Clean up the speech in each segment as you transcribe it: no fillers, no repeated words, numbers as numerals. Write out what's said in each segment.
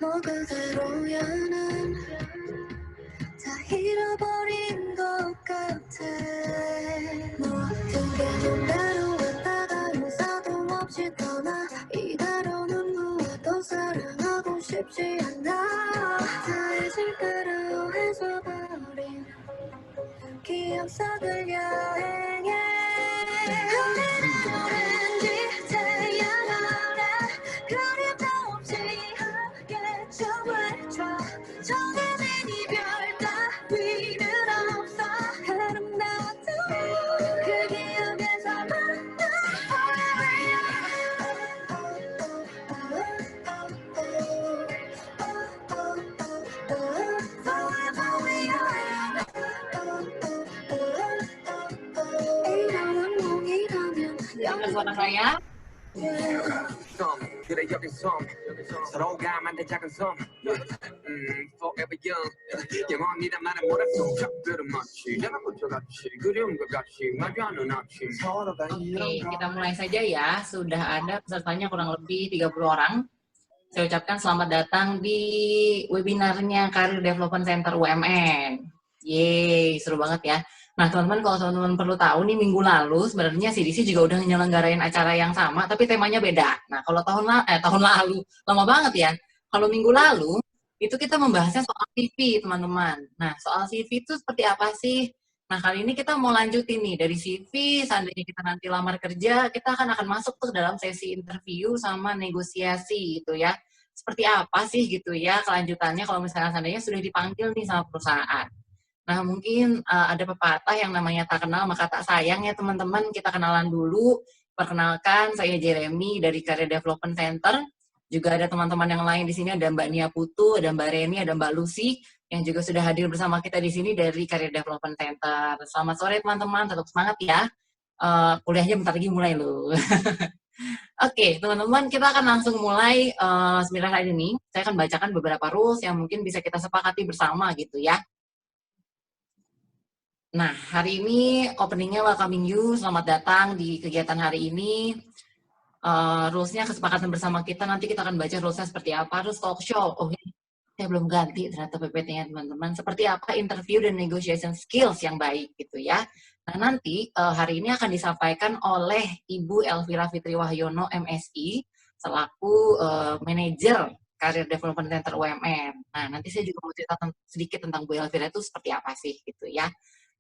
너 그대로야 난 다 잃어버린 것 같아 너 그게 맘대로 왔다가 인사도 없이 떠나 이대로는 무엇도 사랑하고 싶지 않아 다 잊을 거라 해서 버린 기억 속을 여행해 우리는 오렌지 태양아래 그림도 없이 함께 정해줘 정해진 이별 따위는 없어 아름다웠던 그 기억에서 만나 Forever we are Dengar suara saya? 그래 여긴 섬 서로가 만든 작은 섬 Forever young 영원이란 말은 몰랐어 적들은 마치 내가 고쳐같이 그리움과 같이 마주하는 아침 서로가 Oke, kita mulai saja ya. Sudah ada pesertanya kurang lebih 30 orang. Saya ucapkan selamat datang di webinarnya Career Development Center UMN. Yeay, seru banget ya. Nah, teman-teman, kalau teman-teman perlu tahu nih, minggu lalu sebenarnya CDC juga udah nyelenggarain acara yang sama, tapi temanya beda. Nah, kalau tahun lalu, lama banget ya. Kalau minggu lalu, itu kita membahasnya soal CV, teman-teman. Nah, soal CV itu seperti apa sih? Nah, kali ini kita mau lanjutin nih, dari CV, seandainya kita nanti lamar kerja, kita akan masuk tuh dalam sesi interview sama negosiasi gitu ya. Seperti apa sih gitu ya kelanjutannya kalau misalnya seandainya sudah dipanggil nih sama perusahaan. Nah, mungkin ada pepatah yang namanya tak kenal maka tak sayang ya teman-teman. Kita kenalan dulu. Perkenalkan, saya Jeremy dari Career Development Center. Juga ada teman-teman yang lain di sini, ada Mbak Nia Putu, ada Mbak Reni, ada Mbak Lucy, yang juga sudah hadir bersama kita di sini dari Career Development Center. Selamat sore teman-teman, tetap semangat ya. Kuliahnya bentar lagi mulai loh. Oke, teman-teman, kita akan langsung mulai seminar hari ini. Saya akan bacakan beberapa rules yang mungkin bisa kita sepakati bersama gitu ya. Nah, hari ini openingnya welcoming you, selamat datang di kegiatan hari ini. Rules-nya kesepakatan bersama kita, nanti kita akan baca rules-nya seperti apa. Rules talk show, oh ini saya belum ganti ternyata PPT-nya teman-teman. Seperti apa interview dan negotiation skills yang baik gitu ya. Nah, nanti hari ini akan disampaikan oleh Ibu Elvira Fitri Wahyono, MSI, selaku manajer Career Development Center UMN. Nah, nanti saya juga mau cerita sedikit tentang Bu Elvira itu seperti apa sih gitu ya.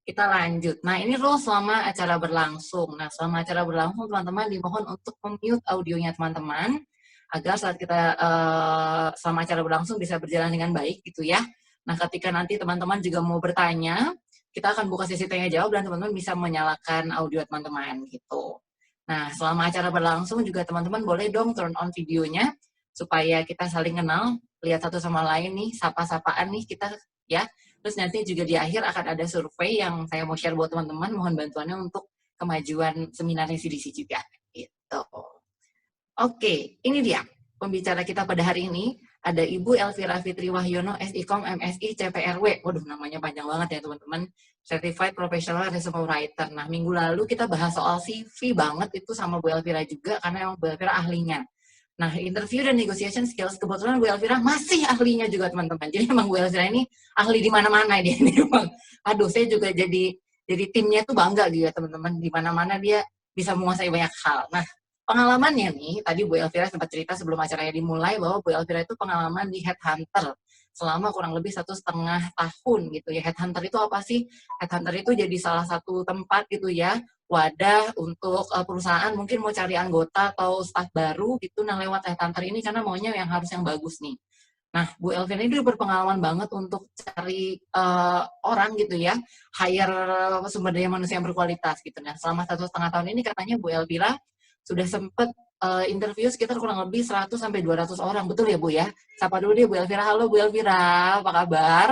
Kita lanjut. Nah, ini rules selama acara berlangsung. Nah, selama acara berlangsung, teman-teman dimohon untuk mute audionya teman-teman, agar saat kita selama acara berlangsung bisa berjalan dengan baik gitu ya. Nah, ketika nanti teman-teman juga mau bertanya, kita akan buka sesi tanya jawab dan teman-teman bisa menyalakan audio teman-teman gitu. Nah, selama acara berlangsung juga teman-teman boleh dong turn on videonya supaya kita saling kenal, lihat satu sama lain nih, sapa-sapaan nih kita ya. Terus nanti juga di akhir akan ada survei yang saya mau share buat teman-teman, mohon bantuannya untuk kemajuan seminarnya CDC juga. Gitu. Oke, ini dia pembicara kita pada hari ini. Ada Ibu Elvira Fitri Wahyono, SIKOM MSI CPRW. Waduh, namanya panjang banget ya teman-teman. Certified Professional Resume Writer. Nah, minggu lalu kita bahas soal CV banget itu sama Bu Elvira juga, karena emang Bu Elvira ahlinya. Nah, interview dan negotiation skills, kebetulan Bu Elvira masih ahlinya juga, teman-teman. Jadi emang Bu Elvira ini ahli di mana-mana dia ini emang. Aduh, saya juga jadi timnya tuh bangga gitu ya, teman-teman. Di mana-mana dia bisa menguasai banyak hal. Nah, pengalamannya nih, tadi Bu Elvira sempat cerita sebelum acaranya dimulai bahwa Bu Elvira itu pengalaman di headhunter selama kurang lebih 1,5 tahun gitu ya. Headhunter itu apa sih? Headhunter itu jadi salah satu tempat gitu ya, wadah untuk perusahaan mungkin mau cari anggota atau staf baru gitu, nah lewat headhunter ini karena maunya yang harus yang bagus nih. Nah, Bu Elvira ini berpengalaman banget untuk cari orang gitu ya, hire sumber daya manusia yang berkualitas gitu. Nah, selama 1,5 tahun ini katanya Bu Elvira sudah sempat interview sekitar kurang lebih 100-200 orang, betul ya Bu ya? Sapa dulu deh Bu Elvira. Halo Bu Elvira, apa kabar?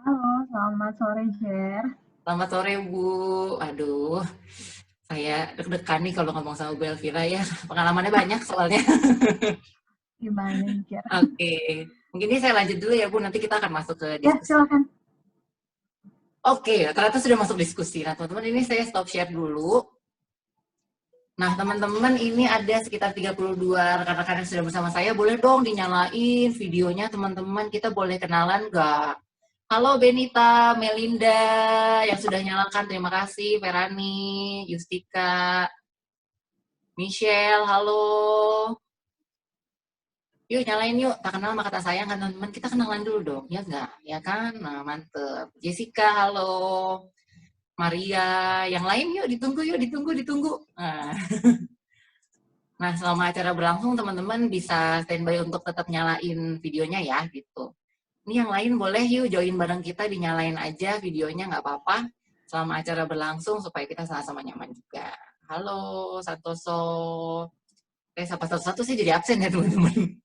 Halo, selamat sore Jer. Selamat sore Bu. Aduh, saya deg-degan nih kalau ngomong sama Bu Elvira ya. Pengalamannya banyak soalnya. Gimana Jer? Oke, mungkin ini saya lanjut dulu ya Bu, nanti kita akan masuk ke diskusi. Ya, silakan. Oke, ternyata sudah masuk diskusi. Nah teman-teman, ini saya stop share dulu. Nah, teman-teman, ini ada sekitar 32 rekan-rekan yang sudah bersama saya. Boleh dong dinyalain videonya, teman-teman. Kita boleh kenalan nggak? Halo Benita, Melinda, yang sudah nyalakan. Terima kasih. Ferani, Yustika, Michelle, halo. Yuk, nyalain yuk. Tak kenal maka tak sayang kan, teman-teman. Kita kenalan dulu dong, ya nggak? Ya kan? Nah, mantep. Jessica, halo. Maria, yang lain yuk, ditunggu. Nah, selama acara berlangsung, teman-teman bisa standby untuk tetap nyalain videonya ya, gitu. Ini yang lain boleh yuk join bareng kita, dinyalain aja videonya, nggak apa-apa. Selama acara berlangsung, supaya kita sama-sama nyaman juga. Halo, Santoso. Siapa satu-satu sih jadi absen ya, teman-teman.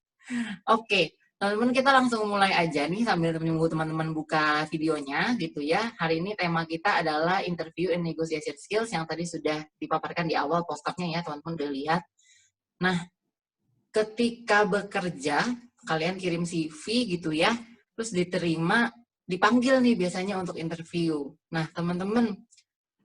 Oke, teman-teman kita langsung mulai aja nih sambil menunggu teman-teman buka videonya gitu ya. Hari ini tema kita adalah interview and negotiation skills yang tadi sudah dipaparkan di awal postcard-nya ya, teman-teman udah lihat. Nah, ketika bekerja, kalian kirim CV gitu ya, terus diterima, dipanggil nih biasanya untuk interview. Nah, teman-teman,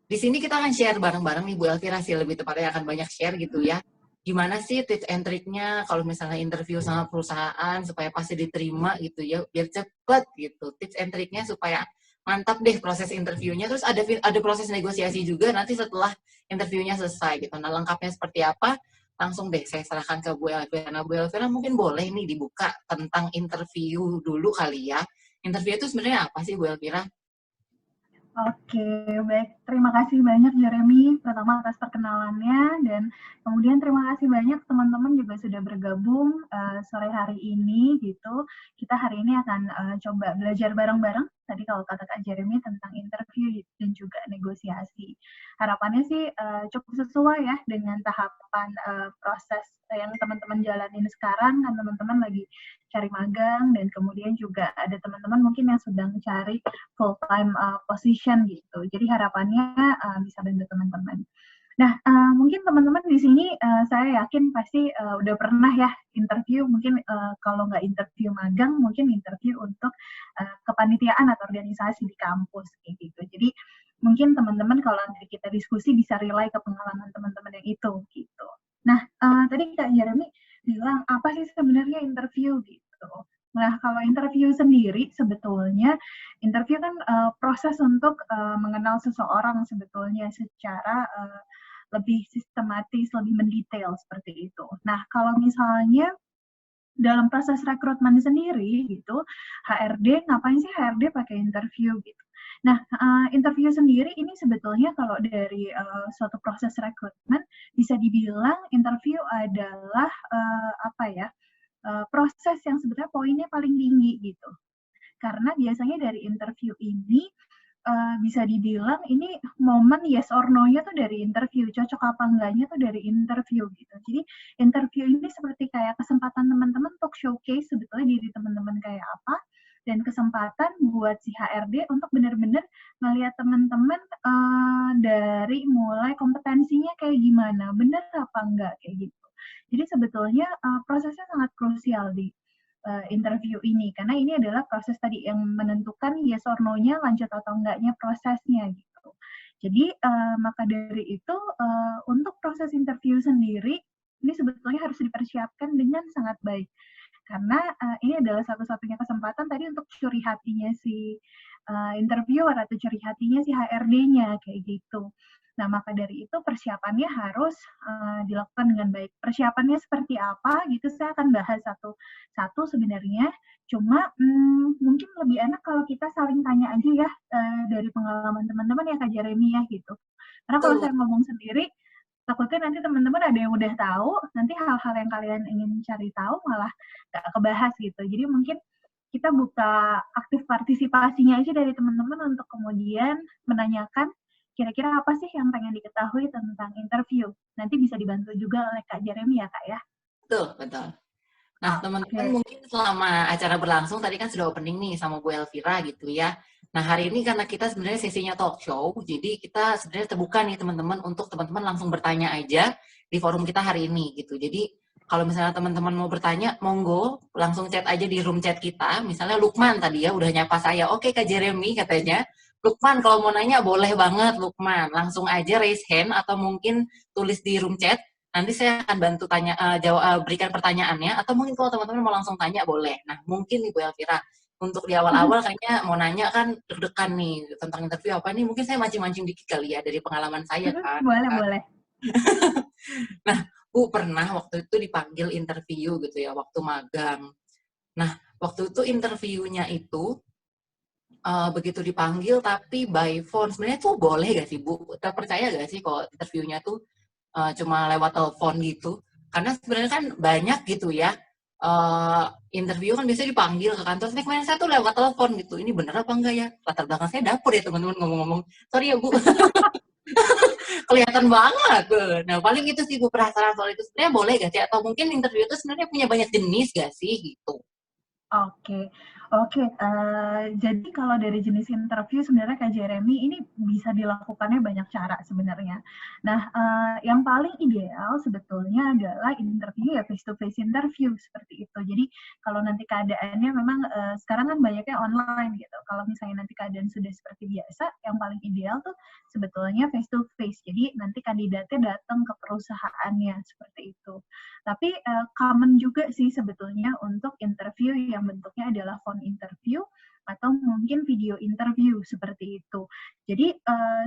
di sini kita akan share bareng-bareng nih, Bu Elvira sih lebih tepatnya akan banyak share gitu ya. Gimana sih tips and triknya kalau misalnya interview sama perusahaan supaya pasti diterima gitu ya, biar cepet gitu. Tips and triknya supaya mantap deh proses interviewnya. Terus ada proses negosiasi juga nanti setelah interviewnya selesai gitu. Nah, lengkapnya seperti apa? Langsung deh saya serahkan ke Bu Elvira. Nah, Bu Elvira mungkin boleh nih dibuka tentang interview dulu kali ya. Interview itu sebenarnya apa sih Bu Elvira? Oke, baik. Terima kasih banyak Jeremy, pertama atas perkenalannya, dan kemudian terima kasih banyak teman-teman juga sudah bergabung sore hari ini gitu. Kita hari ini akan coba belajar bareng-bareng, tadi kalau kata Kak Jeremy tentang interview dan juga negosiasi. Harapannya sih cukup sesuai ya dengan tahapan proses yang teman-teman jalanin sekarang, kan teman-teman lagi cari magang, dan kemudian juga ada teman-teman mungkin yang sedang cari full-time position gitu. Jadi harapannya bisa bantu teman-teman. Nah, mungkin teman-teman di sini saya yakin pasti udah pernah ya interview, mungkin kalau nggak interview magang, mungkin interview untuk kepanitiaan atau organisasi di kampus kayak gitu. Jadi mungkin teman-teman kalau nanti kita diskusi bisa rely ke pengalaman teman-teman yang itu gitu. Nah, tadi Kak Jeremy bilang apa sih sebenarnya interview gitu. Nah, kalau interview sendiri sebetulnya interview kan proses untuk mengenal seseorang sebetulnya secara lebih sistematis, lebih mendetail seperti itu. Nah, kalau misalnya dalam proses rekrutmen sendiri gitu, HRD ngapain sih HRD pakai interview gitu? Nah, interview sendiri ini sebetulnya kalau dari suatu proses rekrutmen bisa dibilang interview adalah apa ya? Proses yang sebetulnya poinnya paling tinggi gitu. Karena biasanya dari interview ini bisa dibilang ini momen yes or no-nya tuh dari interview, cocok apa enggaknya tuh dari interview gitu. Jadi interview ini seperti kayak kesempatan teman-teman untuk showcase sebetulnya diri teman-teman kayak apa, dan kesempatan buat si HRD untuk benar-benar melihat teman-teman dari mulai kompetensinya kayak gimana, bener apa enggak kayak gitu. Jadi sebetulnya prosesnya sangat krusial di interview ini, karena ini adalah proses tadi yang menentukan yes or no-nya, lanjut atau enggaknya prosesnya gitu. Jadi maka dari itu untuk proses interview sendiri ini sebetulnya harus dipersiapkan dengan sangat baik, karena ini adalah satu-satunya kesempatan tadi untuk curi hatinya si interviewer atau curi hatinya si HRD-nya kayak gitu. Nah, maka dari itu persiapannya harus dilakukan dengan baik. Persiapannya seperti apa gitu saya akan bahas satu-satu sebenarnya. Cuma mungkin lebih enak kalau kita saling tanya aja ya dari pengalaman teman-teman ya Kak Jeremy ya gitu. Karena kalau saya ngomong sendiri, takutnya nanti teman-teman ada yang udah tahu, nanti hal-hal yang kalian ingin cari tahu malah nggak kebahas gitu. Jadi mungkin kita buka aktif partisipasinya aja dari teman-teman untuk kemudian menanyakan kira-kira apa sih yang pengen diketahui tentang interview. Nanti bisa dibantu juga oleh Kak Jeremy ya, Kak ya? Betul. Nah, teman-teman mungkin selama acara berlangsung, tadi kan sudah opening nih sama Bu Elvira gitu ya. Nah, hari ini karena kita sebenarnya sesinya talk show, jadi kita sebenarnya terbuka nih teman-teman untuk teman-teman langsung bertanya aja di forum kita hari ini gitu. Jadi, kalau misalnya teman-teman mau bertanya, monggo langsung chat aja di room chat kita. Misalnya Lukman tadi ya udah nyapa saya, oke Kak Jeremy katanya. Lukman, kalau mau nanya boleh banget Lukman. Langsung aja raise hand atau mungkin tulis di room chat. Nanti saya akan bantu berikan pertanyaannya. Atau mungkin kalau teman-teman mau langsung tanya boleh. Nah mungkin Ibu Elvira, untuk di awal-awal kayaknya mau nanya kan deg-degan nih tentang interview apa nih. Mungkin saya mancing-mancing dikit kali ya dari pengalaman saya kan. Boleh, boleh. Nah, Bu pernah waktu itu dipanggil interview gitu ya, waktu magang. Nah, waktu itu interviewnya itu begitu dipanggil tapi by phone. Sebenarnya tuh boleh gak sih Bu? Percaya gak sih kalau interviewnya tuh cuma lewat telepon gitu? Karena sebenarnya kan banyak gitu ya interview kan biasanya dipanggil ke kantor. Tapi kemarin saya tuh lewat telepon gitu. Ini bener apa enggak ya? Latar belakang saya dapur ya teman-teman ngomong-ngomong. Sorry ya Bu. Kelihatan banget. Nah paling itu sih Bu penasaran soal itu. Sebenarnya boleh gak sih? Atau mungkin interview itu sebenarnya punya banyak jenis gak sih gitu? Oke, oke. Jadi kalau dari jenis interview sebenarnya Kak Jeremy ini bisa dilakukannya banyak cara sebenarnya. Nah, yang paling ideal sebetulnya adalah interview ya face to face interview seperti itu. Jadi kalau nanti keadaannya memang sekarang kan banyaknya online gitu. Kalau misalnya nanti keadaan sudah seperti biasa, yang paling ideal tuh sebetulnya face to face. Jadi nanti kandidatnya datang ke perusahaannya seperti itu. Tapi common juga sih sebetulnya untuk interview yang bentuknya adalah phone interview atau mungkin video interview seperti itu. Jadi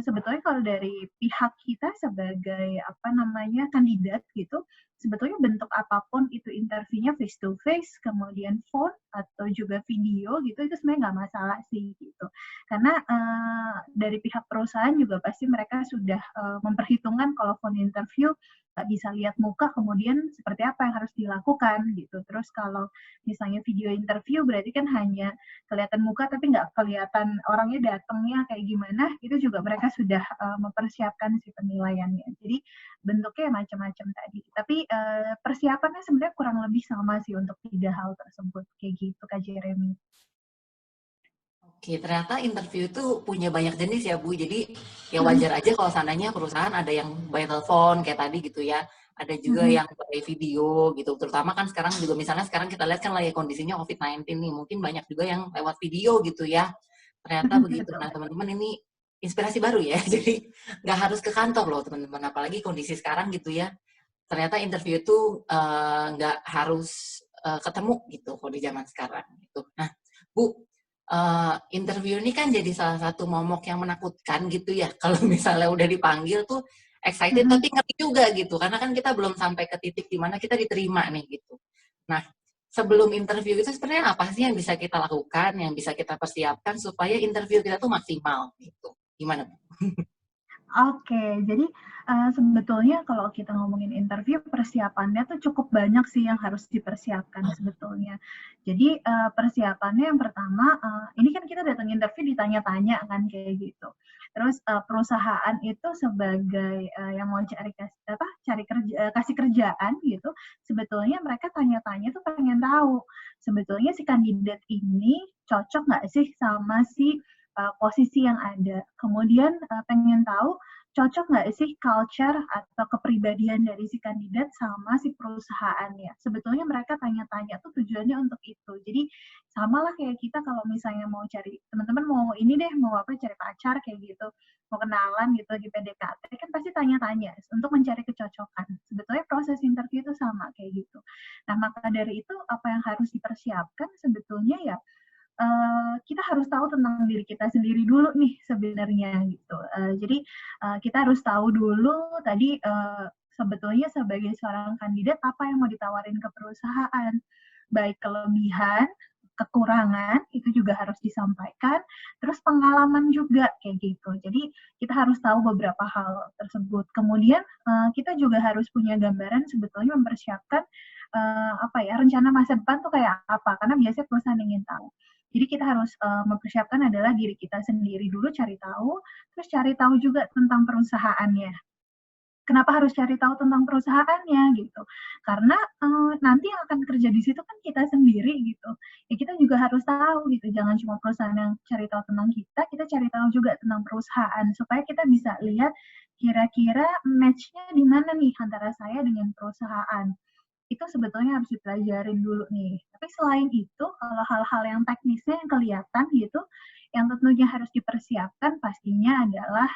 sebetulnya kalau dari pihak kita sebagai apa namanya kandidat gitu, sebetulnya bentuk apapun itu interviewnya face to face, kemudian phone atau juga video gitu, itu sebenarnya nggak masalah sih gitu. Karena dari pihak perusahaan juga pasti mereka sudah memperhitungkan kalau phone interview nggak bisa lihat muka, kemudian seperti apa yang harus dilakukan gitu. Terus kalau misalnya video interview berarti kan hanya kelihatan muka tapi nggak kelihatan orangnya datangnya kayak gimana, itu juga mereka sudah mempersiapkan si penilaiannya. Jadi bentuknya macam-macam tadi. Tapi persiapannya sebenarnya kurang lebih sama sih untuk 3 hal tersebut. Kayak gitu Kak Jeremy. Oke, ternyata interview itu punya banyak jenis ya Bu. Jadi ya wajar aja kalau seandainya perusahaan ada yang by telepon kayak tadi gitu ya. Ada juga yang by video gitu. Terutama kan sekarang juga misalnya sekarang kita lihat kan lagi kondisinya COVID-19 nih. Mungkin banyak juga yang lewat video gitu ya. Ternyata begitu. Nah teman-teman ini inspirasi baru ya. Jadi nggak harus ke kantor loh teman-teman. Apalagi kondisi sekarang gitu ya. Ternyata interview itu nggak harus ketemu gitu kalau di zaman sekarang gitu. Nah Bu, interview ini kan jadi salah satu momok yang menakutkan gitu ya. Kalau misalnya udah dipanggil tuh excited tapi ngeri juga gitu. Karena kan kita belum sampai ke titik di mana kita diterima nih gitu. Nah, sebelum interview itu sebenarnya apa sih yang bisa kita lakukan, yang bisa kita persiapkan supaya interview kita tuh maksimal gitu. Gimana Bu? Oke, jadi sebetulnya kalau kita ngomongin interview, persiapannya tuh cukup banyak sih yang harus dipersiapkan sebetulnya. Jadi persiapannya yang pertama, ini kan kita datang interview ditanya-tanya kan kayak gitu. Terus perusahaan itu sebagai yang mau kasih kerjaan gitu, sebetulnya mereka tanya-tanya tuh pengen tahu sebetulnya si kandidat ini cocok nggak sih sama si posisi yang ada. Kemudian pengen tahu cocok nggak sih culture atau kepribadian dari si kandidat sama si perusahaannya. Sebetulnya mereka tanya-tanya tuh tujuannya untuk itu. Jadi sama lah kayak kita kalau misalnya mau cari, teman-teman mau ini deh, mau apa, cari pacar kayak gitu, mau kenalan gitu lagi PDKT, kan pasti tanya-tanya untuk mencari kecocokan. Sebetulnya proses interview itu sama kayak gitu. Nah maka dari itu apa yang harus dipersiapkan sebetulnya ya kita harus tahu tentang diri kita sendiri dulu nih sebenarnya gitu. Jadi kita harus tahu dulu tadi sebetulnya sebagai seorang kandidat apa yang mau ditawarin ke perusahaan, baik kelebihan, kekurangan itu juga harus disampaikan, terus pengalaman juga kayak gitu. Jadi kita harus tahu beberapa hal tersebut. Kemudian kita juga harus punya gambaran sebetulnya mempersiapkan rencana masa depan tuh kayak apa, karena biasanya perusahaan ingin tahu. Jadi kita harus mempersiapkan adalah diri kita sendiri dulu, cari tahu, terus cari tahu juga tentang perusahaannya. Kenapa harus cari tahu tentang perusahaannya gitu? Karena nanti yang akan kerja di situ kan kita sendiri gitu. Ya kita juga harus tahu gitu. Jangan cuma perusahaan yang cari tahu tentang kita cari tahu juga tentang perusahaan supaya kita bisa lihat kira-kira match-nya di mana nih antara saya dengan perusahaan. Itu sebetulnya harus dipelajarin dulu nih. Tapi selain itu, kalau hal-hal yang teknisnya yang kelihatan gitu, yang tentunya harus dipersiapkan pastinya adalah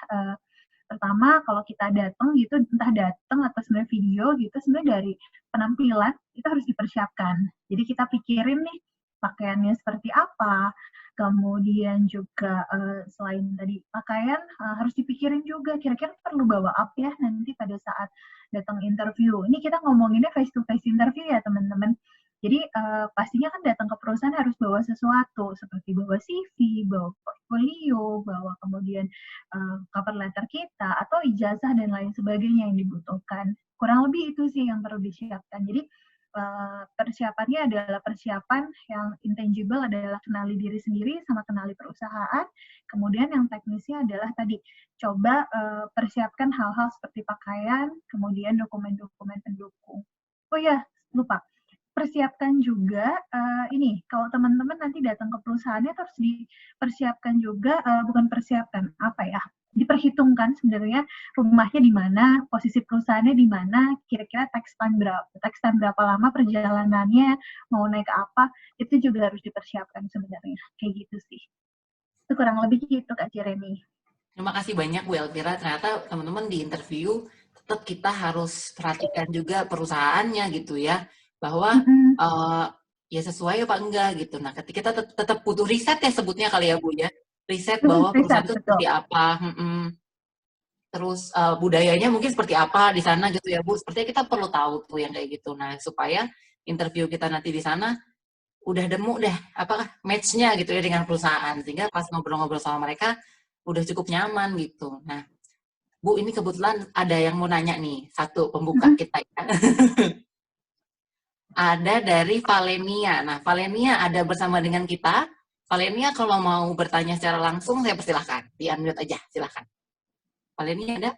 pertama kalau kita datang gitu, entah datang atau sebenarnya video gitu, sebenarnya dari penampilan itu harus dipersiapkan. Jadi kita pikirin nih pakaiannya seperti apa, kemudian juga selain tadi pakaian harus dipikirin juga kira-kira perlu bawa apa ya nanti pada saat datang interview. Ini kita ngomonginnya face to face interview ya teman-teman. Jadi pastinya kan datang ke perusahaan harus bawa sesuatu seperti bawa CV, bawa portfolio, bawa kemudian cover letter kita atau ijazah dan lain sebagainya yang dibutuhkan. Kurang lebih itu sih yang perlu disiapkan. Jadi persiapannya adalah persiapan yang intangible adalah kenali diri sendiri sama kenali perusahaan. Kemudian yang teknisnya adalah tadi coba persiapkan hal-hal seperti pakaian, kemudian dokumen-dokumen pendukung. Oh ya, lupa. Persiapkan juga ini kalau teman-teman nanti datang ke perusahaannya harus dipersiapkan juga bukan persiapkan apa ya diperhitungkan sebenarnya rumahnya di mana, posisi perusahaannya di mana, kira-kira tax time berapa lama perjalanannya, mau naik ke apa, itu juga harus dipersiapkan sebenarnya kayak gitu sih. Itu kurang lebih gitu Kak Jeremy. Terima kasih banyak Bu Elvira. Ternyata teman-teman di interview tetap kita harus perhatikan juga perusahaannya gitu ya. Bahwa ya sesuai apa enggak gitu. Nah, ketika kita tetap butuh riset ya sebutnya kali ya Bu ya. Riset bahwa perusahaan itu seperti apa. Terus budayanya mungkin seperti apa di sana gitu ya Bu. Sepertinya kita perlu tahu tuh yang kayak gitu. Nah, supaya interview kita nanti di sana udah nemu deh apakah match-nya gitu ya dengan perusahaan. Sehingga pas ngobrol-ngobrol sama mereka udah cukup nyaman gitu. Nah, Bu ini kebetulan ada yang mau nanya nih. Satu pembuka kita ya. Ada dari Valenia. Nah, Valenia ada bersama dengan kita. Valenia kalau mau bertanya secara langsung, saya persilahkan. Di-unmute aja, silahkan. Valenia ada?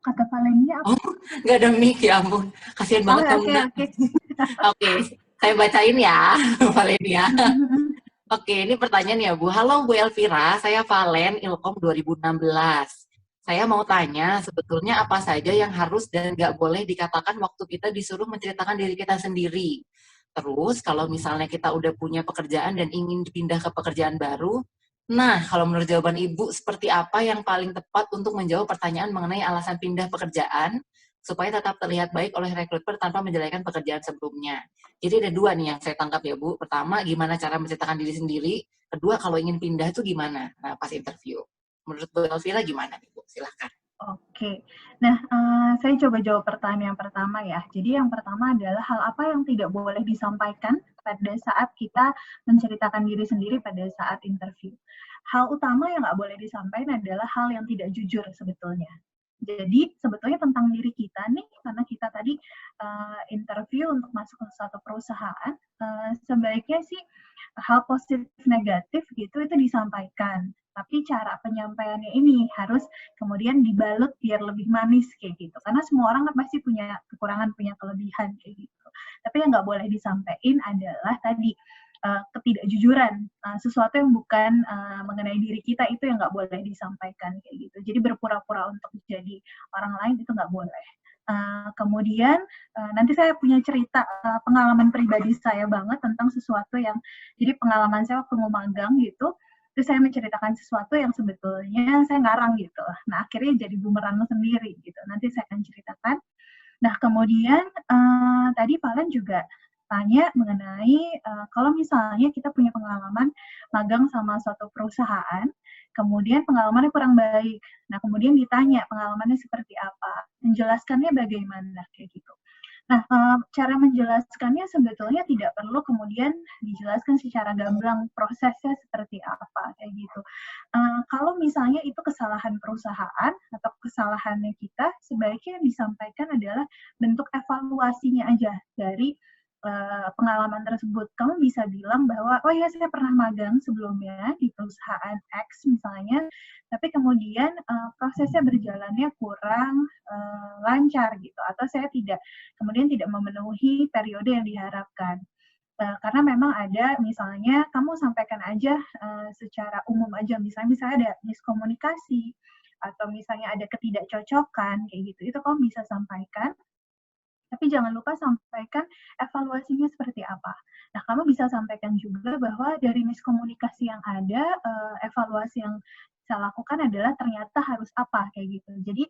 Kata Valenia apa? Oh, nggak ada mic, ya ampun. Kasian banget kamu. Oke, saya bacain ya, Valenia. Oke, ini pertanyaan ya Bu. Halo Bu Elvira, saya Valen, Ilkom 2016. Saya mau tanya, sebetulnya apa saja yang harus dan nggak boleh dikatakan waktu kita disuruh menceritakan diri kita sendiri. Terus, kalau misalnya kita udah punya pekerjaan dan ingin pindah ke pekerjaan baru, nah, kalau menurut jawaban Ibu, seperti apa yang paling tepat untuk menjawab pertanyaan mengenai alasan pindah pekerjaan, supaya tetap terlihat baik oleh rekruter tanpa menjelekkan pekerjaan sebelumnya. Jadi ada dua nih yang saya tangkap ya Bu. Pertama, gimana cara menceritakan diri sendiri. Kedua, kalau ingin pindah itu gimana pas interview. Menurut Bu Elvira gimana nih Bu? Silahkan. Oke, nah saya coba jawab pertanyaan yang pertama ya. Jadi yang pertama adalah hal apa yang tidak boleh disampaikan pada saat kita menceritakan diri sendiri pada saat interview. Hal utama yang nggak boleh disampaikan adalah hal yang tidak jujur sebetulnya. Jadi sebetulnya tentang diri kita nih, karena kita tadi interview untuk masuk ke suatu perusahaan, sebaiknya sih hal positif negatif gitu itu disampaikan. Tapi cara penyampaiannya ini harus kemudian dibalut biar lebih manis kayak gitu. Karena semua orang kan pasti punya kekurangan, punya kelebihan kayak gitu. Tapi yang nggak boleh disampaikan adalah tadi ketidakjujuran, sesuatu yang bukan mengenai diri kita itu yang nggak boleh disampaikan kayak gitu. Jadi berpura-pura untuk jadi orang lain itu nggak boleh. Kemudian nanti saya punya cerita pengalaman pribadi saya banget tentang sesuatu yang jadi pengalaman saya waktu mau magang gitu. Terus saya menceritakan sesuatu yang sebetulnya saya ngarang gitu. Nah akhirnya jadi bumerang sendiri gitu. Nanti saya akan ceritakan. Nah kemudian tadi Valen juga tanya mengenai kalau misalnya kita punya pengalaman magang sama suatu perusahaan, kemudian pengalamannya kurang baik. Nah, kemudian ditanya pengalamannya seperti apa, menjelaskannya bagaimana, kayak gitu. Nah, cara menjelaskannya sebetulnya tidak perlu kemudian dijelaskan secara gamblang prosesnya seperti apa, kayak gitu. Kalau misalnya itu kesalahan perusahaan atau kesalahannya kita, sebaiknya yang disampaikan adalah bentuk evaluasinya aja dari pengalaman tersebut. Kamu bisa bilang bahwa, oh ya saya pernah magang sebelumnya di perusahaan X misalnya, tapi kemudian prosesnya berjalannya kurang lancar gitu, atau saya kemudian tidak memenuhi periode yang diharapkan. Karena memang ada misalnya kamu sampaikan aja secara umum aja, misalnya ada miskomunikasi, atau misalnya ada ketidakcocokan kayak gitu, itu kamu bisa sampaikan. Tapi jangan lupa sampaikan evaluasinya seperti apa. Nah, kamu bisa sampaikan juga bahwa dari miskomunikasi yang ada, evaluasi yang saya lakukan adalah ternyata harus apa, kayak gitu. Jadi,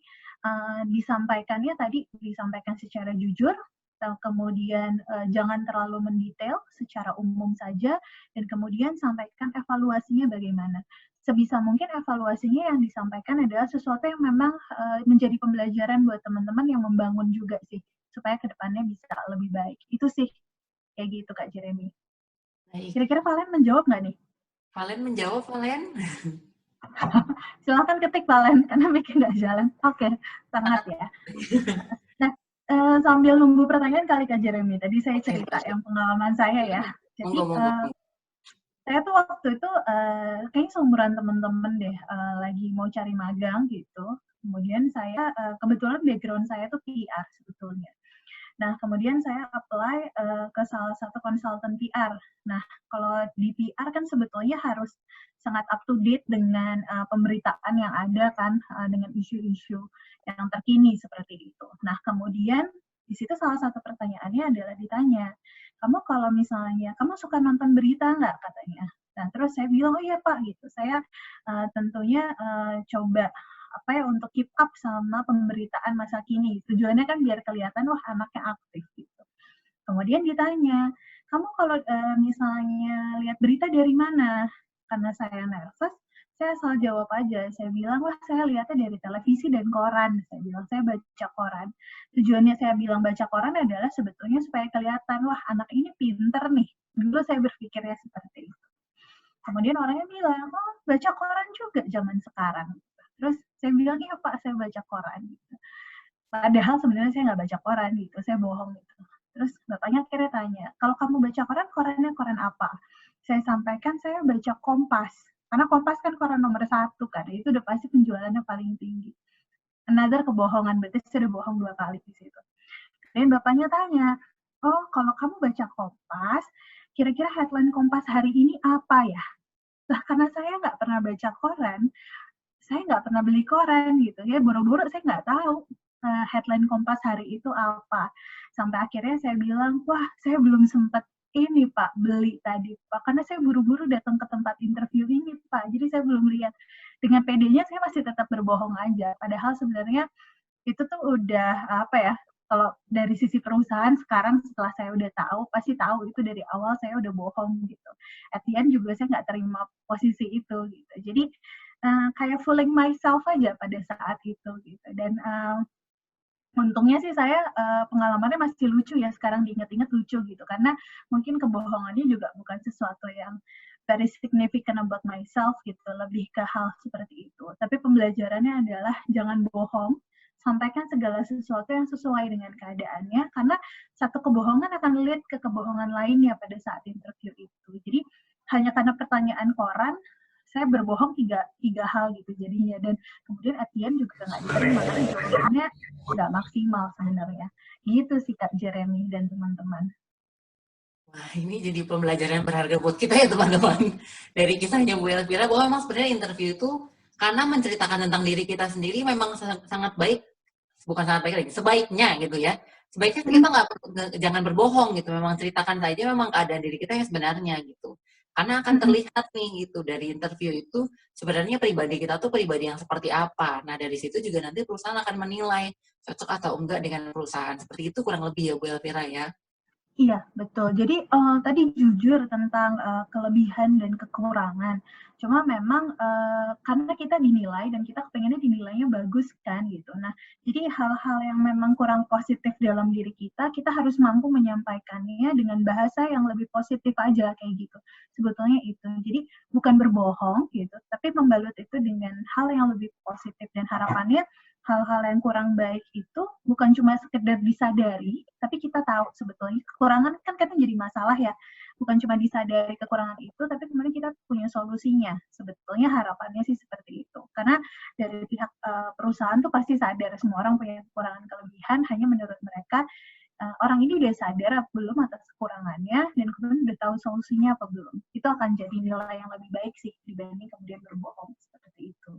disampaikannya tadi disampaikan secara jujur, kemudian jangan terlalu mendetail, secara umum saja, dan kemudian sampaikan evaluasinya bagaimana. Sebisa mungkin evaluasinya yang disampaikan adalah sesuatu yang memang menjadi pembelajaran buat teman-teman yang membangun juga sih, supaya kedepannya bisa lebih baik. Itu sih, kayak gitu Kak Jeremy. Baik. Kira-kira Valen menjawab nggak nih? Valen menjawab, Valen? Silahkan ketik Valen, karena bikin nggak jalan. Oke, sangat ya. Nah, sambil nunggu pertanyaan kali Kak Jeremy, tadi saya cerita yang pengalaman saya ya. Jadi, saya tuh waktu itu kayaknya seumuran temen-temen deh, lagi mau cari magang gitu. Kemudian saya, kebetulan background saya tuh PR sebetulnya. Nah, kemudian saya apply ke salah satu konsultan PR. Nah, kalau di PR kan sebetulnya harus sangat up to date dengan pemberitaan yang ada kan, dengan isu-isu yang terkini seperti itu. Nah, kemudian di situ salah satu pertanyaannya adalah ditanya, kamu kalau misalnya, kamu suka nonton berita nggak katanya? Nah, terus saya bilang, oh iya Pak, gitu. Saya tentunya coba untuk keep up sama pemberitaan masa kini. Tujuannya kan biar kelihatan, wah anaknya aktif gitu. Kemudian ditanya, kamu kalau misalnya lihat berita dari mana? Karena saya nervous, saya asal jawab aja. Saya bilang, wah saya lihatnya dari televisi dan koran. Saya bilang, saya baca koran. Tujuannya saya bilang baca koran adalah sebetulnya supaya kelihatan, wah anak ini pinter nih. Dulu saya berpikirnya seperti itu. Kemudian orangnya bilang, oh baca koran juga zaman sekarang. Terus saya bilang, iya Pak, saya baca koran. Gitu. Padahal sebenarnya saya nggak baca koran gitu, saya bohong gitu. Terus bapaknya akhirnya tanya, kalau kamu baca koran, korannya koran apa? Saya sampaikan saya baca Kompas. Karena Kompas kan koran nomor 1 kan, itu udah pasti penjualannya paling tinggi. Another kebohongan, berarti saya udah bohong 2 kali di situ. Dan bapaknya tanya, oh kalau kamu baca Kompas, kira-kira headline Kompas hari ini apa ya? Lah karena saya nggak pernah baca koran, saya nggak pernah beli koran gitu ya, boro-boro saya nggak tahu headline Kompas hari itu apa. Sampai akhirnya saya bilang, wah saya belum sempat ini Pak, beli tadi Pak, karena saya buru-buru datang ke tempat interview ini Pak, jadi saya belum lihat. Dengan PD-nya saya masih tetap berbohong aja, padahal sebenarnya itu tuh udah kalau dari sisi perusahaan sekarang setelah saya udah tahu, pasti tahu itu dari awal saya udah bohong gitu. At the end juga saya nggak terima posisi itu gitu. Jadi kayak fooling myself aja pada saat itu gitu. Dan untungnya sih saya pengalamannya masih lucu ya, sekarang diingat-ingat lucu gitu. Karena mungkin kebohongannya juga bukan sesuatu yang very significant about myself gitu, lebih ke hal seperti itu. Tapi pembelajarannya adalah jangan bohong, sampaikan segala sesuatu yang sesuai dengan keadaannya, karena satu kebohongan akan lead ke kebohongan lainnya pada saat interview itu. Jadi hanya karena pertanyaan koran, saya berbohong tiga hal gitu jadinya, dan kemudian at the end juga nggak diterima karena jawabannya nggak maksimal sebenarnya. Gitu sih Kak Jeremy dan teman-teman. Wah, ini jadi pembelajaran berharga buat kita ya teman-teman. Dari kisahnya Bu Elvira bahwa memang sebenarnya interview itu karena menceritakan tentang diri kita sendiri memang sangat baik, bukan sangat baik lagi, sebaiknya gitu ya. Sebaiknya kita jangan berbohong gitu, memang ceritakan saja memang keadaan diri kita yang sebenarnya gitu. Karena akan terlihat nih gitu dari interview itu sebenarnya pribadi kita tuh pribadi yang seperti apa. Nah dari situ juga nanti perusahaan akan menilai cocok atau enggak dengan perusahaan. Seperti itu kurang lebih ya Bu Elvira ya. Iya, betul. Jadi tadi jujur tentang kelebihan dan kekurangan. Cuma memang karena kita dinilai dan kita kepengennya dinilainya bagus kan gitu. Nah, jadi hal-hal yang memang kurang positif dalam diri kita harus mampu menyampaikannya dengan bahasa yang lebih positif aja kayak gitu. Sebetulnya itu. Jadi bukan berbohong gitu, tapi membalut itu dengan hal yang lebih positif, dan harapannya hal-hal yang kurang baik itu bukan cuma sekedar disadari, tapi kita tahu sebetulnya kekurangan kan kadang jadi masalah ya. Bukan cuma disadari kekurangan itu, tapi kemudian kita punya solusinya. Sebetulnya harapannya sih seperti itu. Karena dari pihak perusahaan tuh pasti sadar semua orang punya kekurangan kelebihan, hanya menurut mereka orang ini udah sadar belum atas kekurangannya, dan kemudian udah tahu solusinya apa belum. Itu akan jadi nilai yang lebih baik sih dibanding kemudian berbohong seperti itu.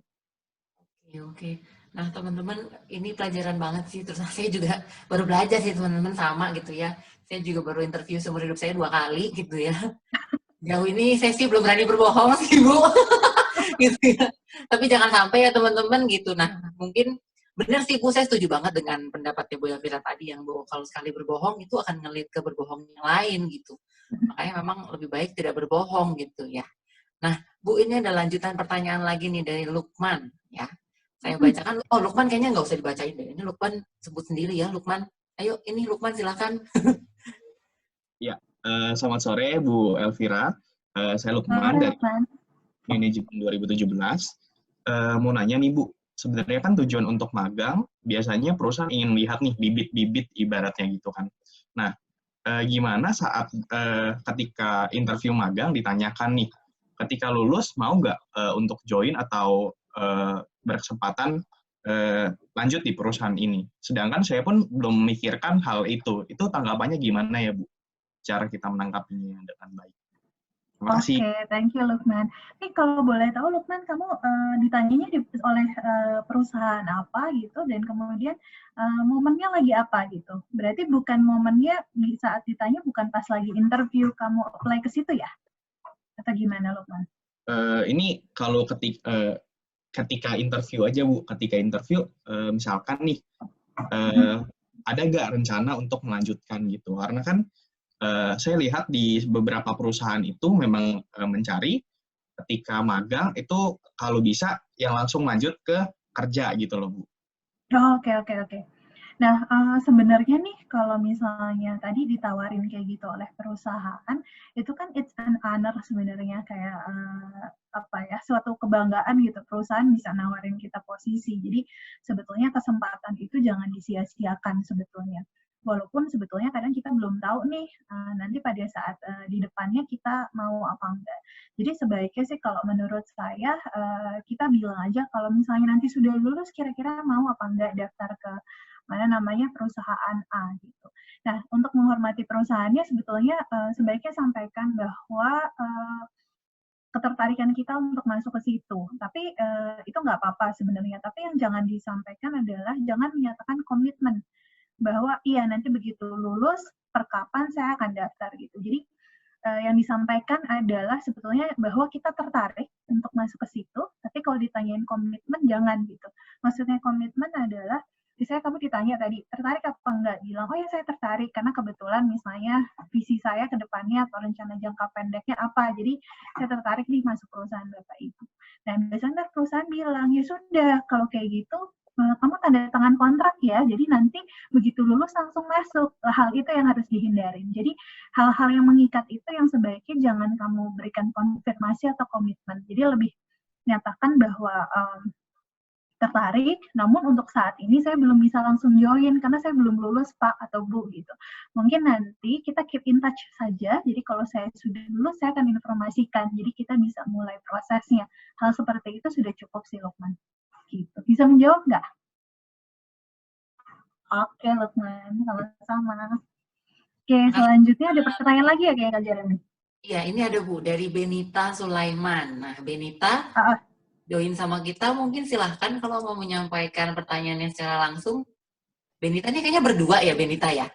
Oke. Nah, teman-teman, ini pelajaran banget sih. Terus saya juga baru belajar sih, teman-teman, sama gitu ya. Saya juga baru interview seumur hidup saya 2 kali gitu ya. Jauh ini saya sih belum berani berbohong sih, Bu. Gitu ya. Tapi jangan sampai ya, teman-teman, gitu. Nah, mungkin benar sih, Bu, saya setuju banget dengan pendapatnya Bu Elvira tadi, yang Bu, kalau sekali berbohong itu akan ngelit ke berbohong yang lain gitu. Makanya memang lebih baik tidak berbohong gitu ya. Nah, Bu, ini ada lanjutan pertanyaan lagi nih dari Lukman ya. Saya bacakan, oh Lukman kayaknya nggak usah dibacain deh. Ini Lukman sebut sendiri ya, Lukman. Ayo, ini Lukman silakan. Ya, selamat sore Bu Elvira. Saya Lukman dari Manajemen 2017. Mau nanya nih Bu, sebenarnya kan tujuan untuk magang, biasanya perusahaan ingin lihat nih bibit-bibit ibaratnya gitu kan. Nah, gimana saat ketika interview magang ditanyakan nih, ketika lulus mau nggak untuk join atau berkesempatan lanjut di perusahaan ini. Sedangkan saya pun belum memikirkan hal itu. Itu tanggapannya gimana ya, Bu? Cara kita menanggapinya dengan baik. Terima kasih. Oke, thank you Lukman. Ini kalau boleh tahu Lukman, kamu ditanyanya oleh perusahaan apa gitu, dan kemudian momennya lagi apa gitu. Berarti bukan momennya di saat ditanya, bukan pas lagi interview kamu apply ke situ ya? Atau gimana Lukman? Ini kalau ketika interview aja Bu, ketika interview misalkan nih ada nggak rencana untuk melanjutkan gitu, karena kan saya lihat di beberapa perusahaan itu memang mencari ketika magang itu kalau bisa yang langsung lanjut ke kerja gitu loh Bu. Oke. Nah, sebenarnya nih kalau misalnya tadi ditawarin kayak gitu oleh perusahaan, itu kan it's an honor sebenarnya, kayak suatu kebanggaan gitu, perusahaan bisa nawarin kita posisi. Jadi sebetulnya kesempatan itu jangan disia-siakan sebetulnya. Walaupun sebetulnya kadang kita belum tahu nih nanti pada saat di depannya kita mau apa enggak. Jadi sebaiknya sih kalau menurut saya kita bilang aja kalau misalnya nanti sudah lulus kira-kira mau apa enggak daftar ke perusahaan A gitu. Nah, untuk menghormati perusahaannya sebetulnya sebaiknya sampaikan bahwa ketertarikan kita untuk masuk ke situ. Tapi itu nggak apa-apa sebenarnya. Tapi yang jangan disampaikan adalah jangan menyatakan komitmen bahwa iya nanti begitu lulus per kapan saya akan daftar gitu. Jadi yang disampaikan adalah sebetulnya bahwa kita tertarik untuk masuk ke situ, tapi kalau ditanyain komitmen jangan gitu. Maksudnya komitmen adalah misalnya kamu ditanya tadi, tertarik apa enggak? Bilang, oh ya saya tertarik, karena kebetulan misalnya visi saya ke depannya atau rencana jangka pendeknya apa, jadi saya tertarik nih masuk perusahaan Bapak Ibu. Dan biasanya perusahaan bilang, ya sudah, kalau kayak gitu, kamu tanda tangan kontrak ya, jadi nanti begitu lulus langsung masuk. Hal itu yang harus dihindarin. Jadi hal-hal yang mengikat itu yang sebaiknya jangan kamu berikan konfirmasi atau komitmen. Jadi lebih nyatakan bahwa tertarik, namun untuk saat ini saya belum bisa langsung join karena saya belum lulus Pak atau Bu gitu. Mungkin nanti kita keep in touch saja, jadi kalau saya sudah lulus saya akan informasikan, jadi kita bisa mulai prosesnya. Hal seperti itu sudah cukup sih Lukman. Gitu. Bisa menjawab nggak? Oke Lukman, sama-sama. Oke, selanjutnya ada pertanyaan lagi ya kayak Kak Jeremy? Iya, ini ada Bu, dari Benita Sulaiman. Nah, Benita, join sama kita, mungkin silahkan kalau mau menyampaikan pertanyaannya secara langsung. Benita ini kayaknya berdua ya, Benita ya?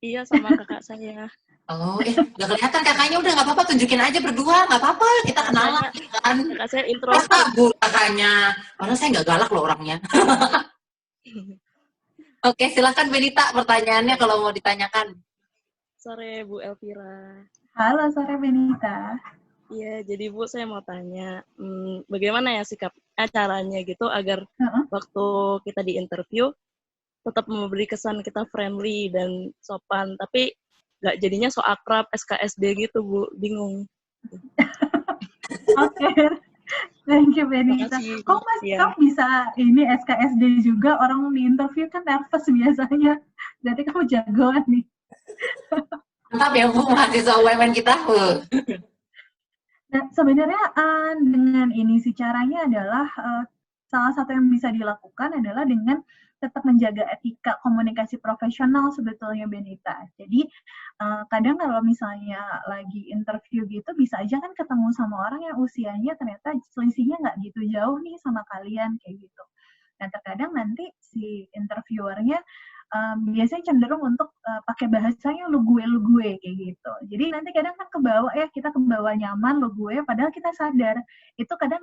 Iya, sama kakak saya. Oh, nggak kelihatan kakaknya, udah nggak apa-apa, tunjukin aja berdua, nggak apa-apa, kita kenalan kan. Kakak saya introvert. Bu, kakaknya, karena saya nggak galak loh orangnya. Oke, silahkan Benita, pertanyaannya kalau mau ditanyakan. Sore Bu Elvira. Halo, sore Benita. Iya, jadi Bu saya mau tanya, bagaimana ya sikap caranya gitu agar waktu kita di interview tetap memberi kesan kita friendly dan sopan, tapi nggak jadinya so akrab SKSD gitu Bu, bingung. Oke, thank you Benita. Kok Mas, kamu bisa ini SKSD juga, orang di interview kan nervous biasanya, berarti kamu jagoan nih. Mantap ya Bu, mahasiswa UMN kita Bu. Nah, sebenarnya dengan ini sih caranya adalah salah satu yang bisa dilakukan adalah dengan tetap menjaga etika komunikasi profesional sebetulnya Benita. Jadi kadang kalau misalnya lagi interview gitu bisa aja kan ketemu sama orang yang usianya ternyata selisihnya nggak gitu jauh nih sama kalian kayak gitu. Nah terkadang nanti si interviewernya biasanya cenderung untuk pakai bahasanya lu gue kayak gitu. Jadi nanti kadang kan kebawa ya, kita kebawa nyaman lu gue, padahal kita sadar itu kadang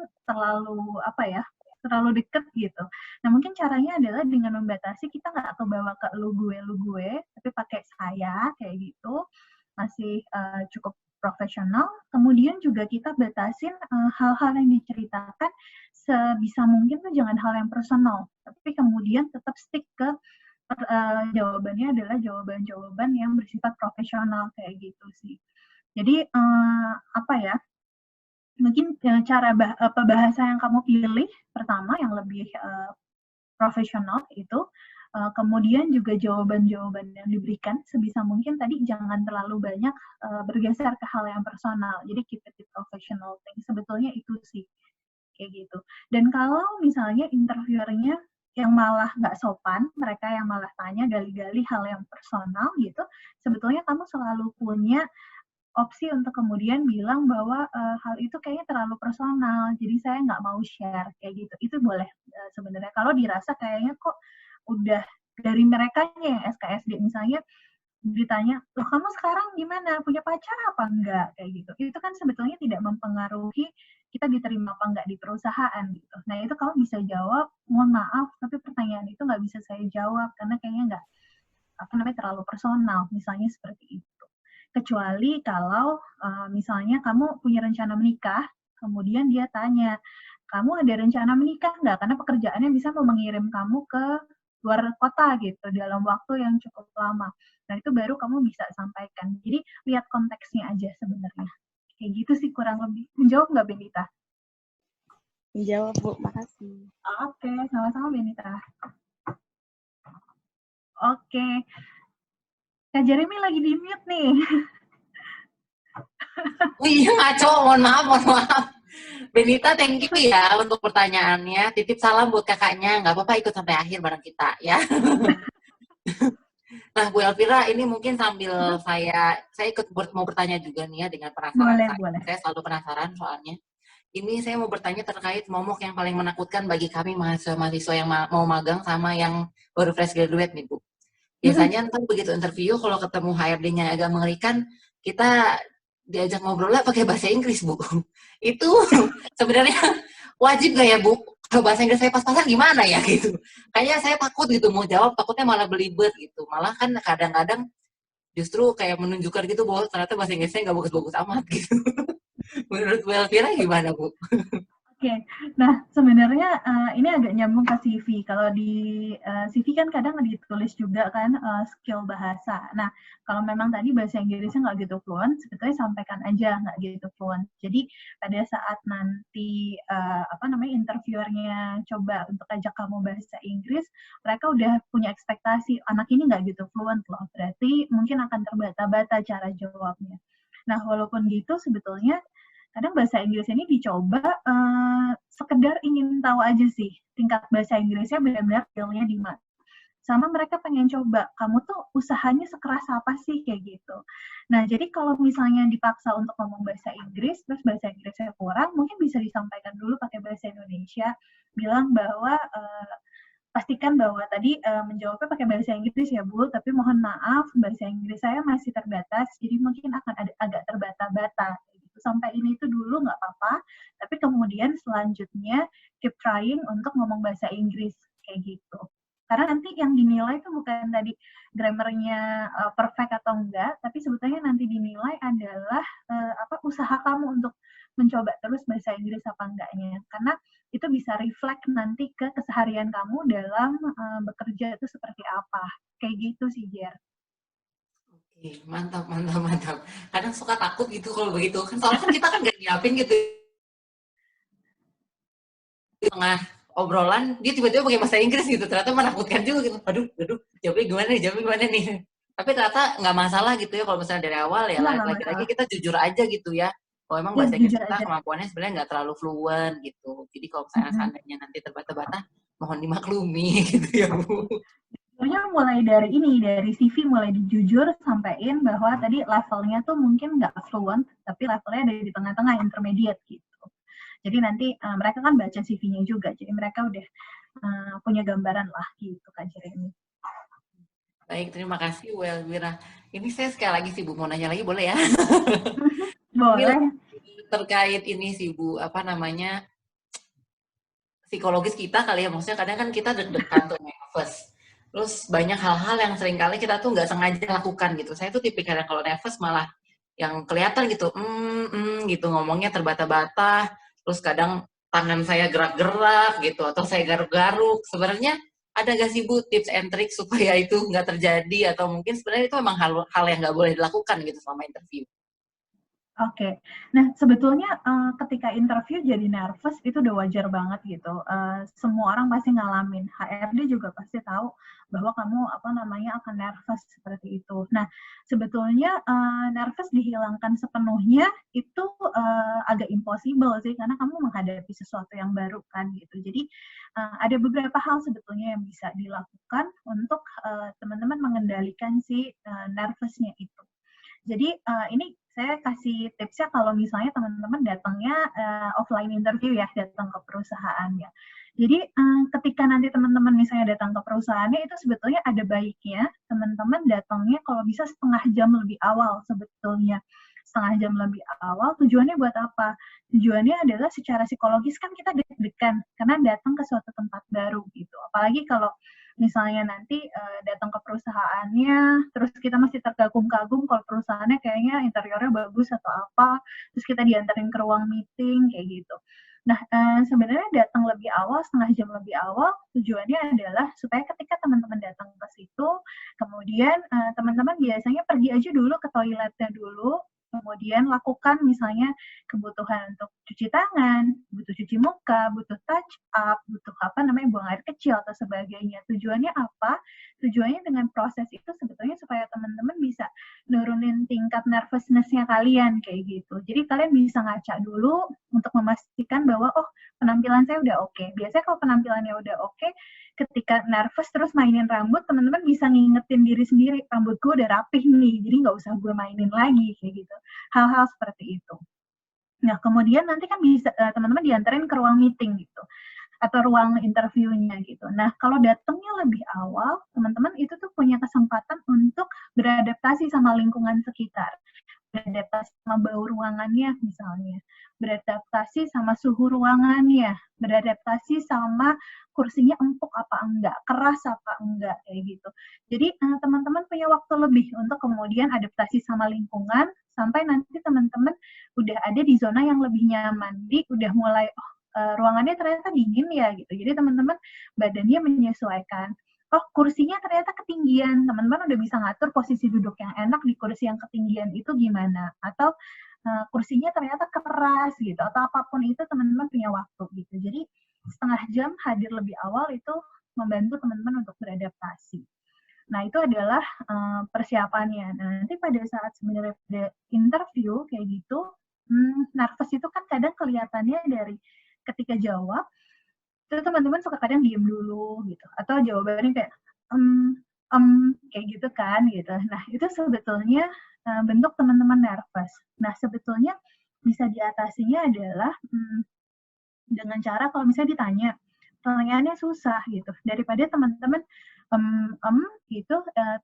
terlalu deket gitu. Nah mungkin caranya adalah dengan membatasi, kita nggak kebawa ke lu gue, tapi pakai saya kayak gitu, masih cukup profesional. Kemudian juga kita batasin hal-hal yang diceritakan sebisa mungkin tuh jangan hal yang personal, tapi kemudian tetap stick ke jawabannya adalah jawaban-jawaban yang bersifat profesional kayak gitu sih. Jadi mungkin cara bahasa yang kamu pilih pertama yang lebih profesional itu, kemudian juga jawaban-jawaban yang diberikan sebisa mungkin tadi jangan terlalu banyak bergeser ke hal yang personal. Jadi keep it professional thing. Sebetulnya itu sih kayak gitu. Dan kalau misalnya interviewernya yang malah nggak sopan, mereka yang malah tanya gali-gali hal yang personal gitu, sebetulnya kamu selalu punya opsi untuk kemudian bilang bahwa hal itu kayaknya terlalu personal, jadi saya nggak mau share kayak gitu. Itu boleh sebenarnya. Kalau dirasa kayaknya kok udah dari merekanya yang SKSD misalnya ditanya, loh kamu sekarang gimana? Punya pacar apa enggak? Kayak gitu. Itu kan sebetulnya tidak mempengaruhi kita diterima apa enggak di perusahaan gitu. Nah itu kamu bisa jawab, mohon maaf, tapi pertanyaan itu nggak bisa saya jawab karena kayaknya nggak terlalu personal, misalnya seperti itu. Kecuali kalau misalnya kamu punya rencana menikah, kemudian dia tanya, kamu ada rencana menikah nggak? Karena pekerjaannya bisa mengirim kamu ke luar kota gitu dalam waktu yang cukup lama. Nah itu baru kamu bisa sampaikan. Jadi lihat konteksnya aja sebenarnya. Kayak gitu sih kurang lebih. Menjawab nggak Benita? Menjawab Bu, makasih. Oke, sama-sama Benita. Oke. Kak Jeremy lagi di mute nih. Oh iya ngaco, mohon maaf. Benita, thank you ya untuk pertanyaannya. Titip salam buat kakaknya, nggak apa-apa ikut sampai akhir bareng kita ya. Nah, Bu Elvira, ini mungkin sambil saya ikut mau bertanya juga nih ya dengan penasaran. Boleh. Saya selalu penasaran soalnya. Ini saya mau bertanya terkait momok yang paling menakutkan bagi kami mahasiswa yang mau magang sama yang baru fresh graduate nih Bu. Biasanya ntar begitu interview, kalau ketemu HRD-nya agak mengerikan, kita diajak ngobrolnya pakai bahasa Inggris, Bu. Itu sebenarnya wajib gak ya, Bu? Kalau bahasa Inggris saya pas-pasan gimana ya, gitu. Kayaknya saya takut gitu, mau jawab, takutnya malah belibet gitu. Malah kan kadang-kadang justru kayak menunjukkan gitu, bahwa ternyata bahasa Inggrisnya nggak bagus-bagus amat, gitu. Menurut Bu Elvira gimana, Bu? Oke, nah sebenarnya ini agak nyambung ke CV. Kalau di CV kan kadang ditulis juga kan skill bahasa. Nah, kalau memang tadi bahasa Inggrisnya nggak gitu fluent, sebetulnya sampaikan aja nggak gitu fluent. Jadi pada saat nanti interviewernya coba untuk ajak kamu bahasa Inggris, mereka udah punya ekspektasi anak ini nggak gitu fluent loh. Berarti mungkin akan terbata-bata cara jawabnya. Nah, walaupun gitu sebetulnya kadang bahasa Inggris ini dicoba sekedar ingin tahu aja sih tingkat bahasa Inggrisnya benar-benar skill-nya di mana. Sama mereka pengen coba, kamu tuh usahanya sekeras apa sih kayak gitu. Nah, jadi kalau misalnya dipaksa untuk ngomong bahasa Inggris, terus bahasa Inggrisnya kurang, mungkin bisa disampaikan dulu pakai bahasa Indonesia, bilang bahwa pastikan bahwa tadi menjawabnya pakai bahasa Inggris ya Bu, tapi mohon maaf bahasa Inggris saya masih terbatas, jadi mungkin akan agak terbata-bata. Sampai ini itu dulu nggak apa-apa, tapi kemudian selanjutnya keep trying untuk ngomong bahasa Inggris kayak gitu. Karena nanti yang dinilai itu bukan tadi grammarnya perfect atau enggak, tapi sebetulnya nanti dinilai adalah usaha kamu untuk mencoba terus bahasa Inggris apa enggaknya. Karena itu bisa reflect nanti ke keseharian kamu dalam bekerja itu seperti apa. Kayak gitu sih, Jer. Mantap. Kadang suka takut gitu kalau begitu. Kan soalnya kan kita kan nggak nyiapin gitu. Di tengah obrolan, dia tiba-tiba pakai bahasa Inggris gitu. Ternyata menakutkan juga gitu. Aduh, jawabnya gimana nih. Tapi ternyata nggak masalah gitu ya kalau misalnya dari awal ya. Lagi-lagi kita jujur aja gitu ya. Kalau emang bahasa Inggris kita kemampuannya sebenarnya nggak terlalu fluent gitu. Jadi kalau misalnya seandainya nanti terbata-bata, mohon dimaklumi gitu ya Bu. Sebenarnya mulai dari CV mulai dijujur sampaikan bahwa tadi levelnya tuh mungkin nggak fluent, tapi levelnya ada di tengah-tengah intermediate gitu. Jadi nanti mereka kan baca CV-nya juga, jadi mereka udah punya gambaran lah gitu Kak Jeremy. Baik, terima kasih Bu Elvira. Ini saya sekali lagi sih Bu mau nanya lagi boleh ya? Boleh. Terkait ini sih Bu, apa namanya, psikologis kita kali ya, maksudnya kadang kan kita deg-degan tuh nervous. Terus banyak hal-hal yang seringkali kita tuh nggak sengaja lakukan gitu. Saya tuh tipikal yang kalau nervous malah yang kelihatan gitu, gitu ngomongnya terbata-bata. Terus kadang tangan saya gerak-gerak gitu, atau saya garuk-garuk. Sebenarnya ada gak sih Bu tips and trick supaya itu nggak terjadi, atau mungkin sebenarnya itu memang hal yang nggak boleh dilakukan gitu selama interview? Oke. Nah, sebetulnya ketika interview jadi nervous itu udah wajar banget gitu. Semua orang pasti ngalamin. HRD juga pasti tahu bahwa kamu akan nervous seperti itu. Nah, sebetulnya nervous dihilangkan sepenuhnya itu agak impossible sih karena kamu menghadapi sesuatu yang baru kan gitu. Jadi ada beberapa hal sebetulnya yang bisa dilakukan untuk teman-teman mengendalikan si nervousnya itu. Jadi ini saya kasih tipsnya kalau misalnya teman-teman datangnya offline interview ya, datang ke perusahaannya. Jadi ketika nanti teman-teman misalnya datang ke perusahaannya itu sebetulnya ada baiknya teman-teman datangnya kalau bisa setengah jam lebih awal sebetulnya. Setengah jam lebih awal, tujuannya buat apa? Tujuannya adalah secara psikologis kan kita deg-degan karena datang ke suatu tempat baru gitu. Apalagi kalau misalnya nanti datang ke perusahaannya, terus kita masih terkagum-kagum kalau perusahaannya kayaknya interiornya bagus atau apa, terus kita diantarin ke ruang meeting kayak gitu. Nah, sebenarnya datang lebih awal, setengah jam lebih awal, tujuannya adalah supaya ketika teman-teman datang ke situ, kemudian teman-teman biasanya pergi aja dulu ke toiletnya dulu, kemudian lakukan misalnya kebutuhan untuk cuci tangan, butuh cuci muka, butuh touch up, butuh buang air kecil atau sebagainya. Tujuannya apa? Tujuannya dengan proses itu sebetulnya supaya teman-teman bisa nurunin tingkat nervousness-nya kalian kayak gitu. Jadi kalian bisa ngaca dulu untuk memastikan bahwa oh penampilan saya udah oke. Biasanya kalau penampilannya udah oke, ketika nervous terus mainin rambut, teman-teman bisa ngingetin diri sendiri, rambut gue udah rapih nih, jadi nggak usah gue mainin lagi kayak gitu. Hal-hal seperti itu. Nah, kemudian nanti kan bisa teman-teman diantarin ke ruang meeting gitu atau ruang interviewnya gitu. Nah, kalau datangnya lebih awal, teman-teman itu tuh punya kesempatan untuk beradaptasi sama lingkungan sekitar. Beradaptasi sama bau ruangannya misalnya, beradaptasi sama suhu ruangannya, beradaptasi sama kursinya empuk apa enggak, keras apa enggak, kayak gitu. Jadi teman-teman punya waktu lebih untuk kemudian adaptasi sama lingkungan, sampai nanti teman-teman udah ada di zona yang lebih nyaman, di udah mulai ruangannya ternyata dingin ya gitu. Jadi teman-teman badannya menyesuaikan. Oh, kursinya ternyata ketinggian. Teman-teman udah bisa ngatur posisi duduk yang enak di kursi yang ketinggian itu gimana. Atau kursinya ternyata keras gitu. Atau apapun itu teman-teman punya waktu gitu. Jadi setengah jam hadir lebih awal itu membantu teman-teman untuk beradaptasi. Nah, itu adalah persiapannya. Nah, nanti pada saat sebenarnya interview kayak gitu, nervous itu kan kadang kelihatannya dari ketika jawab, itu teman-teman suka kadang diem dulu gitu, atau jawabannya kayak kayak gitu kan gitu. Nah, itu sebetulnya bentuk teman-teman nervous. Nah, sebetulnya bisa diatasinya adalah dengan cara kalau misalnya ditanya, pertanyaannya susah gitu, daripada teman-teman gitu,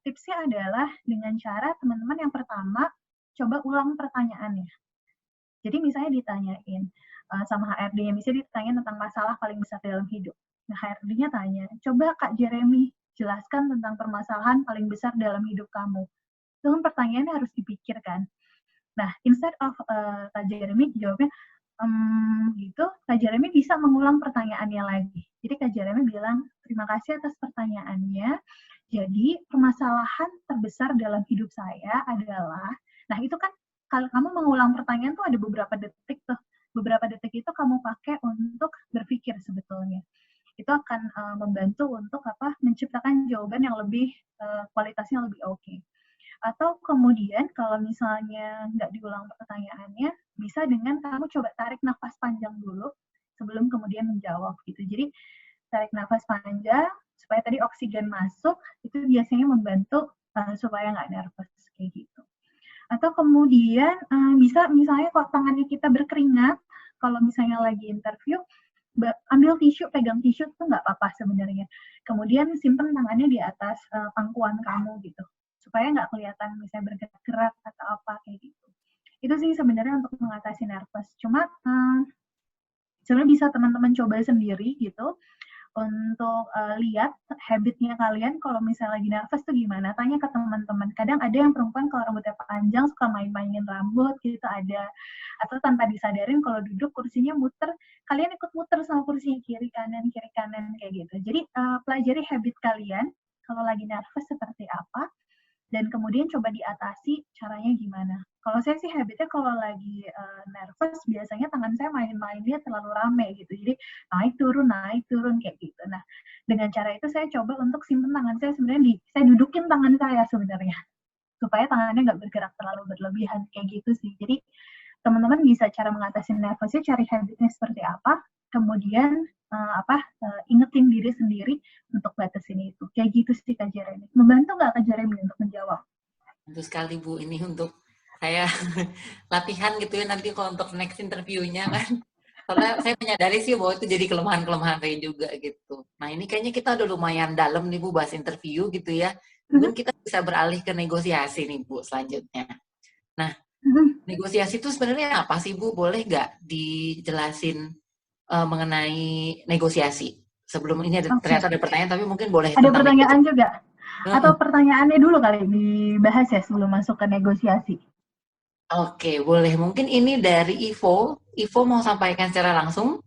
tipsnya adalah dengan cara teman-teman yang pertama coba ulang pertanyaannya. Jadi misalnya ditanyain sama HRD-nya, misalnya ditanya tentang masalah paling besar dalam hidup. Nah, HRD-nya tanya, coba Kak Jeremy jelaskan tentang permasalahan paling besar dalam hidup kamu. Itu kan pertanyaannya harus dipikirkan. Nah, instead of Kak Jeremy jawabnya, gitu, Kak Jeremy bisa mengulang pertanyaannya lagi. Jadi Kak Jeremy bilang, terima kasih atas pertanyaannya. Jadi permasalahan terbesar dalam hidup saya adalah, nah itu kan kalau kamu mengulang pertanyaan tuh ada beberapa detik tuh. Beberapa detik itu kamu pakai untuk berpikir sebetulnya. Itu akan membantu untuk menciptakan jawaban yang lebih kualitasnya lebih oke. Atau kemudian kalau misalnya nggak diulang pertanyaannya, bisa dengan kamu coba tarik nafas panjang dulu sebelum kemudian menjawab gitu. Jadi tarik nafas panjang supaya tadi oksigen masuk, itu biasanya membantu supaya nggak nervous kayak gitu. Atau kemudian bisa misalnya kalau tangannya kita berkeringat, kalau misalnya lagi interview, ambil tisu, pegang tisu itu nggak apa-apa sebenarnya. Kemudian simpen tangannya di atas pangkuan kamu gitu, supaya nggak kelihatan misalnya bergerak-gerak atau apa kayak gitu. Itu sih sebenarnya untuk mengatasi nervous. Cuma sebenarnya bisa teman-teman coba sendiri gitu untuk lihat habitnya kalian kalau misalnya lagi nervous tuh gimana. Tanya ke teman-teman. Kadang ada yang perempuan kalau rambutnya panjang suka main-mainin rambut gitu ada. Atau tanpa disadarin kalau duduk kursinya muter, kalian ikut muter sama kursinya kiri kanan kayak gitu. Jadi pelajari habit kalian kalau lagi nervous seperti apa. Dan kemudian coba diatasi caranya gimana. Kalau saya sih habitnya kalau lagi nervous, biasanya tangan saya main-mainnya terlalu rame gitu. Jadi naik turun kayak gitu. Nah, dengan cara itu saya coba untuk simpen tangan saya sebenarnya saya dudukin tangan saya sebenarnya. Supaya tangannya nggak bergerak terlalu berlebihan kayak gitu sih. Jadi teman-teman bisa cara mengatasi nervousnya, cari habitnya seperti apa, kemudian ingetin diri sendiri untuk batasin itu. Kayak gitu sih Kak Jeremy. Membantu nggak Kak Jeremy untuk menjawab? Tentu sekali Bu, ini untuk saya latihan gitu ya nanti kalau untuk next interview-nya kan. Soalnya saya menyadari sih bahwa itu jadi kelemahan-kelemahan saya juga gitu. Nah ini kayaknya kita udah lumayan dalam nih Bu bahas interview gitu ya. Mungkin kita bisa beralih ke negosiasi nih Bu selanjutnya. Nah, negosiasi itu sebenarnya apa sih Bu? Boleh nggak dijelasin mengenai negosiasi? Sebelum ini ternyata ada pertanyaan, tapi mungkin boleh. Ada pertanyaan juga? Atau pertanyaannya dulu kali dibahas ya sebelum masuk ke negosiasi? Oke, boleh. Mungkin ini dari Ivo. Ivo mau sampaikan secara langsung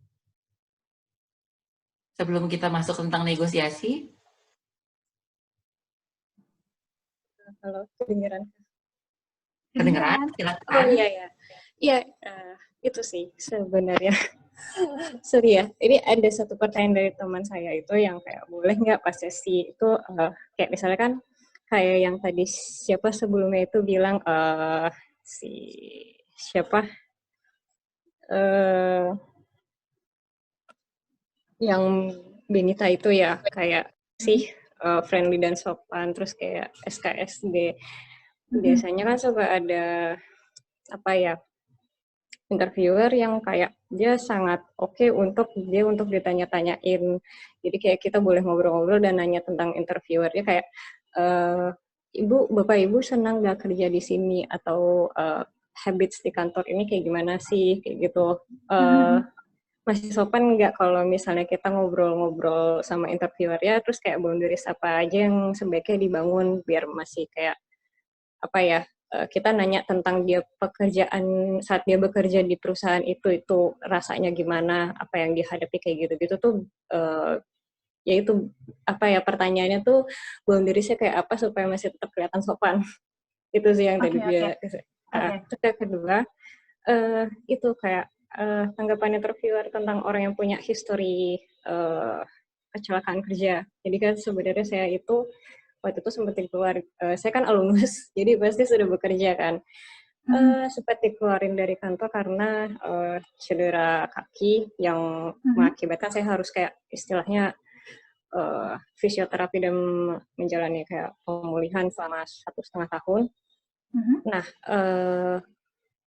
sebelum kita masuk tentang negosiasi. Halo, kedengeran? Kedengeran? Silakan. Oh iya ya. Iya, itu sih sebenarnya. Sorry ya, ini ada satu pertanyaan dari teman saya itu yang kayak boleh nggak pas sesi itu kayak misalnya kan kayak yang tadi siapa sebelumnya itu bilang yang Benita itu ya kayak sih friendly dan sopan, terus kayak SKSD biasanya kan suka ada interviewer yang kayak dia sangat oke untuk ditanya-tanyain. Jadi kayak kita boleh ngobrol-ngobrol dan nanya tentang interviewernya kayak Bapak Ibu senang nggak kerja di sini atau habits di kantor ini kayak gimana sih kayak gitu. Masih sopan nggak kalau misalnya kita ngobrol-ngobrol sama interviewer ya, terus kayak boundaries apa aja yang sebaiknya dibangun biar masih kayak kita nanya tentang dia pekerjaan saat dia bekerja di perusahaan itu rasanya gimana, apa yang dihadapi kayak gitu-gitu tuh yaitu pertanyaannya tuh boundariesnya kayak apa supaya masih tetap kelihatan sopan. Itu sih yang tadi dia. Terus yang kedua itu kayak tanggapan interviewer tentang orang yang punya history kecelakaan kerja. Jadi kan sebenarnya saya itu waktu itu sempat keluar, saya kan alumnus, jadi pasti sudah bekerja kan. Sempat dikeluarin dari kantor karena cedera kaki yang mengakibatkan saya harus kayak istilahnya fisioterapi dan menjalani kayak pemulihan selama 1,5 tahun. Nah,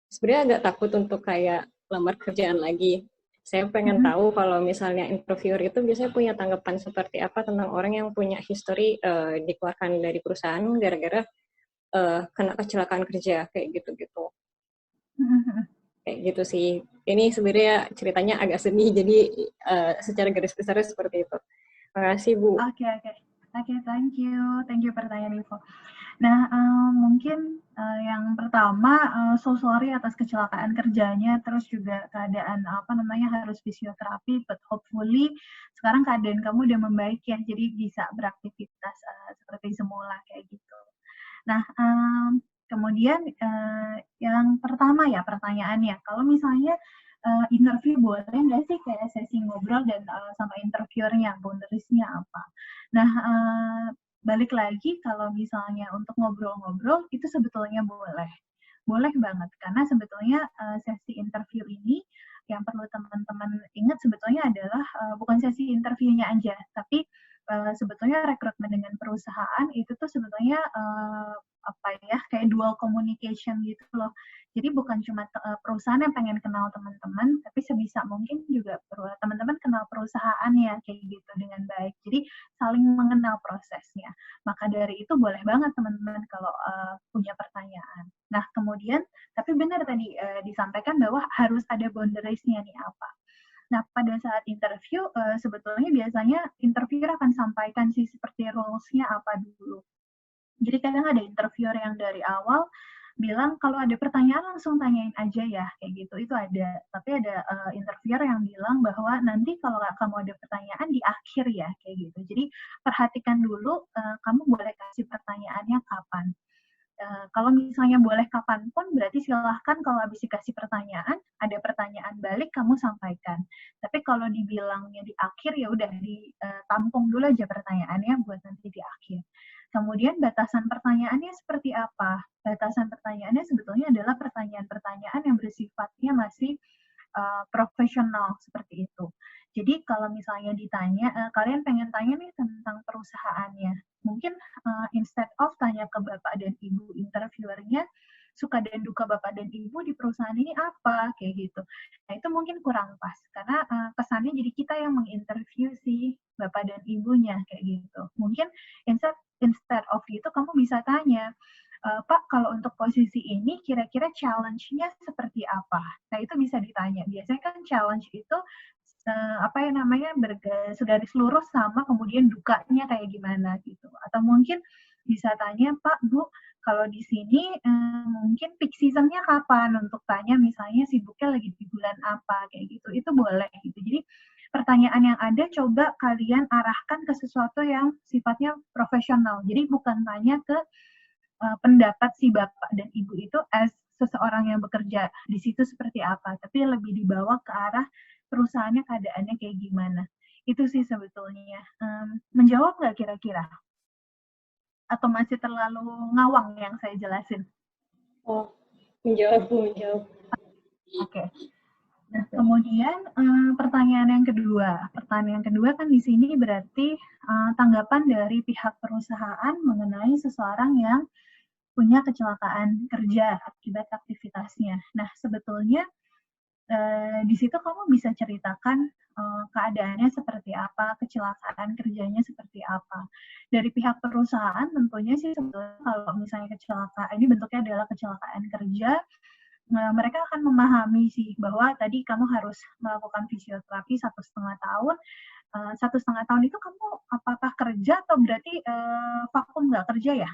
sebenarnya agak takut untuk kayak lamar kerjaan lagi. Saya pengen tahu kalau misalnya interviewer itu biasanya punya tanggapan seperti apa tentang orang yang punya history dikeluarkan dari perusahaan gara-gara kena kecelakaan kerja kayak gitu-gitu. Kayak gitu sih. Ini sebenarnya ceritanya agak sedih, jadi secara garis besarnya seperti itu. Terima kasih Bu. Oke, thank you pertanyaan Ivo. Nah, mungkin yang pertama, so sorry atas kecelakaan kerjanya, terus juga keadaan harus fisioterapi, but hopefully sekarang keadaan kamu udah membaik ya, jadi bisa beraktivitas seperti semula kayak gitu. Nah, kemudian yang pertama ya pertanyaannya, kalau misalnya interview boleh nggak sih kayak sesi ngobrol dan sama interviewernya, boundariesnya apa? Nah, balik lagi kalau misalnya untuk ngobrol-ngobrol itu sebetulnya boleh banget karena sebetulnya sesi interview ini yang perlu teman-teman ingat sebetulnya adalah bukan sesi interviewnya aja, tapi sebetulnya rekrutmen dengan perusahaan itu tuh sebetulnya kayak dual communication gitu loh. Jadi bukan cuma perusahaan yang pengen kenal teman-teman, tapi sebisa mungkin juga teman-teman kenal perusahaannya kayak gitu dengan baik. Jadi saling mengenal prosesnya. Maka dari itu boleh banget teman-teman kalau punya pertanyaan. Nah kemudian, tapi benar tadi disampaikan bahwa harus ada boundaries-nya nih apa. Nah, pada saat interview, sebetulnya biasanya interviewer akan sampaikan sih seperti rules-nya apa dulu. Jadi kadang ada interviewer yang dari awal bilang kalau ada pertanyaan langsung tanyain aja ya, kayak gitu. Itu ada. Tapi ada interviewer yang bilang bahwa nanti kalau kamu ada pertanyaan di akhir ya, kayak gitu. Jadi perhatikan dulu kamu boleh kasih pertanyaannya kapan. Kalau misalnya boleh kapanpun, berarti silahkan kalau habis dikasih pertanyaan, ada pertanyaan balik, kamu sampaikan. Tapi kalau dibilangnya di akhir, ya udah ditampung dulu aja pertanyaannya buat nanti di akhir. Kemudian batasan pertanyaannya seperti apa? Batasan pertanyaannya sebetulnya adalah pertanyaan-pertanyaan yang bersifatnya masih profesional seperti itu. Jadi kalau misalnya ditanya, kalian pengen tanya nih tentang perusahaannya, mungkin instead of tanya ke bapak dan ibu interviewernya, suka dan duka bapak dan ibu di perusahaan ini apa, kayak gitu. Nah itu mungkin kurang pas, karena kesannya jadi kita yang menginterview si bapak dan ibunya, kayak gitu. Mungkin instead of itu kamu bisa tanya, Pak, kalau untuk posisi ini kira-kira challenge-nya seperti apa? Nah, itu bisa ditanya. Biasanya kan challenge itu segaris lurus sama kemudian dukanya kayak gimana gitu. Atau mungkin bisa tanya, Pak, Bu, kalau di sini mungkin peak season-nya kapan? Untuk tanya misalnya sibuknya lagi di bulan apa kayak gitu. Itu boleh gitu. Jadi pertanyaan yang ada coba kalian arahkan ke sesuatu yang sifatnya profesional. Jadi bukan tanya ke pendapat si bapak dan ibu itu as seseorang yang bekerja di situ seperti apa, tapi lebih dibawa ke arah perusahaannya keadaannya kayak gimana. Itu sih sebetulnya. Menjawab nggak kira-kira? Atau masih terlalu ngawang yang saya jelasin? Oh, menjawab. Oke. Nah, kemudian pertanyaan yang kedua. Pertanyaan kedua kan di sini berarti tanggapan dari pihak perusahaan mengenai seseorang yang punya kecelakaan kerja akibat aktivitasnya. Nah, sebetulnya di situ kamu bisa ceritakan keadaannya seperti apa, kecelakaan kerjanya seperti apa. Dari pihak perusahaan tentunya sih sebetulnya kalau misalnya kecelakaan, ini bentuknya adalah kecelakaan kerja, mereka akan memahami sih bahwa tadi kamu harus melakukan fisioterapi 1,5 tahun. 1,5 tahun itu kamu apakah kerja atau berarti vakum nggak kerja ya?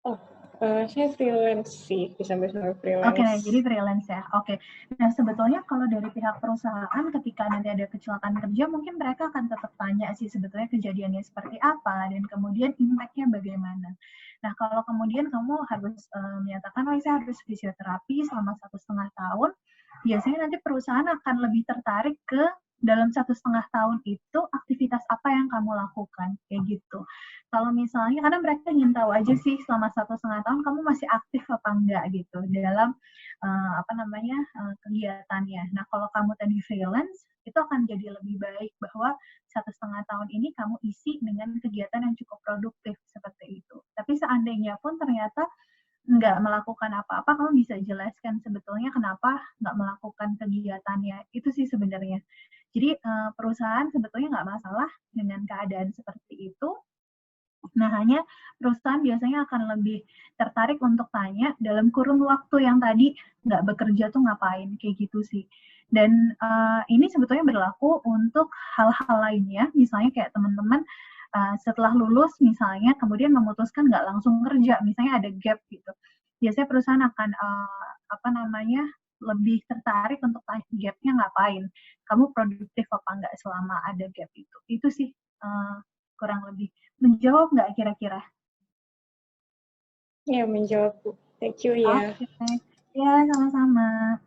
Oh, saya freelance sih, bisa freelance. Oke, jadi freelance ya. Oke. Nah, sebetulnya kalau dari pihak perusahaan ketika nanti ada kecelakaan kerja, mungkin mereka akan tetap tanya sih sebetulnya kejadiannya seperti apa dan kemudian impact-nya bagaimana. Nah, kalau kemudian kamu harus menyatakan, oh saya harus fisioterapi selama 1,5 tahun, biasanya nanti perusahaan akan lebih tertarik ke dalam 1,5 tahun itu aktivitas apa yang kamu lakukan, kayak gitu. Kalau misalnya, karena mereka ingin tahu aja sih selama 1,5 tahun kamu masih aktif apa enggak gitu dalam kegiatannya. Nah, kalau kamu tadi freelance, itu akan jadi lebih baik bahwa 1,5 tahun ini kamu isi dengan kegiatan yang cukup produktif seperti itu. Tapi seandainya pun ternyata nggak melakukan apa-apa, kamu bisa jelaskan sebetulnya kenapa nggak melakukan kegiatannya. Itu sih sebenarnya. Jadi perusahaan sebetulnya nggak masalah dengan keadaan seperti itu. Nah, hanya perusahaan biasanya akan lebih tertarik untuk tanya dalam kurun waktu yang tadi nggak bekerja tuh ngapain, kayak gitu sih. Dan ini sebetulnya berlaku untuk hal-hal lainnya, misalnya kayak teman-teman setelah lulus misalnya, kemudian memutuskan nggak langsung kerja, misalnya ada gap gitu. Biasanya perusahaan akan lebih tertarik untuk tanya gap-nya ngapain, kamu produktif apa nggak selama ada gap itu. Itu sih kurang lebih. Menjawab nggak kira-kira? Ya, menjawab, Bu. Thank you ya. Oke. Ya, sama-sama.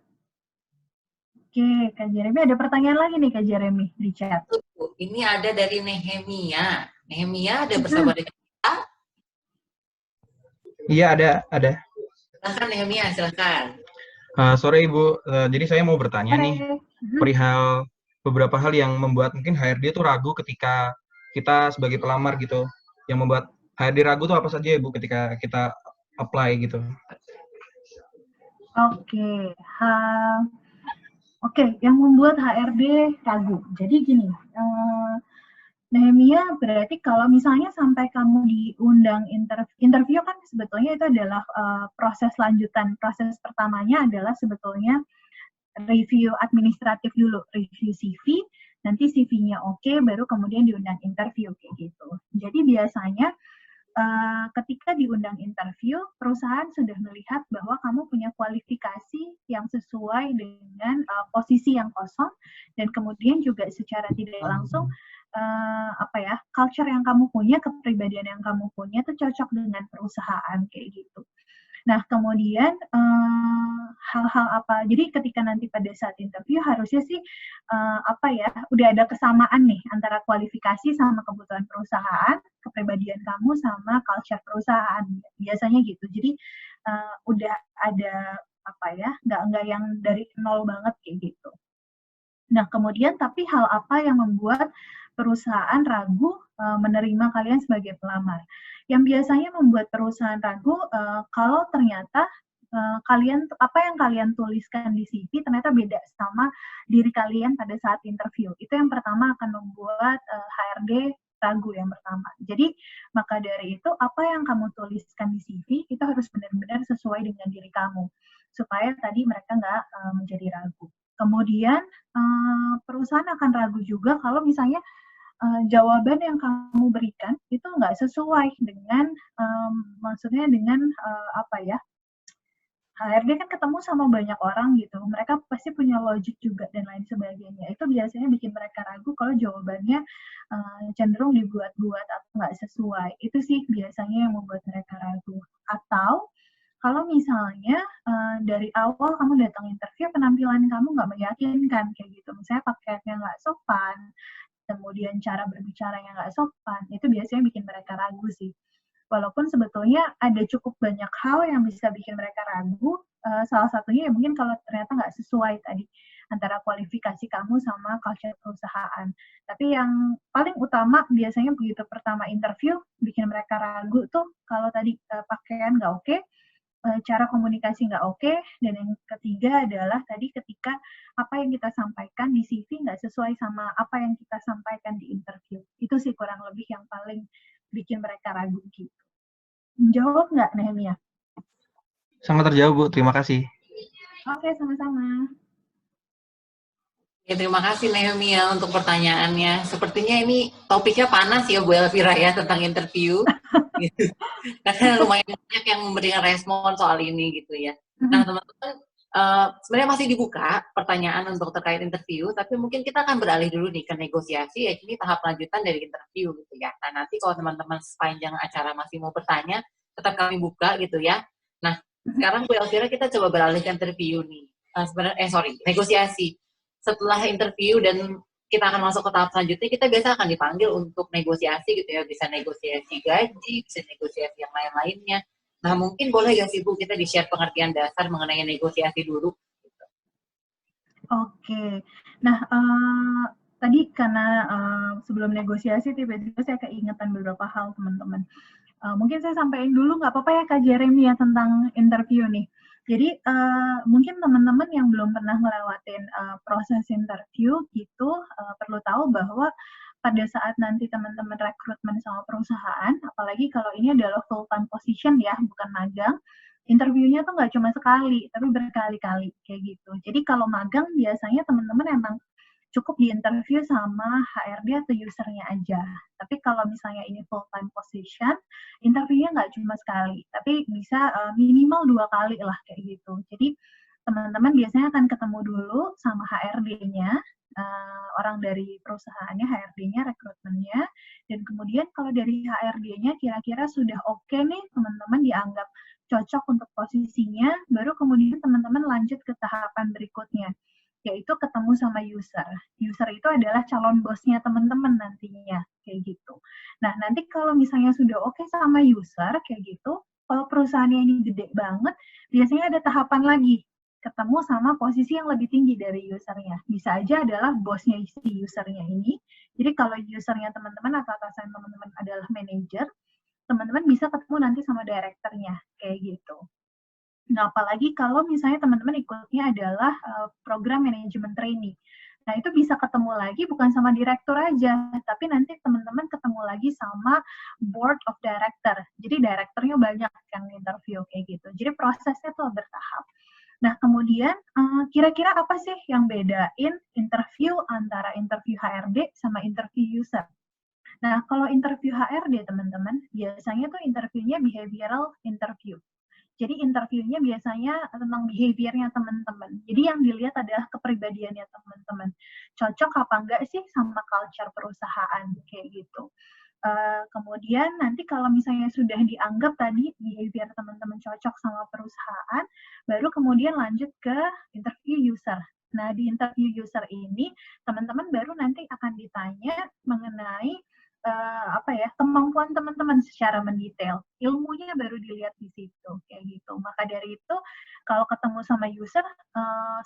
Oke, Kak Jeremy, ada pertanyaan lagi nih Kak Jeremy di chat. Ini ada dari Nehemia. Nehemia ada bersama dengan kita? Iya, ada. Silakan Nehemia, silakan. Sore Ibu, jadi saya mau bertanya nih, perihal beberapa hal yang membuat mungkin HRD itu ragu ketika kita sebagai pelamar gitu, yang membuat HRD ragu tuh apa saja ya Bu ketika kita apply gitu? Oke, yang membuat HRD ragu. Jadi gini, Nehemia, berarti kalau misalnya sampai kamu diundang interview kan sebetulnya itu adalah proses lanjutan. Proses pertamanya adalah sebetulnya review administratif dulu, review CV, nanti CV-nya oke, baru kemudian diundang interview kayak gitu. Jadi biasanya ketika diundang interview, perusahaan sudah melihat bahwa kamu punya kualifikasi yang sesuai dengan posisi yang kosong, dan kemudian juga secara tidak langsung culture yang kamu punya, kepribadian yang kamu punya itu cocok dengan perusahaan kayak gitu. Nah, kemudian hal-hal apa? Jadi ketika nanti pada saat interview harusnya sih udah ada kesamaan nih antara kualifikasi sama kebutuhan perusahaan, kepribadian kamu sama culture perusahaan. Biasanya gitu. Jadi udah ada nggak yang dari nol banget kayak gitu. Nah, kemudian tapi hal apa yang membuat perusahaan ragu menerima kalian sebagai pelamar? Yang biasanya membuat perusahaan ragu kalau ternyata apa yang kalian tuliskan di CV ternyata beda sama diri kalian pada saat interview. Itu yang pertama akan membuat HRD ragu yang pertama. Jadi maka dari itu apa yang kamu tuliskan di CV itu harus benar-benar sesuai dengan diri kamu supaya tadi mereka nggak menjadi ragu. Kemudian perusahaan akan ragu juga kalau misalnya jawaban yang kamu berikan itu nggak sesuai dengan maksudnya dengan HRD kan ketemu sama banyak orang gitu, mereka pasti punya logik juga dan lain sebagainya. Itu biasanya bikin mereka ragu kalau jawabannya cenderung dibuat-buat atau nggak sesuai. Itu sih biasanya yang membuat mereka ragu. Atau kalau misalnya dari awal kamu datang interview, penampilan kamu nggak meyakinkan kayak gitu, misalnya pakaiannya nggak sopan, kemudian cara berbicaranya nggak sopan, itu biasanya bikin mereka ragu sih. Walaupun sebetulnya ada cukup banyak hal yang bisa bikin mereka ragu, salah satunya ya mungkin kalau ternyata nggak sesuai tadi antara kualifikasi kamu sama culture perusahaan. Tapi yang paling utama biasanya begitu pertama interview, bikin mereka ragu tuh kalau tadi pakaian nggak oke, cara komunikasi nggak oke, dan yang ketiga adalah tadi ketika apa yang kita sampaikan di CV nggak sesuai sama apa yang kita sampaikan di interview. Itu sih kurang lebih yang paling bikin mereka ragu gitu. Menjawab nggak, Nehemia? Sangat terjawab, Bu. Terima kasih. Oke, sama-sama. Ya, terima kasih Nehemia untuk pertanyaannya. Sepertinya ini topiknya panas ya Bu Elvira ya tentang interview. Karena lumayan banyak yang memberikan respon soal ini gitu ya. Nah teman-teman, sebenarnya masih dibuka pertanyaan untuk terkait interview, tapi mungkin kita akan beralih dulu nih ke negosiasi, ya ini tahap lanjutan dari interview gitu ya. Nah nanti kalau teman-teman sepanjang acara masih mau bertanya, tetap kami buka gitu ya. Nah sekarang Bu Elvira kita coba beralih ke interview nih. Negosiasi. Setelah interview dan kita akan masuk ke tahap selanjutnya, kita biasa akan dipanggil untuk negosiasi gitu ya, bisa negosiasi gaji, bisa negosiasi yang lain-lainnya. Nah mungkin boleh ya sih Bu kita di-share pengertian dasar mengenai negosiasi dulu. Oke, nah tadi karena sebelum negosiasi tiba-tiba saya keingetan beberapa hal teman-teman. Mungkin saya sampaikan dulu nggak apa-apa ya Kak Jeremy ya tentang interview nih. Jadi mungkin teman-teman yang belum pernah ngelewatin proses interview gitu perlu tahu bahwa pada saat nanti teman-teman rekrutmen sama perusahaan, apalagi kalau ini adalah full time position ya, bukan magang, interviewnya tuh nggak cuma sekali, tapi berkali-kali kayak gitu. Jadi kalau magang biasanya teman-teman emang cukup di interview sama HRD atau usernya aja. Tapi kalau misalnya ini full time position, interviewnya nggak cuma sekali, tapi bisa minimal 2 kali lah kayak gitu. Jadi teman-teman biasanya akan ketemu dulu sama HRD-nya, orang dari perusahaannya, HRD-nya, rekrutmennya, dan kemudian kalau dari HRD-nya kira-kira sudah oke nih, teman-teman dianggap cocok untuk posisinya, baru kemudian teman-teman lanjut ke tahapan berikutnya, yaitu ketemu sama user. User itu adalah calon bosnya teman-teman nantinya, kayak gitu. Nah, nanti kalau misalnya sudah oke sama user, kayak gitu, kalau perusahaannya ini gede banget, biasanya ada tahapan lagi. ketemu sama posisi yang lebih tinggi dari usernya. Bisa aja adalah bosnya si usernya ini. Jadi kalau usernya teman-teman atau atasan teman-teman adalah manager, teman-teman bisa ketemu nanti sama direkturnya, kayak gitu. Nah, apalagi kalau misalnya teman-teman ikutnya adalah program manajemen trainee. Nah, itu bisa ketemu lagi bukan sama direktur aja, tapi nanti teman-teman ketemu lagi sama board of director. Jadi direkturnya banyak yang interview kayak gitu. Jadi prosesnya tuh bertahap. Nah, kemudian kira-kira apa sih yang bedain interview antara interview HRD sama interview user? Nah, kalau interview HRD, teman-teman, biasanya tuh interviewnya behavioral interview. Jadi interviewnya biasanya tentang behaviornya teman-teman. Jadi yang dilihat adalah kepribadiannya teman-teman. Cocok apa enggak sih sama culture perusahaan, kayak gitu. Kemudian nanti kalau misalnya sudah dianggap tadi behavior teman-teman cocok sama perusahaan, baru kemudian lanjut ke interview user. Nah, di interview user ini, teman-teman baru nanti akan ditanya mengenai kemampuan teman-teman secara mendetail. Ilmunya baru dilihat di situ, kayak gitu. Maka dari itu, kalau ketemu sama user,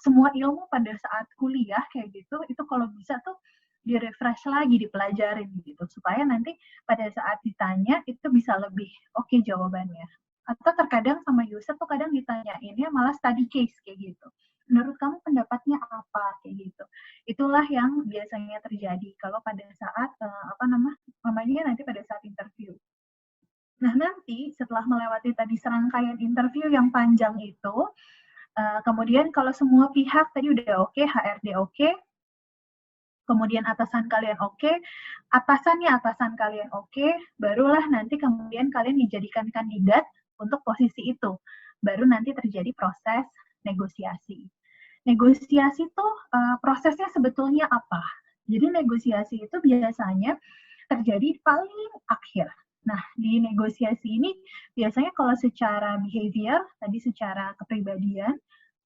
semua ilmu pada saat kuliah kayak gitu, itu kalau bisa tuh di-refresh lagi, dipelajarin gitu, supaya nanti pada saat ditanya itu bisa lebih oke jawabannya. Atau terkadang sama user tuh kadang ditanyainnya malah study case kayak gitu. Menurut kamu pendapatnya apa kayak gitu. Itulah yang biasanya terjadi kalau pada saat nanti pada saat interview. Nah, nanti setelah melewati tadi serangkaian interview yang panjang itu, kemudian kalau semua pihak tadi udah oke, HRD oke, kemudian atasan kalian oke, atasan kalian oke, barulah nanti kemudian kalian dijadikan kandidat untuk posisi itu. Baru nanti terjadi proses negosiasi. Negosiasi itu prosesnya sebetulnya apa? Jadi negosiasi itu biasanya terjadi paling akhir. Nah, di negosiasi ini biasanya kalau secara behavior, tadi secara kepribadian,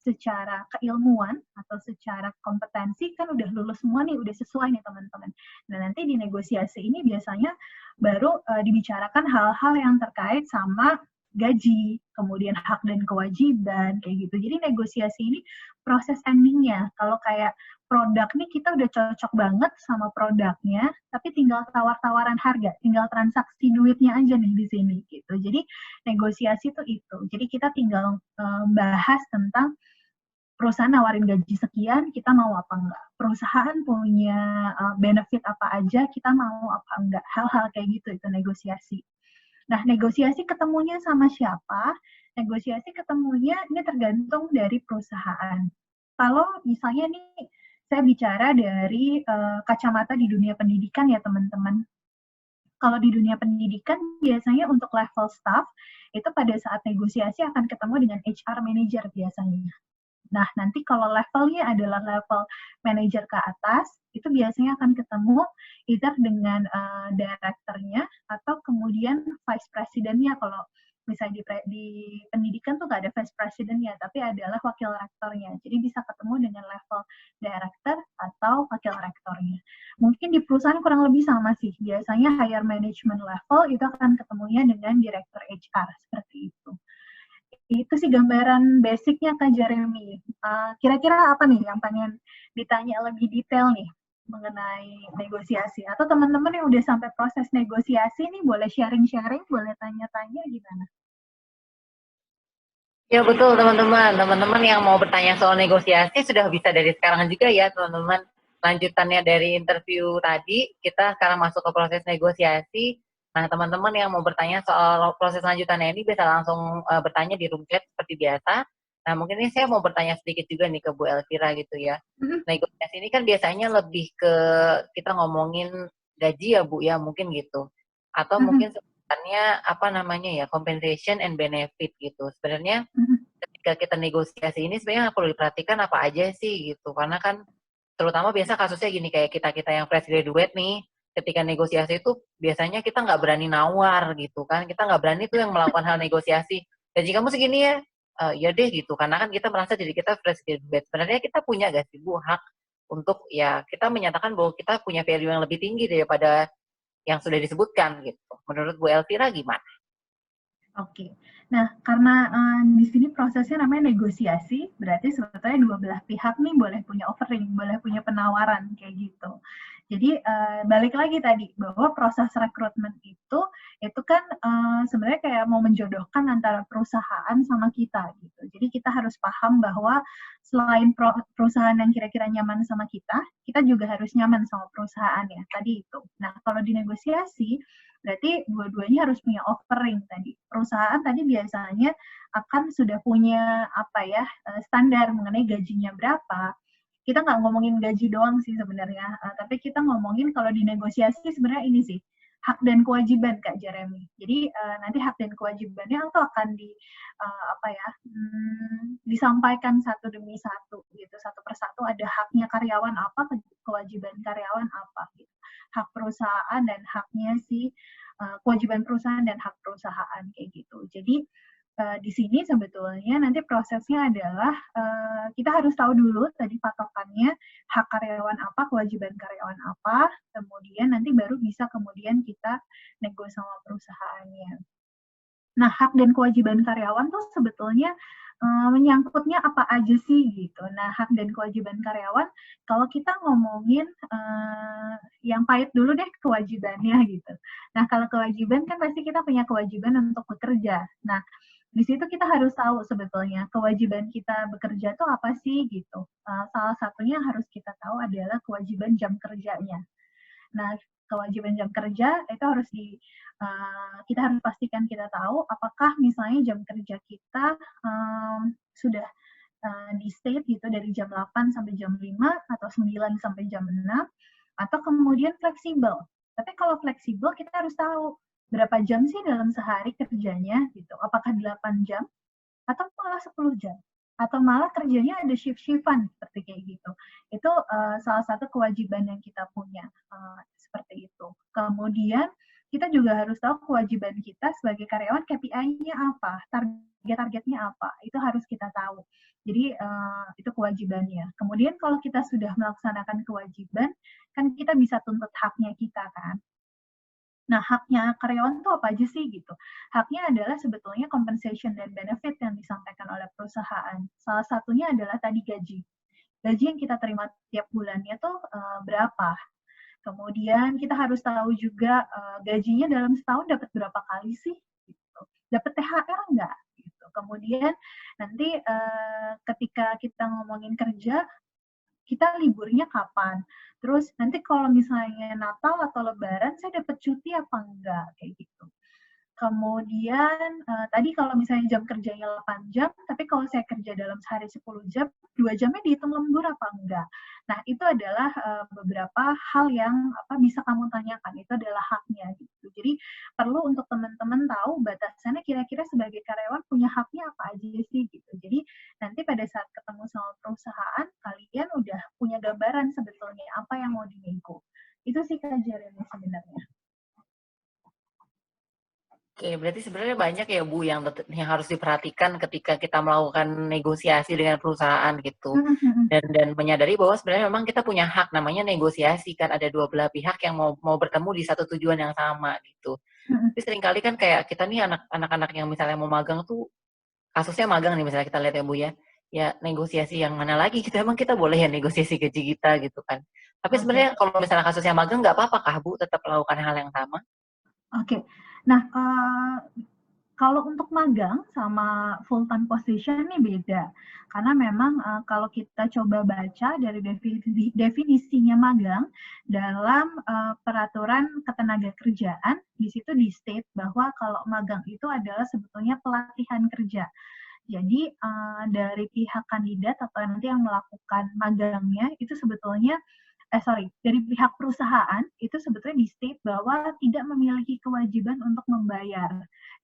secara keilmuan atau secara kompetensi kan udah lulus semua nih, udah sesuai nih teman-teman. Nah, nanti di negosiasi ini biasanya baru dibicarakan hal-hal yang terkait sama gaji, kemudian hak dan kewajiban, kayak gitu. Jadi negosiasi ini proses endingnya. Kalau kayak produk nih kita udah cocok banget sama produknya, tapi tinggal tawar-tawaran harga, tinggal transaksi duitnya aja nih di sini gitu. Jadi negosiasi itu. Jadi kita tinggal bahas tentang perusahaan nawarin gaji sekian, kita mau apa enggak. Perusahaan punya benefit apa aja, kita mau apa enggak. Hal-hal kayak gitu itu negosiasi. Nah, negosiasi ketemunya sama siapa? Negosiasi ketemunya ini tergantung dari perusahaan. Kalau misalnya nih, saya bicara dari kacamata di dunia pendidikan ya teman-teman. Kalau di dunia pendidikan, biasanya untuk level staff, itu pada saat negosiasi akan ketemu dengan HR manager biasanya. Nah, nanti kalau levelnya adalah level manager ke atas, itu biasanya akan ketemu either dengan direkturnya atau kemudian vice presidennya. Kalau misalnya di pendidikan tuh nggak ada vice presidennya, tapi adalah wakil rektornya. Jadi bisa ketemu dengan level director atau wakil rektornya. Mungkin di perusahaan kurang lebih sama sih. Biasanya higher management level itu akan ketemunya dengan direktur HR, seperti itu. Itu sih gambaran basicnya Kak Jeremy. Kira-kira apa nih yang pengen ditanya lebih detail nih mengenai negosiasi? Atau teman-teman yang udah sampai proses negosiasi nih boleh sharing-sharing, boleh tanya-tanya gimana? Ya betul teman-teman. Teman-teman yang mau bertanya soal negosiasi sudah bisa dari sekarang juga ya teman-teman. Lanjutannya dari interview tadi, kita sekarang masuk ke proses negosiasi. Nah, teman-teman yang mau bertanya soal proses lanjutannya ini bisa langsung bertanya di room chat seperti biasa. Nah, mungkin ini saya mau bertanya sedikit juga nih ke Bu Elvira gitu ya. Negosiasi ini kan biasanya lebih ke kita ngomongin gaji ya Bu ya, mungkin gitu. Atau mungkin sebenarnya apa namanya ya, compensation and benefit gitu. Sebenarnya ketika kita negosiasi ini sebenarnya perlu diperhatikan apa aja sih gitu. Karena kan terutama biasa kasusnya gini kayak kita-kita yang fresh graduate nih, ketika negosiasi itu biasanya kita nggak berani nawar gitu kan, kita nggak berani tuh yang melakukan hal negosiasi. Gaji kamu segini ya, ya deh gitu, karena kan kita merasa diri kita fresh graduate. Sebenarnya kita punya gak sih Bu hak untuk ya kita menyatakan bahwa kita punya value yang lebih tinggi daripada yang sudah disebutkan gitu. Menurut Bu Elvira gimana? Oke, Nah, karena di sini prosesnya namanya negosiasi, berarti sebetulnya dua belah pihak nih boleh punya offering, boleh punya penawaran kayak gitu. Jadi balik lagi tadi bahwa proses rekrutmen itu kan sebenarnya kayak mau menjodohkan antara perusahaan sama kita gitu. Jadi kita harus paham bahwa selain perusahaan yang kira-kira nyaman sama kita juga harus nyaman sama perusahaannya. Tadi itu. Nah, kalau di negosiasi berarti dua-duanya harus punya offering tadi. Perusahaan tadi biasanya akan sudah punya standar mengenai gajinya berapa. Kita nggak ngomongin gaji doang sih sebenarnya, tapi kita ngomongin kalau di negosiasi sebenarnya ini sih hak dan kewajiban Kak Jeremy. Jadi nanti hak dan kewajibannya itu akan disampaikan satu demi satu gitu, satu persatu ada haknya karyawan apa, kewajiban karyawan apa gitu. Hak perusahaan dan haknya kewajiban perusahaan dan hak perusahaan kayak gitu. Jadi di sini sebetulnya nanti prosesnya adalah kita harus tahu dulu tadi patokannya hak karyawan apa, kewajiban karyawan apa, kemudian nanti baru bisa kemudian kita nego sama perusahaannya. Nah, hak dan kewajiban karyawan tuh sebetulnya menyangkutnya apa aja sih gitu. Nah, hak dan kewajiban karyawan, kalau kita ngomongin yang pahit dulu deh kewajibannya gitu. Nah, kalau kewajiban kan pasti kita punya kewajiban untuk bekerja. Nah, di situ kita harus tahu sebetulnya kewajiban kita bekerja itu apa sih gitu. Salah satunya yang harus kita tahu adalah kewajiban jam kerjanya. Nah, kewajiban jam kerja itu harus kita harus pastikan kita tahu apakah misalnya jam kerja kita sudah di state gitu dari jam 8 sampai jam 5 atau 9 sampai jam 6 atau kemudian fleksibel. Tapi kalau fleksibel kita harus tahu berapa jam sih dalam sehari kerjanya gitu. Apakah 8 jam atau malah 10 jam? Atau malah kerjanya ada shift-shiftan seperti kayak gitu. Itu salah satu kewajiban yang kita punya seperti itu. Kemudian kita juga harus tahu kewajiban kita sebagai karyawan KPI-nya apa, target-targetnya apa. Itu harus kita tahu. Jadi itu kewajibannya. Kemudian kalau kita sudah melaksanakan kewajiban, kan kita bisa tuntut haknya kita kan. Nah, haknya karyawan itu apa aja sih gitu? Haknya adalah sebetulnya compensation dan benefit yang disampaikan oleh perusahaan. Salah satunya adalah tadi gaji. Gaji yang kita terima tiap bulannya tuh berapa? Kemudian kita harus tahu juga gajinya dalam setahun dapat berapa kali sih? Gitu. Dapat THR enggak? Gitu. Kemudian nanti ketika kita ngomongin kerja, kita liburnya kapan? Terus nanti kalau misalnya Natal atau Lebaran, saya dapat cuti apa enggak? Kayak gitu. Kemudian tadi kalau misalnya jam kerjanya 8 jam, tapi kalau saya kerja dalam sehari 10 jam, 2 jamnya dihitung lembur apa enggak? Nah, itu adalah beberapa hal yang bisa kamu tanyakan. Itu adalah haknya gitu. Jadi perlu untuk teman-teman tahu batasannya kira-kira sebagai karyawan punya haknya apa aja sih gitu. Jadi nanti pada saat ketemu sama perusahaan, kalian udah punya gambaran sebetulnya apa yang mau dinego. Itu sih kajiannya sebenarnya. Oke, berarti sebenarnya banyak ya Bu yang harus diperhatikan ketika kita melakukan negosiasi dengan perusahaan gitu. Dan menyadari bahwa sebenarnya memang kita punya hak namanya negosiasi kan, ada dua belah pihak yang mau bertemu di satu tujuan yang sama gitu. Tapi seringkali kan kayak kita nih anak-anak yang misalnya mau magang tuh, kasusnya magang nih misalnya kita lihat ya Bu ya negosiasi yang mana lagi kita emang kita boleh ya negosiasi gaji kita gitu kan. Tapi sebenarnya kalau misalnya kasusnya magang nggak apa-apa kah Bu tetap melakukan hal yang sama? Oke. Nah, kalau untuk magang sama full time position ini beda. Karena memang kalau kita coba baca dari definisinya magang dalam peraturan ketenagakerjaan, di situ di state bahwa kalau magang itu adalah sebetulnya pelatihan kerja. Jadi dari pihak kandidat atau nanti yang melakukan magangnya itu sebetulnya dari pihak perusahaan itu sebetulnya di state bahwa tidak memiliki kewajiban untuk membayar.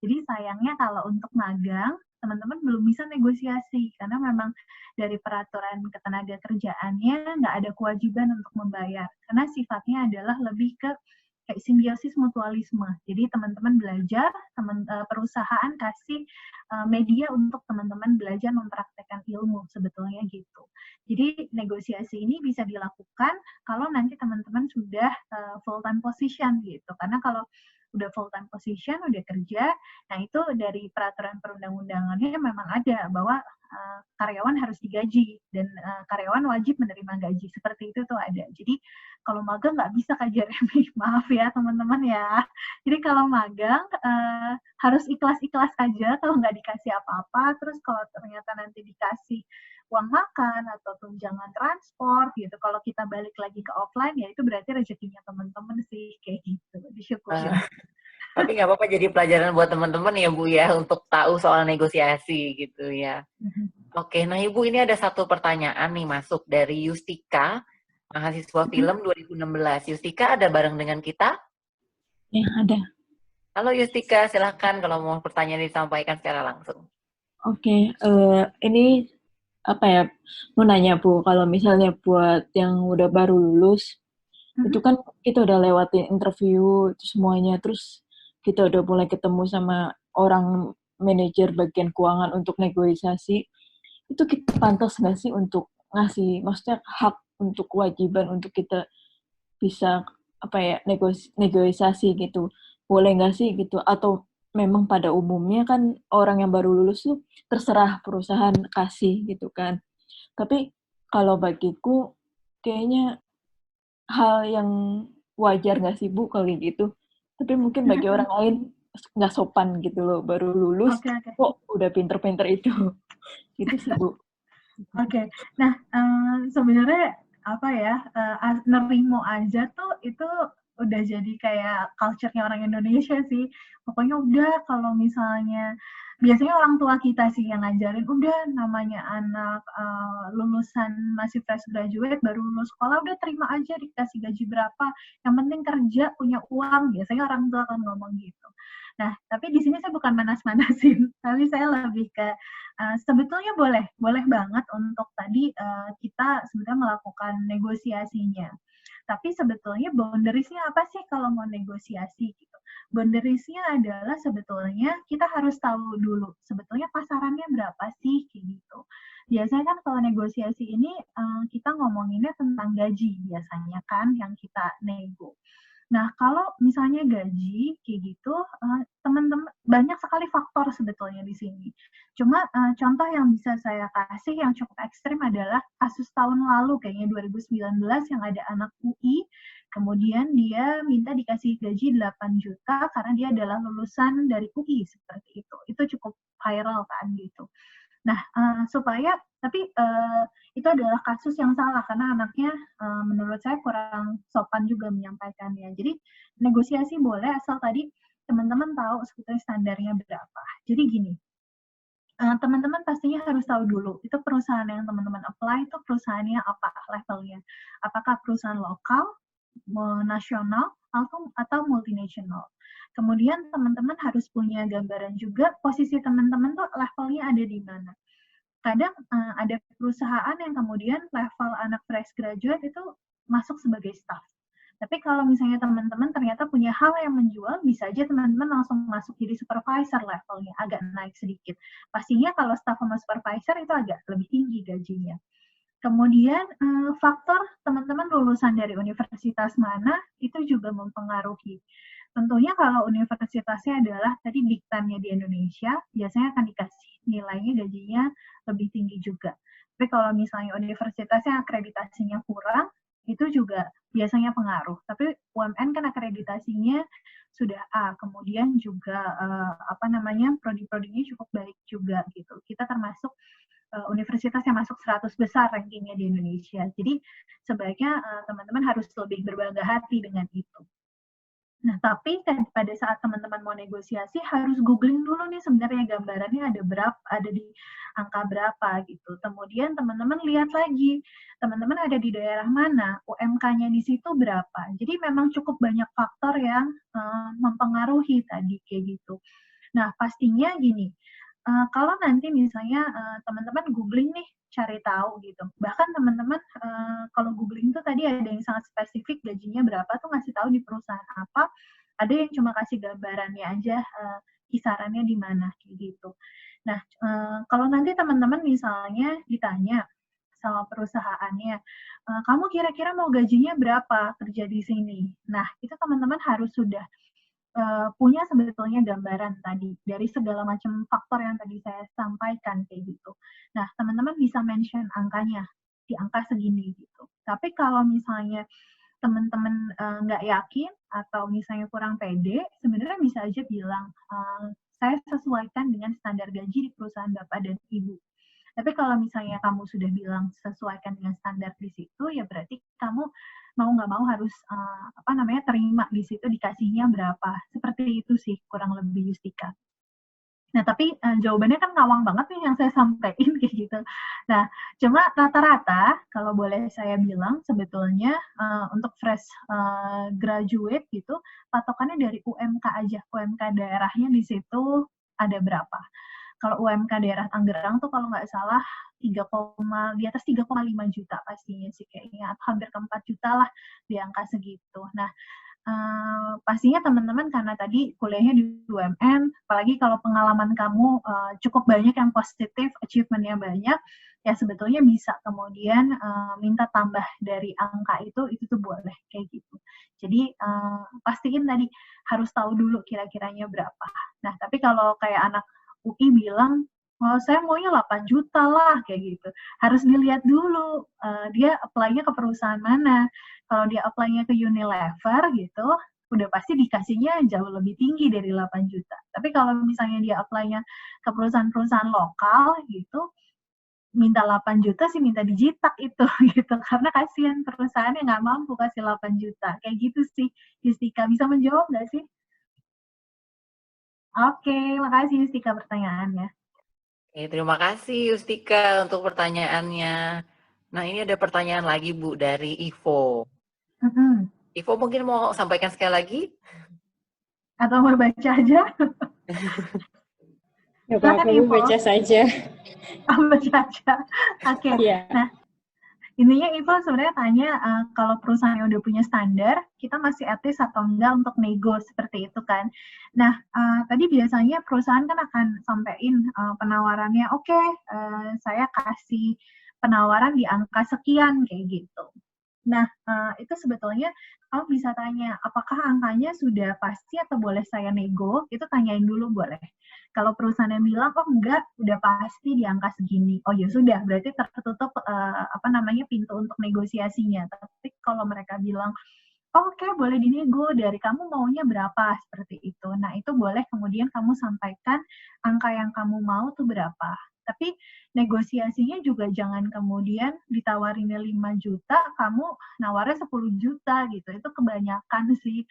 Jadi sayangnya kalau untuk magang, teman-teman belum bisa negosiasi karena memang dari peraturan ketenagakerjaannya nggak ada kewajiban untuk membayar. Karena sifatnya adalah lebih ke kayak simbiosis mutualisme. Jadi teman-teman belajar, perusahaan kasih media untuk teman-teman belajar mempraktekkan ilmu sebetulnya gitu. Jadi negosiasi ini bisa dilakukan kalau nanti teman-teman sudah full time position gitu. Karena kalau udah full time position, udah kerja. Nah, itu dari peraturan perundang-undangannya memang ada bahwa karyawan harus digaji dan karyawan wajib menerima gaji. Seperti itu tuh ada. Jadi kalau magang nggak bisa Kak Jeremy, maaf ya teman-teman ya. Jadi kalau magang harus ikhlas-ikhlas aja kalau nggak dikasih apa-apa. Terus kalau ternyata nanti dikasih uang makan atau tunjangan transport gitu, kalau kita balik lagi ke offline ya itu berarti rezekinya teman-teman sih, kayak gitu. Disyukuri. Tapi nggak apa-apa jadi pelajaran buat teman-teman ya Bu ya, untuk tahu soal negosiasi gitu ya. Oke, nah Ibu ini ada satu pertanyaan nih masuk dari Yustika, mahasiswa film 2016. Yustika ada bareng dengan kita? Ya, ada. Halo Yustika, silahkan kalau mau pertanyaan disampaikan secara langsung. Oke, ini apa ya, mau nanya Bu, kalau misalnya buat yang udah baru lulus, itu kan kita udah lewatin interview itu semuanya, terus kita udah mulai ketemu sama orang manajer bagian keuangan untuk negosiasi, itu kita pantas nggak sih untuk ngasih, maksudnya hak untuk kewajiban untuk kita bisa apa ya negosiasi gitu, boleh nggak sih gitu? Atau memang pada umumnya kan orang yang baru lulus tuh terserah perusahaan kasih gitu kan? Tapi kalau bagiku kayaknya hal yang wajar nggak sih Bu kalau gitu? Tapi mungkin bagi orang lain nggak sopan gitu loh, baru lulus kok udah pinter-pinter itu. Gitu sih Bu. Oke, nah sebenarnya apa ya, nerimo aja tuh itu udah jadi kayak culture-nya orang Indonesia sih. Pokoknya udah kalau misalnya biasanya orang tua kita sih yang ngajarin, udah namanya anak lulusan masih fresh graduate, baru lulus sekolah, udah terima aja dikasih gaji berapa, yang penting kerja, punya uang. Biasanya orang tua kan ngomong gitu. Nah, tapi di sini saya bukan manas-manasin, tapi saya lebih ke sebetulnya boleh banget untuk tadi kita sebenarnya melakukan negosiasinya. Tapi sebetulnya boundaries-nya apa sih kalau mau negosiasi gitu? Boundaries-nya adalah sebetulnya kita harus tahu dulu sebetulnya pasarannya berapa sih kayak gitu. Biasanya kan kalau negosiasi ini kita ngomonginnya tentang gaji biasanya kan yang kita nego. Nah, kalau misalnya gaji kayak gitu, teman-teman banyak sekali faktor sebetulnya di sini. Cuma contoh yang bisa saya kasih yang cukup ekstrim adalah kasus tahun lalu kayaknya 2019 yang ada anak UI, kemudian dia minta dikasih gaji 8 juta karena dia adalah lulusan dari UI seperti itu. Itu cukup viral kan gitu. Nah, tapi itu adalah kasus yang salah karena anaknya menurut saya kurang sopan juga menyampaikannya. Jadi negosiasi boleh asal tadi teman-teman tahu sebetulnya standarnya berapa. Jadi gini, teman-teman pastinya harus tahu dulu itu perusahaan yang teman-teman apply itu perusahaannya apa levelnya. Apakah perusahaan lokal, nasional, atau multinasional. Kemudian teman-teman harus punya gambaran juga posisi teman-teman tuh levelnya ada di mana. Kadang ada perusahaan yang kemudian level anak fresh graduate itu masuk sebagai staff. Tapi kalau misalnya teman-teman ternyata punya hal yang menjual, bisa aja teman-teman langsung masuk jadi supervisor levelnya, agak naik sedikit. Pastinya kalau staff sama supervisor itu agak lebih tinggi gajinya. Kemudian faktor teman-teman lulusan dari universitas mana itu juga mempengaruhi. Tentunya kalau universitasnya adalah tadi diktannya di Indonesia, biasanya akan dikasih nilainya gajinya lebih tinggi juga. Tapi kalau misalnya universitasnya akreditasinya kurang, itu juga biasanya pengaruh. Tapi UMN kan akreditasinya sudah A, kemudian juga prodi-prodinya cukup baik juga gitu. Kita termasuk universitas yang masuk 100 besar rankingnya di Indonesia. Jadi sebaiknya teman-teman harus lebih berbangga hati dengan itu. Nah, tapi pada saat teman-teman mau negosiasi harus googling dulu nih sebenarnya gambarannya ada berapa, ada di angka berapa gitu. Kemudian teman-teman lihat lagi, teman-teman ada di daerah mana, UMK-nya di situ berapa. Jadi memang cukup banyak faktor yang mempengaruhi tadi kayak gitu. Nah, pastinya gini, kalau nanti misalnya teman-teman googling nih, cari tahu gitu. Bahkan teman-teman kalau googling tuh tadi ada yang sangat spesifik gajinya berapa tuh ngasih tahu di perusahaan apa, ada yang cuma kasih gambarannya aja kisarannya di mana kayak gitu. Nah, kalau nanti teman-teman misalnya ditanya sama perusahaannya, kamu kira-kira mau gajinya berapa kerja di sini? Nah, itu teman-teman harus sudah punya sebetulnya gambaran tadi dari segala macam faktor yang tadi saya sampaikan kayak gitu. Nah, teman-teman bisa mention angkanya di angka segini gitu. Tapi kalau misalnya teman-teman nggak yakin atau misalnya kurang pede, sebenarnya bisa aja bilang saya sesuaikan dengan standar gaji di perusahaan Bapak dan Ibu. Tapi kalau misalnya kamu sudah bilang sesuaikan dengan standar di situ, ya berarti kamu mau nggak mau harus terima di situ dikasihnya berapa. Seperti itu sih kurang lebih Yustika. Nah, tapi jawabannya kan ngawang banget nih yang saya sampaikan kayak gitu. Nah, cuma rata-rata kalau boleh saya bilang sebetulnya untuk fresh graduate gitu, patokannya dari UMK aja, UMK daerahnya di situ ada berapa. Kalau UMK daerah Tangerang tuh kalau nggak salah di atas 3,5 juta pastinya sih kayaknya, atau hampir ke 4 juta lah di angka segitu. Nah, pastinya teman-teman karena tadi kuliahnya di UMN, apalagi kalau pengalaman kamu cukup banyak yang positif, achievement-nya banyak, ya sebetulnya bisa kemudian minta tambah dari angka itu tuh boleh kayak gitu. Jadi pastiin tadi harus tahu dulu kira-kiranya berapa. Nah, tapi kalau kayak anak UI bilang, oh, saya maunya 8 juta lah, kayak gitu. Harus dilihat dulu, dia apply-nya ke perusahaan mana. Kalau dia apply-nya ke Unilever gitu, udah pasti dikasihnya jauh lebih tinggi dari 8 juta. Tapi kalau misalnya dia apply-nya ke perusahaan-perusahaan lokal gitu, minta 8 juta sih minta dijitak itu gitu. Karena kasihan perusahaannya nggak mampu kasih 8 juta. Kayak gitu sih, Yustika. Bisa menjawab nggak sih? Oke, makasih Yustika pertanyaannya. Oke, terima kasih Yustika untuk pertanyaannya. Nah, ini ada pertanyaan lagi Bu dari Ivo. Ivo mungkin mau sampaikan sekali lagi? Atau mau baca aja? Gak apa-apa, Bu, baca saja. Baca aja. Oke. Yeah. Nah, intinya Ivo sebenarnya tanya kalau perusahaan yang udah punya standar, kita masih etis atau enggak untuk nego seperti itu kan. Nah, tadi biasanya perusahaan kan akan sampaikan penawarannya, oke, saya kasih penawaran di angka sekian kayak gitu. Nah, itu sebetulnya kamu bisa tanya, apakah angkanya sudah pasti atau boleh saya nego? Itu tanyain dulu boleh. Kalau perusahaan yang bilang, oh enggak, udah pasti di angka segini. Oh ya sudah, berarti tertutup pintu untuk negosiasinya. Tapi kalau mereka bilang, oh, oke, boleh dinego, dari kamu maunya berapa, seperti itu. Nah, itu boleh kemudian kamu sampaikan angka yang kamu mau tuh berapa. Tapi negosiasinya juga jangan kemudian ditawarinnya 5 juta, kamu nawarnya 10 juta gitu. Itu kebanyakan sih.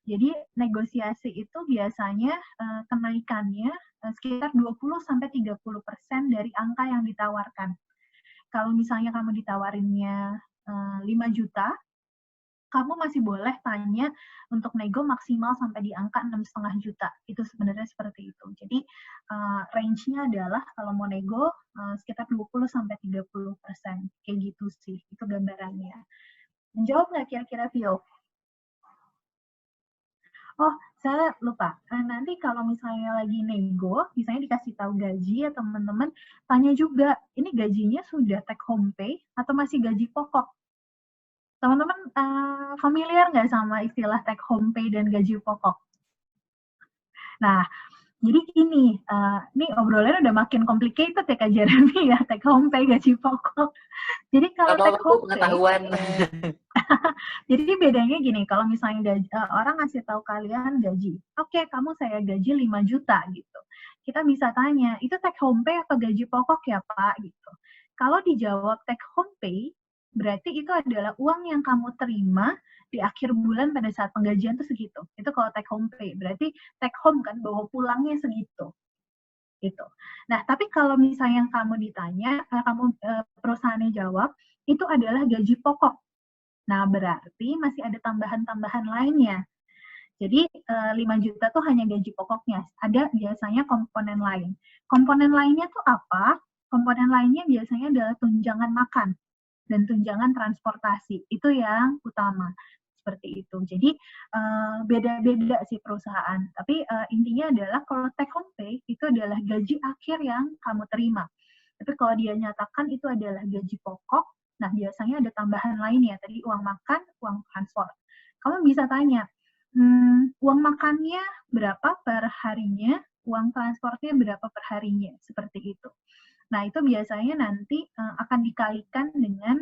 Jadi negosiasi itu biasanya kenaikannya sekitar 20-30% dari angka yang ditawarkan. Kalau misalnya kamu ditawarinnya 5 juta, kamu masih boleh tanya untuk nego maksimal sampai di angka 6,5 juta. Itu sebenarnya seperti itu. Jadi range-nya adalah kalau mau nego sekitar 20-30%. Kayak gitu sih. Itu gambarannya. Menjawab nggak kira-kira, Vio? Oh, saya lupa. Nanti kalau misalnya lagi nego, misalnya dikasih tahu gaji ya teman-teman, tanya juga, ini gajinya sudah take home pay atau masih gaji pokok? Teman-teman familiar nggak sama istilah take home pay dan gaji pokok? Nah, jadi gini, ini obrolannya udah makin complicated ya Kak Jeremy ya, take home pay, gaji pokok. Jadi kalau take home pay, jadi bedanya gini, kalau misalnya orang ngasih tahu kalian gaji, oke, kamu saya gaji 5 juta gitu. Kita bisa tanya, itu take home pay atau gaji pokok ya Pak? Gitu. Kalau dijawab take home pay, berarti itu adalah uang yang kamu terima di akhir bulan pada saat penggajian tuh segitu. Itu kalau take home pay. Berarti take home kan, bawa pulangnya segitu. Gitu. Nah, tapi kalau misalnya kamu ditanya, perusahaannya jawab, itu adalah gaji pokok. Nah, berarti masih ada tambahan-tambahan lainnya. Jadi 5 juta tuh hanya gaji pokoknya. Ada biasanya komponen lain. Komponen lainnya tuh apa? Komponen lainnya biasanya adalah tunjangan makan dan tunjangan transportasi. Itu yang utama. Seperti itu. Jadi beda-beda sih perusahaan. Tapi intinya adalah kalau take home pay itu adalah gaji akhir yang kamu terima. Tapi kalau dia nyatakan itu adalah gaji pokok, nah biasanya ada tambahan lainnya. Tadi uang makan, uang transport. Kamu bisa tanya, uang makannya berapa per harinya, uang transportnya berapa per harinya, seperti itu. Nah, itu biasanya nanti akan dikalikan dengan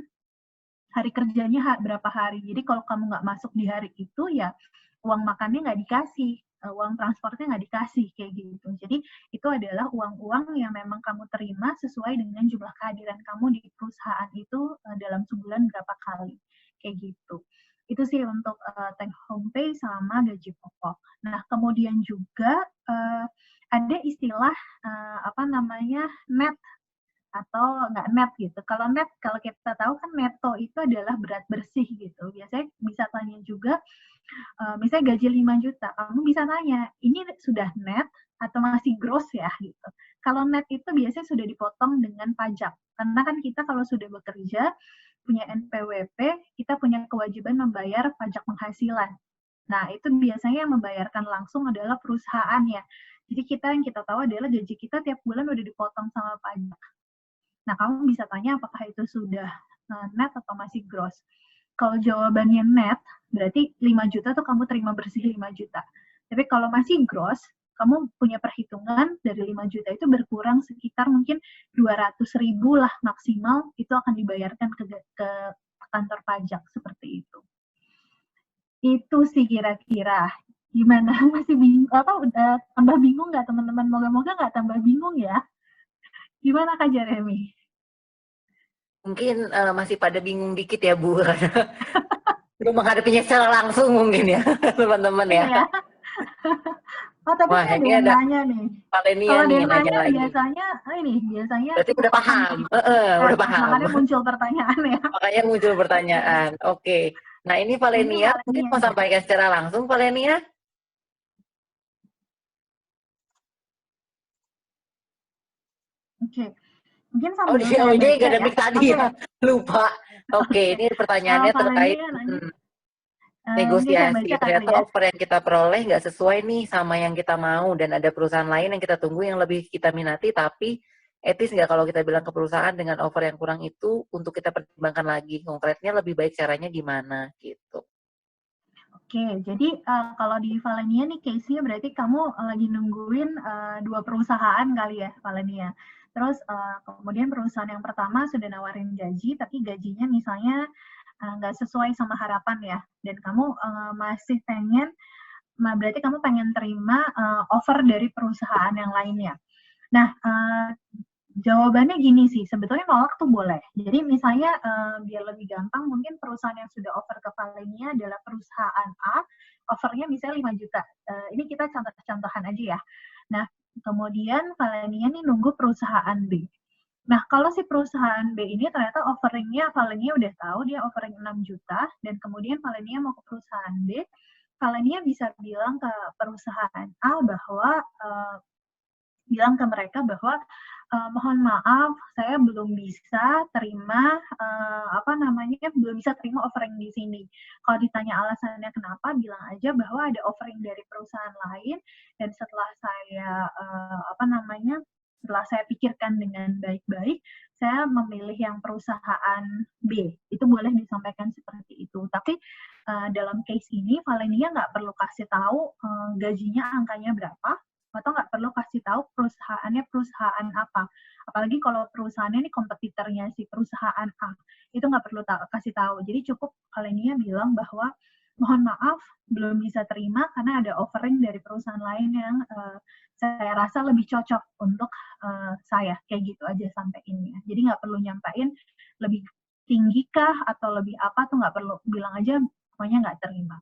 hari kerjanya berapa hari. Jadi kalau kamu nggak masuk di hari itu, ya uang makannya nggak dikasih, uang transportnya nggak dikasih, kayak gitu. Jadi itu adalah uang-uang yang memang kamu terima sesuai dengan jumlah kehadiran kamu di perusahaan itu dalam sebulan berapa kali, kayak gitu. Itu sih untuk take home pay sama gaji pokok. Nah, kemudian juga ada istilah net atau nggak net gitu. Kalau net, kalau kita tahu kan neto itu adalah berat bersih gitu. Biasanya bisa tanya juga, misalnya gaji 5 juta, kamu bisa tanya, ini sudah net atau masih gross ya gitu. Kalau net itu biasanya sudah dipotong dengan pajak. Karena kan kita kalau sudah bekerja, punya NPWP, kita punya kewajiban membayar pajak penghasilan. Nah, itu biasanya yang membayarkan langsung adalah perusahaan ya. Jadi yang kita tahu adalah gaji kita tiap bulan udah dipotong sama pajak. Nah, kamu bisa tanya apakah itu sudah net atau masih gross. Kalau jawabannya net, berarti 5 juta tuh kamu terima bersih 5 juta. Tapi kalau masih gross, kamu punya perhitungan dari 5 juta itu berkurang sekitar mungkin 200.000 lah maksimal, itu akan dibayarkan ke kantor pajak, seperti itu. Itu sih kira-kira. Gimana? Masih bingung? Udah tambah bingung nggak teman-teman? Moga-moga nggak tambah bingung ya. Gimana Kak Jeremy? Mungkin masih pada bingung dikit ya Bu, belum menghadapinya secara langsung mungkin ya teman-teman ya. Iya. Oh, tapi wah, ini ada yang nanya nih. Kalau ada yang nanya lagi. biasanya berarti udah paham. Udah paham. Makanya muncul pertanyaan ya. Makanya muncul pertanyaan. Oke. Nah, ini Valenia mungkin mau sampaikan secara langsung, Valenia. Oke. Mungkin sambil dia nggak ada mic tadi ya. Lupa. Oke, ini pertanyaannya terkait negosiasi. Ternyata offer yang kita peroleh nggak sesuai nih sama yang kita mau, dan ada perusahaan lain yang kita tunggu yang lebih kita minati, tapi etis nggak kalau kita bilang ke perusahaan dengan offer yang kurang itu untuk kita pertimbangkan lagi, konkretnya lebih baik caranya gimana gitu. Oke, jadi kalau di Valenia nih case-nya berarti kamu lagi nungguin 2 perusahaan kali ya, Valenia. Terus kemudian perusahaan yang pertama sudah nawarin gaji, tapi gajinya misalnya nggak sesuai sama harapan ya, dan kamu masih pengen, berarti kamu pengen terima offer dari perusahaan yang lainnya. Nah, jawabannya gini sih, sebetulnya nolak tuh boleh. Jadi misalnya biar lebih gampang, mungkin perusahaan yang sudah offer ke Valenia adalah perusahaan A, offernya misalnya 5 juta. Ini kita contoh-contohan aja ya. Nah, kemudian Valenia nih nunggu perusahaan B. Nah, kalau si perusahaan B ini ternyata offeringnya, Valenia udah tahu dia offering 6 juta, dan kemudian Valenia mau ke perusahaan B, Valenia bisa bilang ke perusahaan A bahwa, bilang ke mereka bahwa, mohon maaf, saya belum bisa terima, belum bisa terima offering di sini. Kalau ditanya alasannya kenapa, bilang aja bahwa ada offering dari perusahaan lain, dan setelah saya, setelah saya pikirkan dengan baik-baik, saya memilih yang perusahaan B. Itu boleh disampaikan seperti itu. Tapi dalam case ini, Valenia nggak perlu kasih tahu gajinya angkanya berapa, atau nggak perlu kasih tahu perusahaannya perusahaan apa. Apalagi kalau perusahaannya ini kompetitornya si perusahaan A. Itu nggak perlu kasih tahu. Jadi cukup Valenia bilang bahwa mohon maaf, belum bisa terima karena ada offering dari perusahaan lain yang saya rasa lebih cocok untuk saya. Kayak gitu aja sampeinnya. Jadi nggak perlu nyampein lebih tinggi kah atau lebih apa, tuh nggak perlu. Bilang aja pokoknya nggak terima.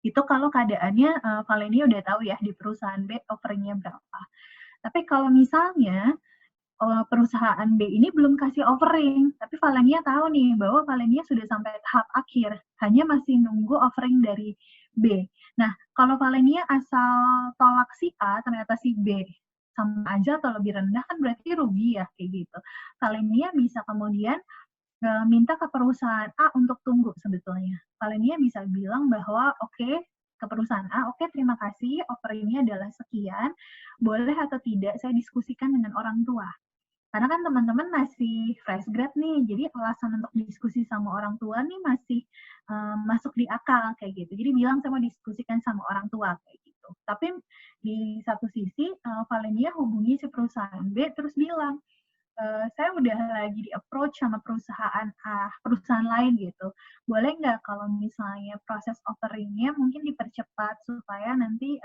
Itu kalau keadaannya Valenia udah tahu ya di perusahaan B offeringnya berapa. Tapi kalau misalnya perusahaan B ini belum kasih offering, tapi Valenia tahu nih bahwa Valenia sudah sampai tahap akhir, hanya masih nunggu offering dari B. Nah, kalau Valenia asal tolak si A, ternyata si B sama aja atau lebih rendah, kan berarti rugi ya, kayak gitu. Valenia bisa kemudian minta ke perusahaan A untuk tunggu sebetulnya. Valenia bisa bilang bahwa oke, ke perusahaan A, oke, terima kasih, offeringnya adalah sekian, boleh atau tidak saya diskusikan dengan orang tua. Karena kan teman-teman masih fresh grad nih, jadi alasan untuk diskusi sama orang tua nih masih masuk di akal kayak gitu. Jadi bilang saya mau diskusikan sama orang tua kayak gitu. Tapi di satu sisi Valenia hubungi si perusahaan B terus bilang, saya udah lagi di approach sama perusahaan perusahaan lain gitu. Boleh nggak kalau misalnya proses offeringnya mungkin dipercepat supaya nanti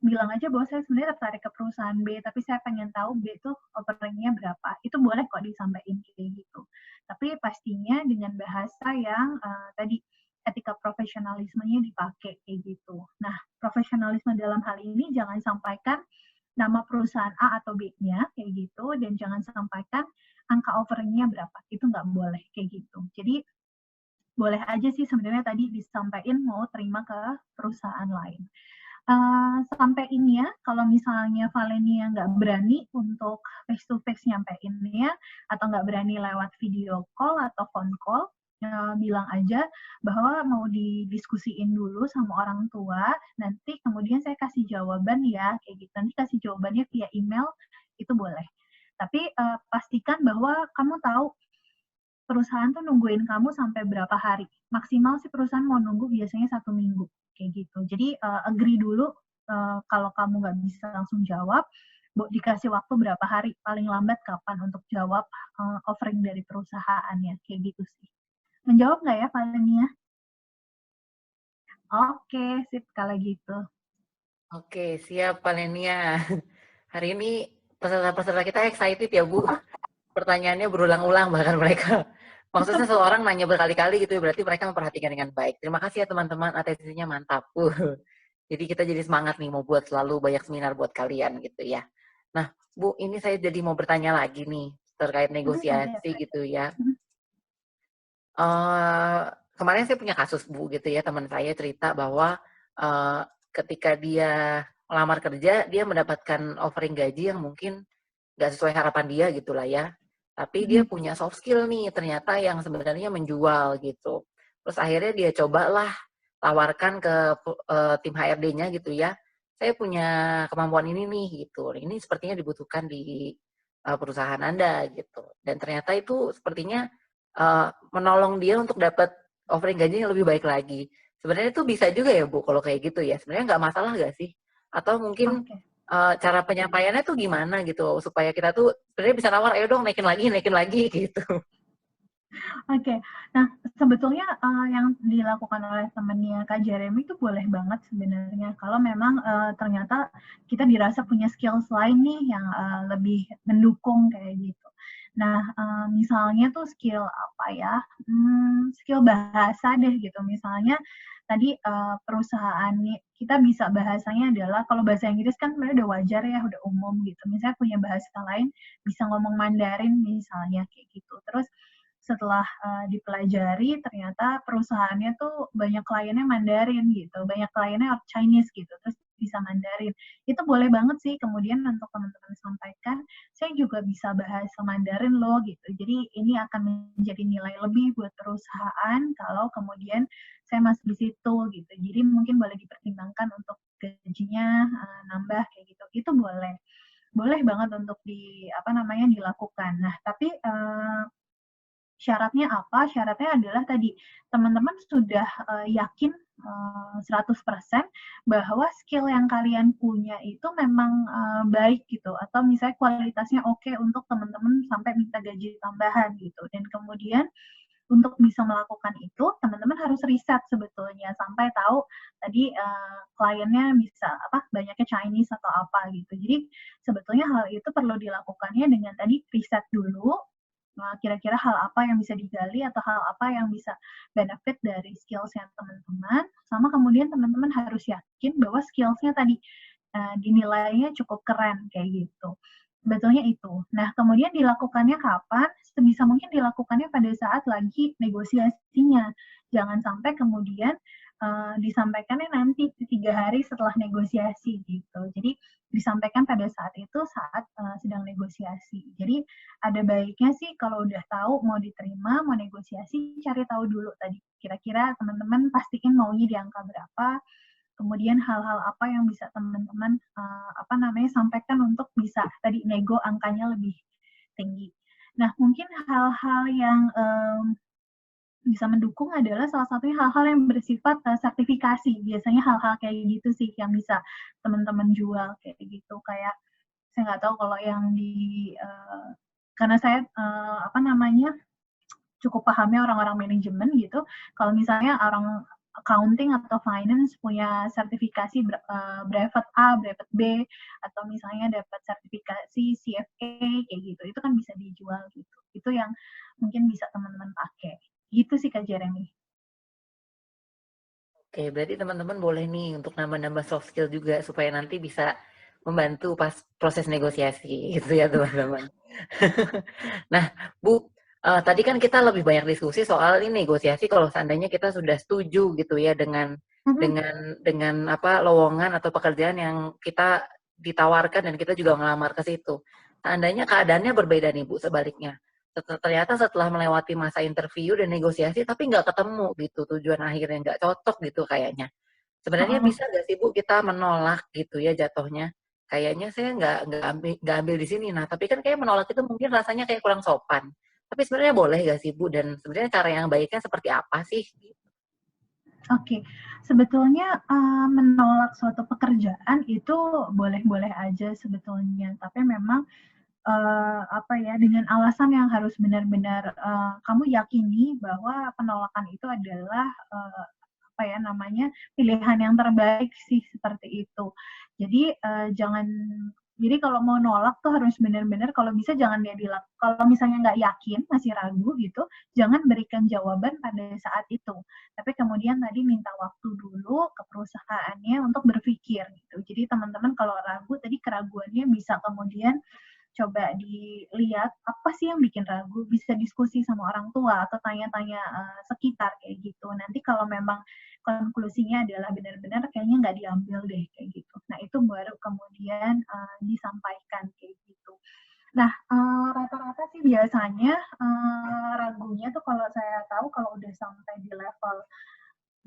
bilang aja bahwa saya sebenarnya tertarik ke perusahaan B, tapi saya pengen tahu B itu offeringnya berapa. Itu boleh kok disampaikan kayak gitu. Tapi pastinya dengan bahasa yang tadi etika profesionalismenya dipakai kayak gitu. Nah, profesionalisme dalam hal ini jangan sampaikan nama perusahaan A atau B-nya kayak gitu, dan jangan sampaikan angka offeringnya berapa. Itu nggak boleh kayak gitu. Jadi boleh aja sih sebenarnya tadi disampaikan mau terima ke perusahaan lain. Sampai ini ya, kalau misalnya Valenia nggak berani untuk face-to-face nyampeinnya, atau nggak berani lewat video call atau phone call, bilang aja bahwa mau didiskusiin dulu sama orang tua, nanti kemudian saya kasih jawaban ya, kayak gitu. Nanti kasih jawabannya via email, itu boleh. Tapi pastikan bahwa kamu tahu perusahaan tuh nungguin kamu sampai berapa hari. Maksimal sih perusahaan mau nunggu biasanya 1 minggu. Kayak gitu. Jadi agree dulu kalau kamu nggak bisa langsung jawab, dikasih waktu berapa hari, paling lambat kapan untuk jawab offering dari perusahaannya, kayak gitu sih. Menjawab nggak ya, Valenia? Oke, sip kalau gitu. Oke, siap Valenia. Hari ini peserta-peserta kita excited ya, Bu. Pertanyaannya berulang-ulang bahkan mereka. Maksudnya seseorang nanya berkali-kali gitu, berarti mereka memperhatikan dengan baik. Terima kasih ya teman-teman, atensinya mantap. Jadi kita jadi semangat nih mau buat selalu banyak seminar buat kalian gitu ya. Nah, Bu, ini saya jadi mau bertanya lagi nih terkait negosiasi gitu ya. Kemarin saya punya kasus, Bu, gitu ya, teman saya cerita bahwa ketika dia melamar kerja, dia mendapatkan offering gaji yang mungkin nggak sesuai harapan dia gitulah ya. Tapi dia punya soft skill nih, ternyata yang sebenarnya menjual gitu. Terus akhirnya dia cobalah tawarkan ke tim HRD-nya gitu ya. Saya punya kemampuan ini nih gitu. Ini sepertinya dibutuhkan di perusahaan Anda gitu. Dan ternyata itu sepertinya menolong dia untuk dapat offering gaji yang lebih baik lagi. Sebenarnya itu bisa juga ya Bu kalau kayak gitu ya. Sebenarnya nggak masalah nggak sih? Atau mungkin cara penyampaiannya tuh gimana gitu supaya kita tuh sebenarnya bisa nawar, ayo dong naikin lagi gitu. Oke, nah sebetulnya yang dilakukan oleh temannya Kak Jeremy itu boleh banget sebenarnya kalau memang ternyata kita dirasa punya skills lain nih yang lebih mendukung kayak gitu. Nah, misalnya tuh skill apa ya? Skill bahasa deh gitu. Misalnya tadi perusahaan kita bisa bahasanya adalah kalau bahasa Inggris kan sebenarnya udah wajar ya, udah umum gitu. Misalnya punya bahasa lain, bisa ngomong Mandarin misalnya kayak gitu. Terus setelah dipelajari ternyata perusahaannya tuh banyak kliennya Mandarin gitu, banyak kliennya Chinese gitu, terus bisa Mandarin. Itu boleh banget sih kemudian untuk teman-teman sampaikan, saya juga bisa bahasa Mandarin loh gitu. Jadi ini akan menjadi nilai lebih buat perusahaan kalau kemudian saya masuk di situ gitu. Jadi mungkin boleh dipertimbangkan untuk gajinya nambah kayak gitu. Itu boleh. Boleh banget untuk dilakukan. Nah, tapi syaratnya apa? Syaratnya adalah tadi teman-teman sudah yakin 100% bahwa skill yang kalian punya itu memang baik gitu, atau misalnya kualitasnya oke untuk teman-teman sampai minta gaji tambahan gitu. Dan kemudian untuk bisa melakukan itu, teman-teman harus riset sebetulnya sampai tahu tadi kliennya bisa banyaknya Chinese atau apa gitu. Jadi sebetulnya hal itu perlu dilakukannya dengan tadi riset dulu. Kira-kira hal apa yang bisa digali atau hal apa yang bisa benefit dari skills-nya teman-teman, sama kemudian teman-teman harus yakin bahwa skills-nya tadi dinilainya cukup keren kayak gitu. Sebetulnya itu. Nah, kemudian dilakukannya kapan? Sebisa mungkin dilakukannya pada saat lagi negosiasinya. Jangan sampai kemudian disampaikannya nanti 3 hari setelah negosiasi gitu. Jadi disampaikan pada saat itu saat sedang negosiasi. Jadi ada baiknya sih kalau udah tahu mau diterima, mau negosiasi, cari tahu dulu tadi kira-kira teman-teman pastiin maunya di angka berapa. kemudian hal-hal apa yang bisa teman-teman sampaikan untuk bisa tadi nego angkanya lebih tinggi. Nah, mungkin hal-hal yang bisa mendukung adalah salah satunya hal-hal yang bersifat sertifikasi. Biasanya hal-hal kayak gitu sih yang bisa teman-teman jual kayak gitu. Kayak saya nggak tahu kalau yang karena saya cukup pahamnya orang-orang manajemen gitu. Kalau misalnya orang accounting atau finance punya sertifikasi brevet A, brevet B, atau misalnya dapat sertifikasi CFA kayak gitu, itu kan bisa dijual gitu. Itu yang mungkin bisa teman-teman pakai. Gitu sih Kak Jeremy. Oke, berarti teman-teman boleh nih untuk nambah-nambah soft skill juga supaya nanti bisa membantu pas proses negosiasi gitu ya teman-teman. Nah, Bu, tadi kan kita lebih banyak diskusi soal ini negosiasi kalau seandainya kita sudah setuju gitu ya dengan lowongan atau pekerjaan yang kita ditawarkan dan kita juga ngelamar ke situ. Seandainya keadaannya berbeda nih Bu, sebaliknya. Ternyata setelah melewati masa interview dan negosiasi tapi nggak ketemu gitu tujuan akhirnya, nggak cocok gitu kayaknya. Sebenarnya bisa nggak sih Bu kita menolak gitu ya jatuhnya? Kayaknya saya nggak ambil di sini. Nah, tapi kan kayak menolak itu mungkin rasanya kayak kurang sopan. Tapi sebenarnya boleh nggak sih Bu? Dan sebenarnya cara yang baiknya seperti apa sih? Oke, sebetulnya menolak suatu pekerjaan itu boleh-boleh aja sebetulnya. Tapi memang dengan alasan yang harus benar-benar kamu yakini bahwa penolakan itu adalah pilihan yang terbaik sih seperti itu. Jadi jadi kalau mau nolak tuh harus benar-benar kalau bisa jangan dia bilang, kalau misalnya nggak yakin, masih ragu gitu, jangan berikan jawaban pada saat itu. Tapi kemudian tadi minta waktu dulu ke perusahaannya untuk berpikir gitu. Jadi teman-teman kalau ragu, tadi keraguannya bisa kemudian coba dilihat apa sih yang bikin ragu, bisa diskusi sama orang tua atau tanya-tanya sekitar kayak gitu. Nanti kalau memang konklusinya adalah benar-benar kayaknya nggak diambil deh kayak gitu. Nah itu baru kemudian disampaikan kayak gitu. Nah rata-rata sih biasanya ragunya tuh kalau saya tahu kalau udah sampai di level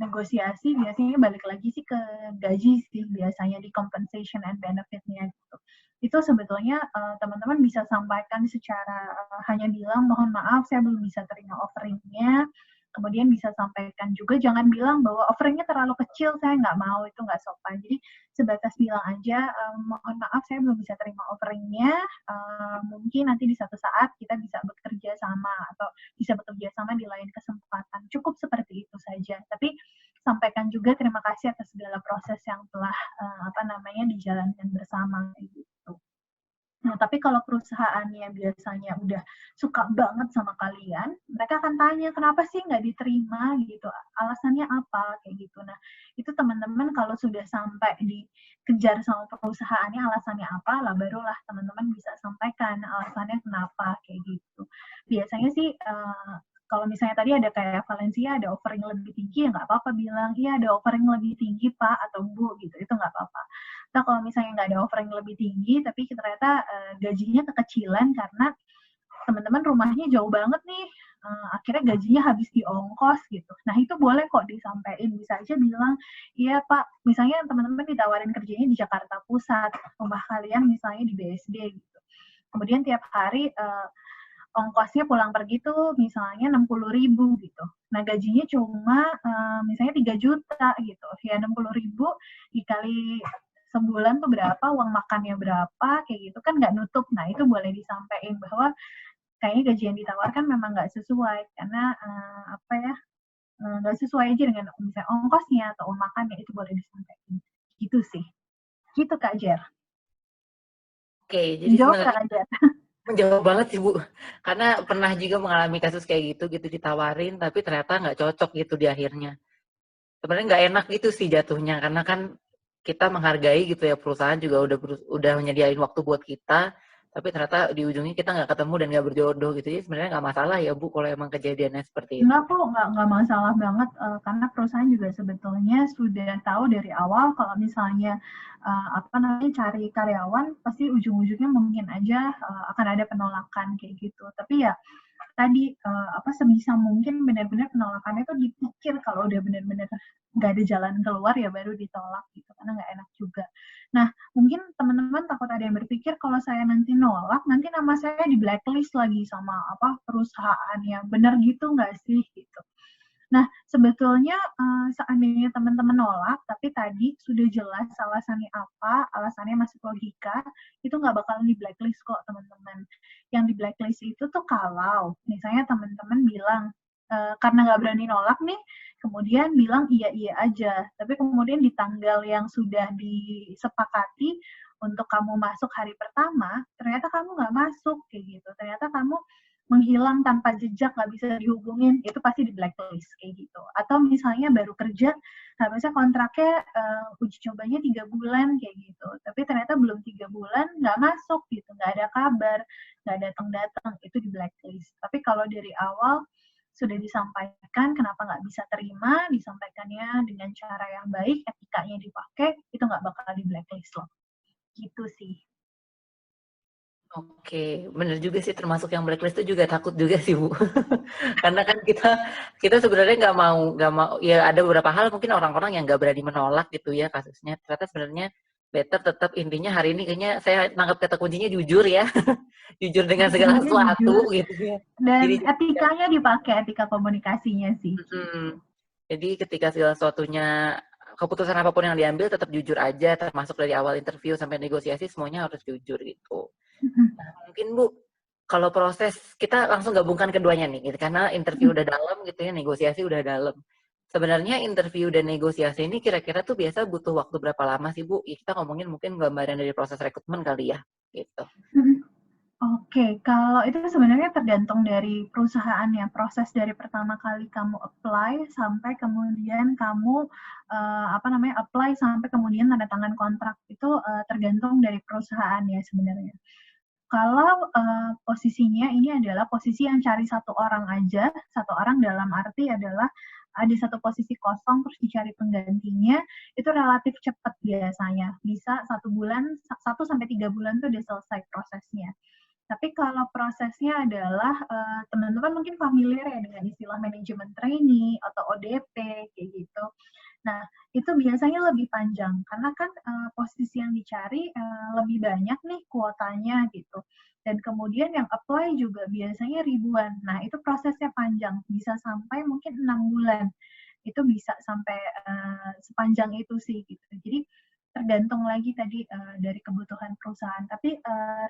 negosiasi biasanya balik lagi sih ke gaji sih biasanya di compensation and benefit-nya gitu. Itu sebetulnya teman-teman bisa sampaikan secara hanya bilang mohon maaf saya belum bisa terima offering-nya. Kemudian bisa sampaikan juga jangan bilang bahwa offeringnya terlalu kecil saya nggak mau, itu nggak sopan. Jadi sebatas bilang aja mohon maaf saya belum bisa terima offeringnya, mungkin nanti di satu saat kita bisa bekerja sama atau bisa bekerja sama di lain kesempatan. Cukup seperti itu saja. Tapi sampaikan juga terima kasih atas segala proses yang telah dijalankan bersama gitu. Nah, tapi kalau perusahaannya biasanya udah suka banget sama kalian, mereka akan tanya, kenapa sih nggak diterima gitu, alasannya apa, kayak gitu. Nah, itu teman-teman kalau sudah sampai dikejar sama perusahaannya, alasannya apa, lah barulah teman-teman bisa sampaikan alasannya kenapa, kayak gitu. Biasanya sih, kalau misalnya tadi ada kayak Valencia, ada offering lebih tinggi, ya nggak apa-apa bilang, iya ada offering lebih tinggi Pak atau Bu, gitu, itu nggak apa-apa. Nah, kalau misalnya nggak ada offering lebih tinggi, tapi ternyata gajinya kekecilan karena teman-teman rumahnya jauh banget nih, akhirnya gajinya habis di ongkos gitu. Nah, itu boleh kok disampaikan, bisa aja bilang, iya Pak, misalnya teman-teman ditawarin kerjanya di Jakarta Pusat, rumah kalian misalnya di BSD gitu. Kemudian tiap hari ongkosnya pulang pergi tuh misalnya 60.000 gitu. Nah, gajinya cuma misalnya 3 juta gitu. Ya 60.000 dikali sebulan tuh berapa, uang makannya berapa, kayak gitu kan nggak nutup. Nah, itu boleh disampaikan bahwa kayaknya gaji yang ditawarkan memang nggak sesuai, karena nggak sesuai aja dengan misalnya ongkosnya atau uang makannya, itu boleh disampaikan. Gitu sih. Gitu Kak Jer. Oke, jadi sebenarnya menjawab banget sih Bu, karena pernah juga mengalami kasus kayak gitu ditawarin, tapi ternyata nggak cocok gitu di akhirnya. Sebenarnya nggak enak gitu sih jatuhnya, karena kan kita menghargai gitu ya, perusahaan juga udah menyediain waktu buat kita, tapi ternyata di ujungnya kita nggak ketemu dan nggak berjodoh gitu. Jadi sebenarnya nggak masalah ya Bu kalau emang kejadiannya seperti itu. Enggak kok, nggak masalah banget, karena perusahaan juga sebetulnya sudah tahu dari awal kalau misalnya cari karyawan pasti ujung-ujungnya mungkin aja akan ada penolakan kayak gitu. Tapi ya tadi sebisa mungkin benar-benar penolakannya tuh dipikir kalau udah benar-benar nggak ada jalan keluar ya baru ditolak gitu, karena nggak enak juga. Nah, mungkin teman-teman takut ada yang berpikir kalau saya nanti nolak, nanti nama saya di blacklist lagi sama perusahaannya. Benar gitu nggak sih gitu? Nah, sebetulnya seandainya teman-teman nolak, tapi tadi sudah jelas alasannya apa, alasannya masuk logika, itu nggak bakalan di blacklist kok teman-teman. Yang di blacklist itu tuh kalau misalnya teman-teman bilang, karena nggak berani nolak nih, kemudian bilang iya aja, tapi kemudian di tanggal yang sudah disepakati untuk kamu masuk hari pertama, ternyata kamu nggak masuk kayak gitu, ternyata kamu menghilang tanpa jejak, nggak bisa dihubungin, itu pasti di blacklist kayak gitu. Atau misalnya baru kerja, harusnya kontraknya uji cobanya 3 bulan kayak gitu, tapi ternyata belum 3 bulan nggak masuk gitu, nggak ada kabar, nggak datang-datang, itu di blacklist. Tapi kalau dari awal sudah disampaikan kenapa nggak bisa terima, disampaikannya dengan cara yang baik, etikanya dipakai, itu nggak bakal di blacklist loh. Gitu sih. Oke, bener juga sih, termasuk yang blacklist itu juga takut juga sih Bu. Karena kan kita sebenarnya nggak mau ya, ada beberapa hal mungkin orang-orang yang nggak berani menolak gitu ya kasusnya. Ternyata sebenarnya better tetap, intinya hari ini kayaknya saya nangkap kata kuncinya jujur ya. Jujur dengan segala sesuatu gitu ya. Dan jadi, etikanya dipakai, etika komunikasinya sih. Jadi ketika segala sesuatunya, keputusan apapun yang diambil tetap jujur aja, termasuk dari awal interview sampai negosiasi semuanya harus jujur gitu. Nah, mungkin Bu, kalau proses kita langsung gabungkan keduanya nih, gitu, karena interview udah dalam gitu ya, negosiasi udah dalam. Sebenarnya interview dan negosiasi ini kira-kira tuh biasa butuh waktu berapa lama sih Bu? Ya, kita ngomongin mungkin gambaran dari proses rekrutmen kali ya, gitu. Oke, kalau itu sebenarnya tergantung dari perusahaannya. Proses dari pertama kali kamu apply sampai kemudian kamu apply sampai kemudian tanda tangan kontrak itu tergantung dari perusahaannya sebenarnya. Kalau posisinya ini adalah posisi yang cari satu orang aja, satu orang dalam arti adalah ada satu posisi kosong terus dicari penggantinya, itu relatif cepat biasanya. Bisa 1 sampai 3 bulan tuh udah selesai prosesnya. Tapi kalau prosesnya adalah teman-teman mungkin familiar ya dengan istilah manajemen trainee atau ODP kayak gitu. Nah, itu biasanya lebih panjang karena kan posisi yang dicari lebih banyak nih kuotanya gitu. Dan kemudian yang apply juga biasanya ribuan. Nah, itu prosesnya panjang, bisa sampai mungkin 6 bulan. Itu bisa sampai sepanjang itu sih gitu. Jadi tergantung lagi tadi dari kebutuhan perusahaan. Tapi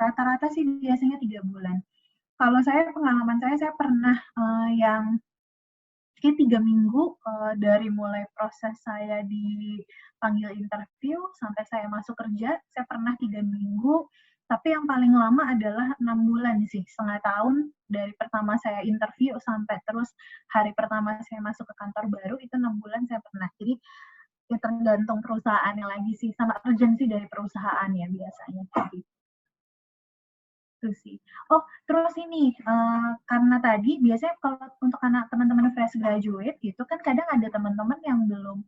rata-rata sih biasanya 3 bulan. Kalau saya, pengalaman saya pernah yang 3 minggu dari mulai proses saya dipanggil interview sampai saya masuk kerja, saya pernah 3 minggu. Tapi yang paling lama adalah 6 bulan sih, setengah tahun dari pertama saya interview sampai terus hari pertama saya masuk ke kantor baru, itu 6 bulan saya pernah. Jadi ya tergantung perusahaannya lagi sih, sama urgensi dari perusahaannya biasanya. Itu sih. Oh, terus ini, karena tadi biasanya kalau untuk anak teman-teman fresh graduate gitu kan kadang ada teman-teman yang belum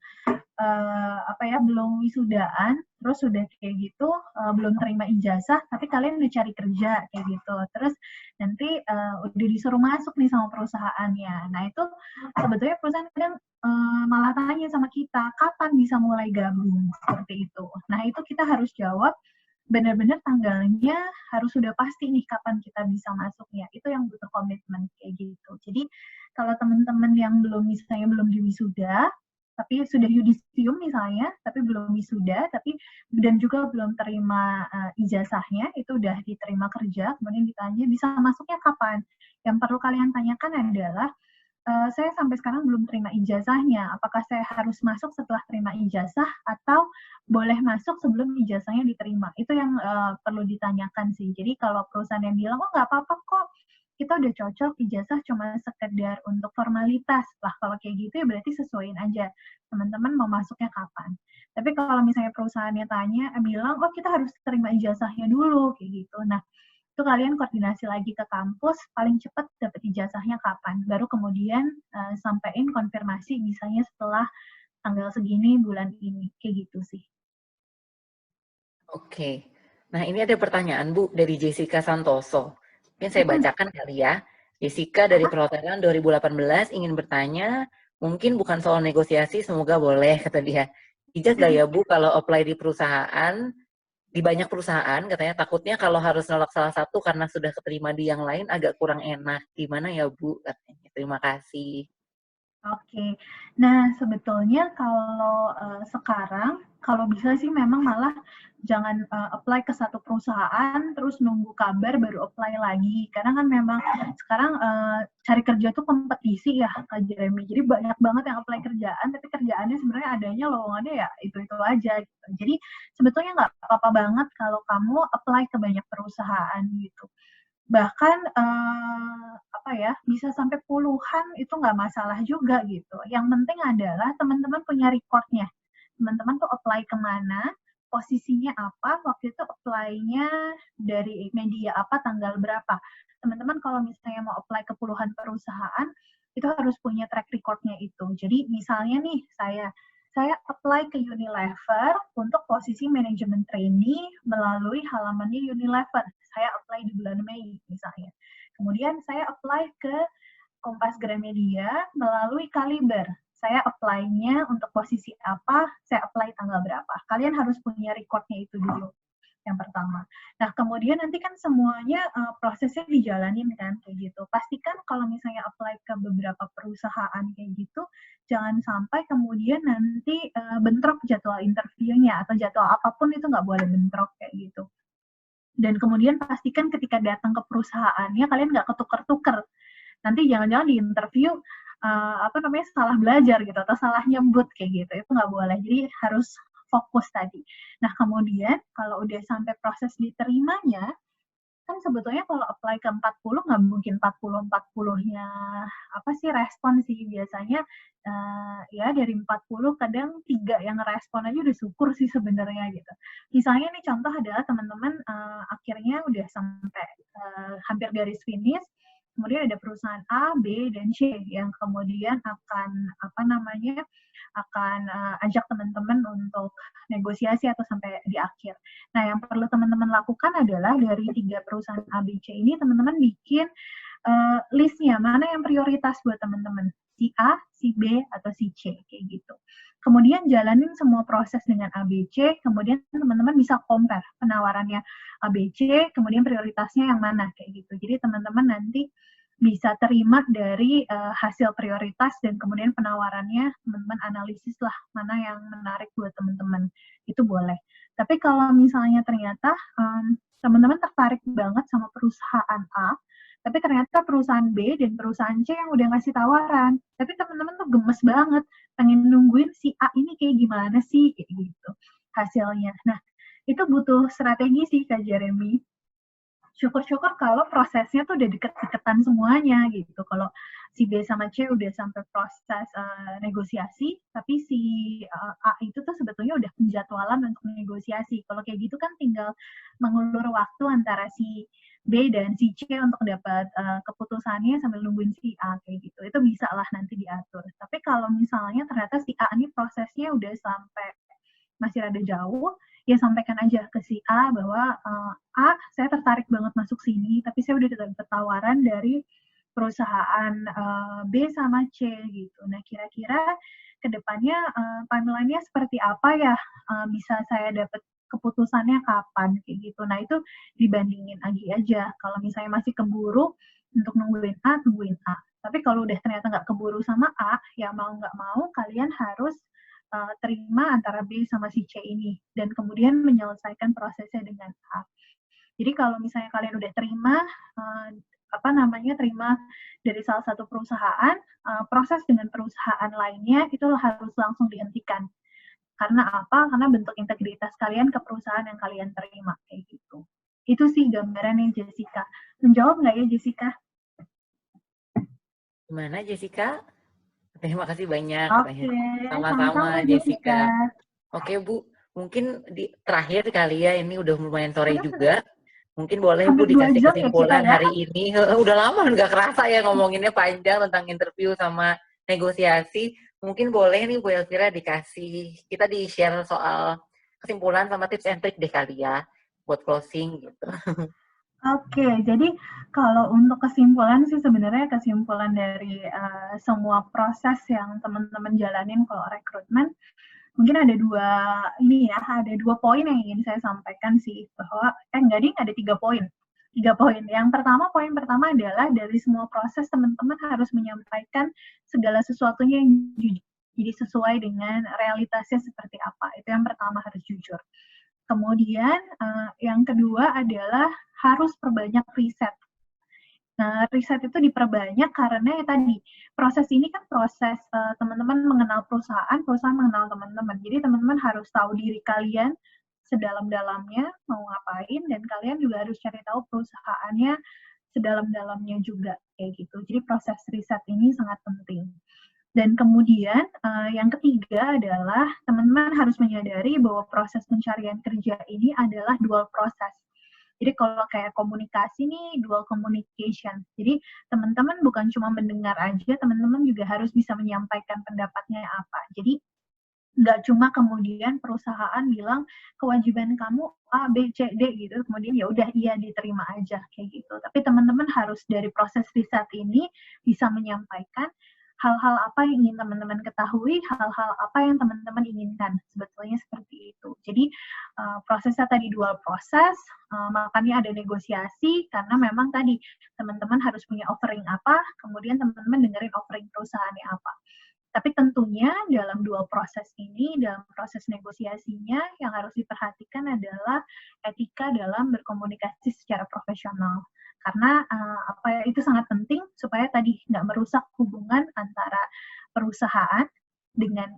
belum wisudaan, terus udah kayak gitu belum terima ijazah, tapi kalian udah cari kerja kayak gitu. Terus nanti udah disuruh masuk nih sama perusahaannya. Nah itu sebetulnya perusahaan kadang malah tanya sama kita, kapan bisa mulai gabung seperti itu. Nah itu kita harus jawab benar-benar tanggalnya harus sudah pasti nih kapan kita bisa masuknya. Itu yang butuh komitmen kayak gitu. Jadi kalau teman-teman yang belum diwisuda, tapi sudah yudisium misalnya, tapi belum wisuda, dan juga belum terima ijazahnya, itu udah diterima kerja, kemudian ditanya bisa masuknya kapan. Yang perlu kalian tanyakan adalah, saya sampai sekarang belum terima ijazahnya. Apakah saya harus masuk setelah terima ijazah atau boleh masuk sebelum ijazahnya diterima? Itu yang perlu ditanyakan sih. Jadi kalau perusahaan yang bilang, oh nggak apa-apa kok, kita udah cocok, ijazah cuma sekedar untuk formalitas. Lah kalau kayak gitu ya berarti sesuaiin aja. Teman-teman mau masuknya kapan. Tapi kalau misalnya perusahaannya bilang, oh kita harus terima ijazahnya dulu, kayak gitu. Nah, itu kalian koordinasi lagi ke kampus, paling cepat dapat ijazahnya kapan. Baru kemudian sampein konfirmasi misalnya setelah tanggal segini, bulan ini. Kayak gitu sih. Oke. Nah, ini ada pertanyaan Bu dari Jessica Santoso. Mungkin saya bacakan kali ya. Jessica dari Perhotelan 2018 ingin bertanya, mungkin bukan soal negosiasi, semoga boleh, kata dia. Bijak gak ya Bu kalau apply di perusahaan, di banyak perusahaan, katanya takutnya kalau harus nolak salah satu karena sudah keterima di yang lain agak kurang enak. Gimana ya Bu? Katanya. Terima kasih. Oke, nah sebetulnya kalau sekarang, kalau bisa sih memang malah jangan apply ke satu perusahaan terus nunggu kabar baru apply lagi. Karena kan memang sekarang cari kerja tuh kompetisi ya Kak Jeremy. Jadi banyak banget yang apply kerjaan, tapi kerjaannya sebenarnya adanya lowongannya ya itu-itu aja. Gitu. Jadi sebetulnya nggak apa-apa banget kalau kamu apply ke banyak perusahaan gitu. Bahkan apa ya, bisa sampai puluhan itu nggak masalah juga gitu. Yang penting adalah teman-teman punya record-nya. Teman-teman tuh apply kemana, posisinya apa, waktu itu apply-nya dari media apa, tanggal berapa. Teman-teman kalau misalnya mau apply ke puluhan perusahaan, itu harus punya track record-nya itu. Jadi misalnya nih, saya apply ke Unilever untuk posisi manajemen trainee melalui halamannya Unilever. Saya apply di bulan Mei misalnya. Kemudian saya apply ke Kompas Gramedia melalui Kaliber. Saya apply-nya untuk posisi apa, saya apply tanggal berapa. Kalian harus punya record-nya itu dulu. Yang pertama. Nah, kemudian nanti kan semuanya prosesnya dijalanin kan kayak gitu. Pastikan kalau misalnya apply ke beberapa perusahaan kayak gitu, jangan sampai kemudian nanti bentrok jadwal interviewnya atau jadwal apapun itu nggak boleh bentrok kayak gitu. Dan kemudian pastikan ketika datang ke perusahaannya kalian nggak ketuker-tuker. Nanti jangan-jangan di interview salah belajar gitu atau salah nyebut kayak gitu. Itu nggak boleh. Jadi harus fokus tadi. Nah, kemudian kalau udah sampai proses diterimanya, kan sebetulnya kalau apply ke 40 nggak mungkin 40-40-nya respon sih. Biasanya ya dari 40 kadang 3 yang ngerespon aja udah syukur sih sebenarnya gitu. Misalnya nih contoh adalah teman-teman akhirnya udah sampai hampir garis finish, kemudian ada perusahaan A, B, dan C yang kemudian akan ajak teman-teman untuk negosiasi atau sampai di akhir. Nah, yang perlu teman-teman lakukan adalah dari 3 perusahaan A, B, C ini teman-teman bikin listnya, mana yang prioritas buat teman-teman, si A, si B, atau si C, kayak gitu. Kemudian jalanin semua proses dengan A, B, C, kemudian teman-teman bisa compare penawarannya A, B, C, kemudian prioritasnya yang mana, kayak gitu. Jadi teman-teman nanti bisa terima dari hasil prioritas dan kemudian penawarannya, teman-teman analisis lah mana yang menarik buat teman-teman. Itu boleh. Tapi kalau misalnya ternyata teman-teman tertarik banget sama perusahaan A, tapi ternyata perusahaan B dan perusahaan C yang udah ngasih tawaran, tapi teman-teman tuh gemes banget, pengen nungguin si A ini kayak gimana sih, kayak gitu hasilnya. Nah, itu butuh strategi sih Kak Jeremy. Syukur-syukur kalau prosesnya tuh udah deket-deketan semuanya gitu. Kalau si B sama C udah sampai proses negosiasi, tapi si A itu tuh sebetulnya udah penjadwalan untuk negosiasi. Kalau kayak gitu kan tinggal mengulur waktu antara si B dan si C untuk dapat keputusannya sambil nungguin si A kayak gitu. Itu bisa lah nanti diatur. Tapi kalau misalnya ternyata si A ini prosesnya udah sampai masih rada jauh, ya sampaikan aja ke si A bahwa A, saya tertarik banget masuk sini, tapi saya udah dapat tawaran dari perusahaan B sama C gitu. Nah, kira-kira ke depannya timeline-nya seperti apa ya? Bisa saya dapat keputusannya kapan kayak gitu. Nah, itu dibandingin lagi aja. Kalau misalnya masih keburu untuk nungguin A, tungguin A. Tapi kalau udah ternyata nggak keburu sama A, ya mau nggak mau kalian harus terima antara B sama si C ini dan kemudian menyelesaikan prosesnya dengan A. Jadi kalau misalnya kalian udah terima terima dari salah satu perusahaan, proses dengan perusahaan lainnya itu harus langsung dihentikan. Karena apa? Karena bentuk integritas kalian ke perusahaan yang kalian terima kayak gitu. Itu sih gambarannya Jessica. Menjawab nggak ya Jessica? Gimana Jessica? Terima kasih banyak. Oke, sama-sama Jessica. Oke Bu, mungkin di terakhir kali ya, ini udah lumayan sore juga. Mungkin boleh Bu dikasih kesimpulan hari ini. Udah lama nggak kerasa ya ngomonginnya panjang tentang interview sama negosiasi. Mungkin boleh nih Bu Elvira kita di-share soal kesimpulan sama tips and trick deh kali ya buat closing gitu. Oke, jadi kalau untuk kesimpulan sih sebenarnya kesimpulan dari semua proses yang teman-teman jalanin kalau rekrutmen, mungkin ada ada 2 poin yang ingin saya sampaikan sih, bahwa enggak ding, ada 3 poin. 3 poin. Yang pertama, poin pertama adalah dari semua proses teman-teman harus menyampaikan segala sesuatunya yang jujur. Jadi sesuai dengan realitasnya seperti apa. Itu yang pertama, harus jujur. Kemudian yang kedua adalah harus perbanyak riset. Nah, riset itu diperbanyak karena ya tadi, proses ini kan proses teman-teman mengenal perusahaan, perusahaan mengenal teman-teman. Jadi teman-teman harus tahu diri kalian sedalam-dalamnya mau ngapain, dan kalian juga harus cari tahu perusahaannya sedalam-dalamnya juga, kayak gitu. Jadi proses riset ini sangat penting. Dan kemudian yang ketiga adalah teman-teman harus menyadari bahwa proses pencarian kerja ini adalah dual proses. Jadi kalau kayak komunikasi nih, dual communication. Jadi teman-teman bukan cuma mendengar aja, teman-teman juga harus bisa menyampaikan pendapatnya apa. Jadi nggak cuma kemudian perusahaan bilang kewajiban kamu A, B, C, D gitu, kemudian ya udah iya diterima aja kayak gitu. Tapi teman-teman harus dari proses riset ini bisa menyampaikan hal-hal apa yang ingin teman-teman ketahui, hal-hal apa yang teman-teman inginkan. Sebetulnya seperti itu. Jadi prosesnya tadi dual proses, makanya ada negosiasi karena memang tadi teman-teman harus punya offering apa, kemudian teman-teman dengerin offering perusahaannya apa. Tapi tentunya dalam dua proses ini, dalam proses negosiasinya yang harus diperhatikan adalah etika dalam berkomunikasi secara profesional. Karena itu sangat penting supaya tadi nggak merusak hubungan antara perusahaan dengan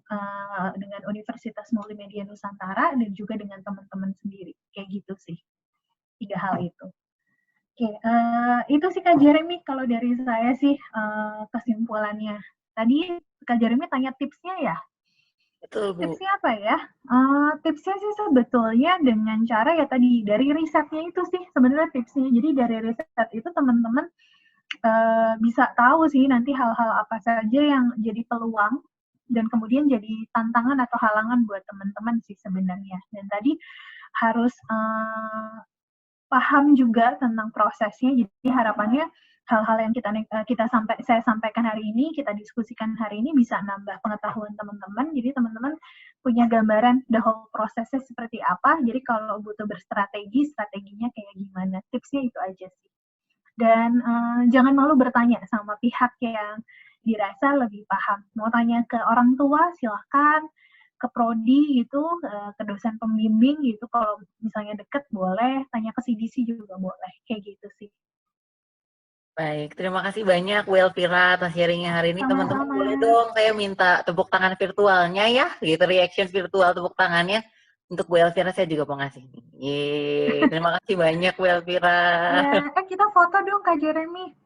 Universitas Multimedia Nusantara dan juga dengan teman-teman sendiri. Kayak gitu sih. 3 hal itu. Oke, itu sih Kak Jeremy kalau dari saya sih kesimpulannya. Tadi Kak Jeremy tanya tipsnya ya? Betul, Bu. Tipsnya apa ya? Tipsnya sih sebetulnya dengan cara ya tadi, dari risetnya itu sih sebenarnya tipsnya. Jadi dari riset itu teman-teman bisa tahu sih nanti hal-hal apa saja yang jadi peluang dan kemudian jadi tantangan atau halangan buat teman-teman sih sebenarnya. Dan tadi harus paham juga tentang prosesnya. Jadi harapannya hal-hal yang saya sampaikan hari ini, kita diskusikan hari ini bisa nambah pengetahuan teman-teman. Jadi teman-teman punya gambaran the whole prosesnya seperti apa. Jadi kalau butuh berstrategi, strateginya kayak gimana. Tipsnya itu aja sih. Dan jangan malu bertanya sama pihak yang dirasa lebih paham. Mau tanya ke orang tua, silahkan. Ke prodi gitu, ke dosen pembimbing gitu, kalau misalnya deket boleh, tanya ke CDC juga boleh, kayak gitu sih. Baik, terima kasih banyak Bu Elvira atas sharingnya hari ini. Teman-teman boleh dong saya minta tepuk tangan virtualnya ya, gitu, reaction virtual tepuk tangannya. Untuk Bu Elvira saya juga mau ngasih. Yeay, terima kasih banyak Bu Elvira. Ya, kita foto dong Kak Jeremy.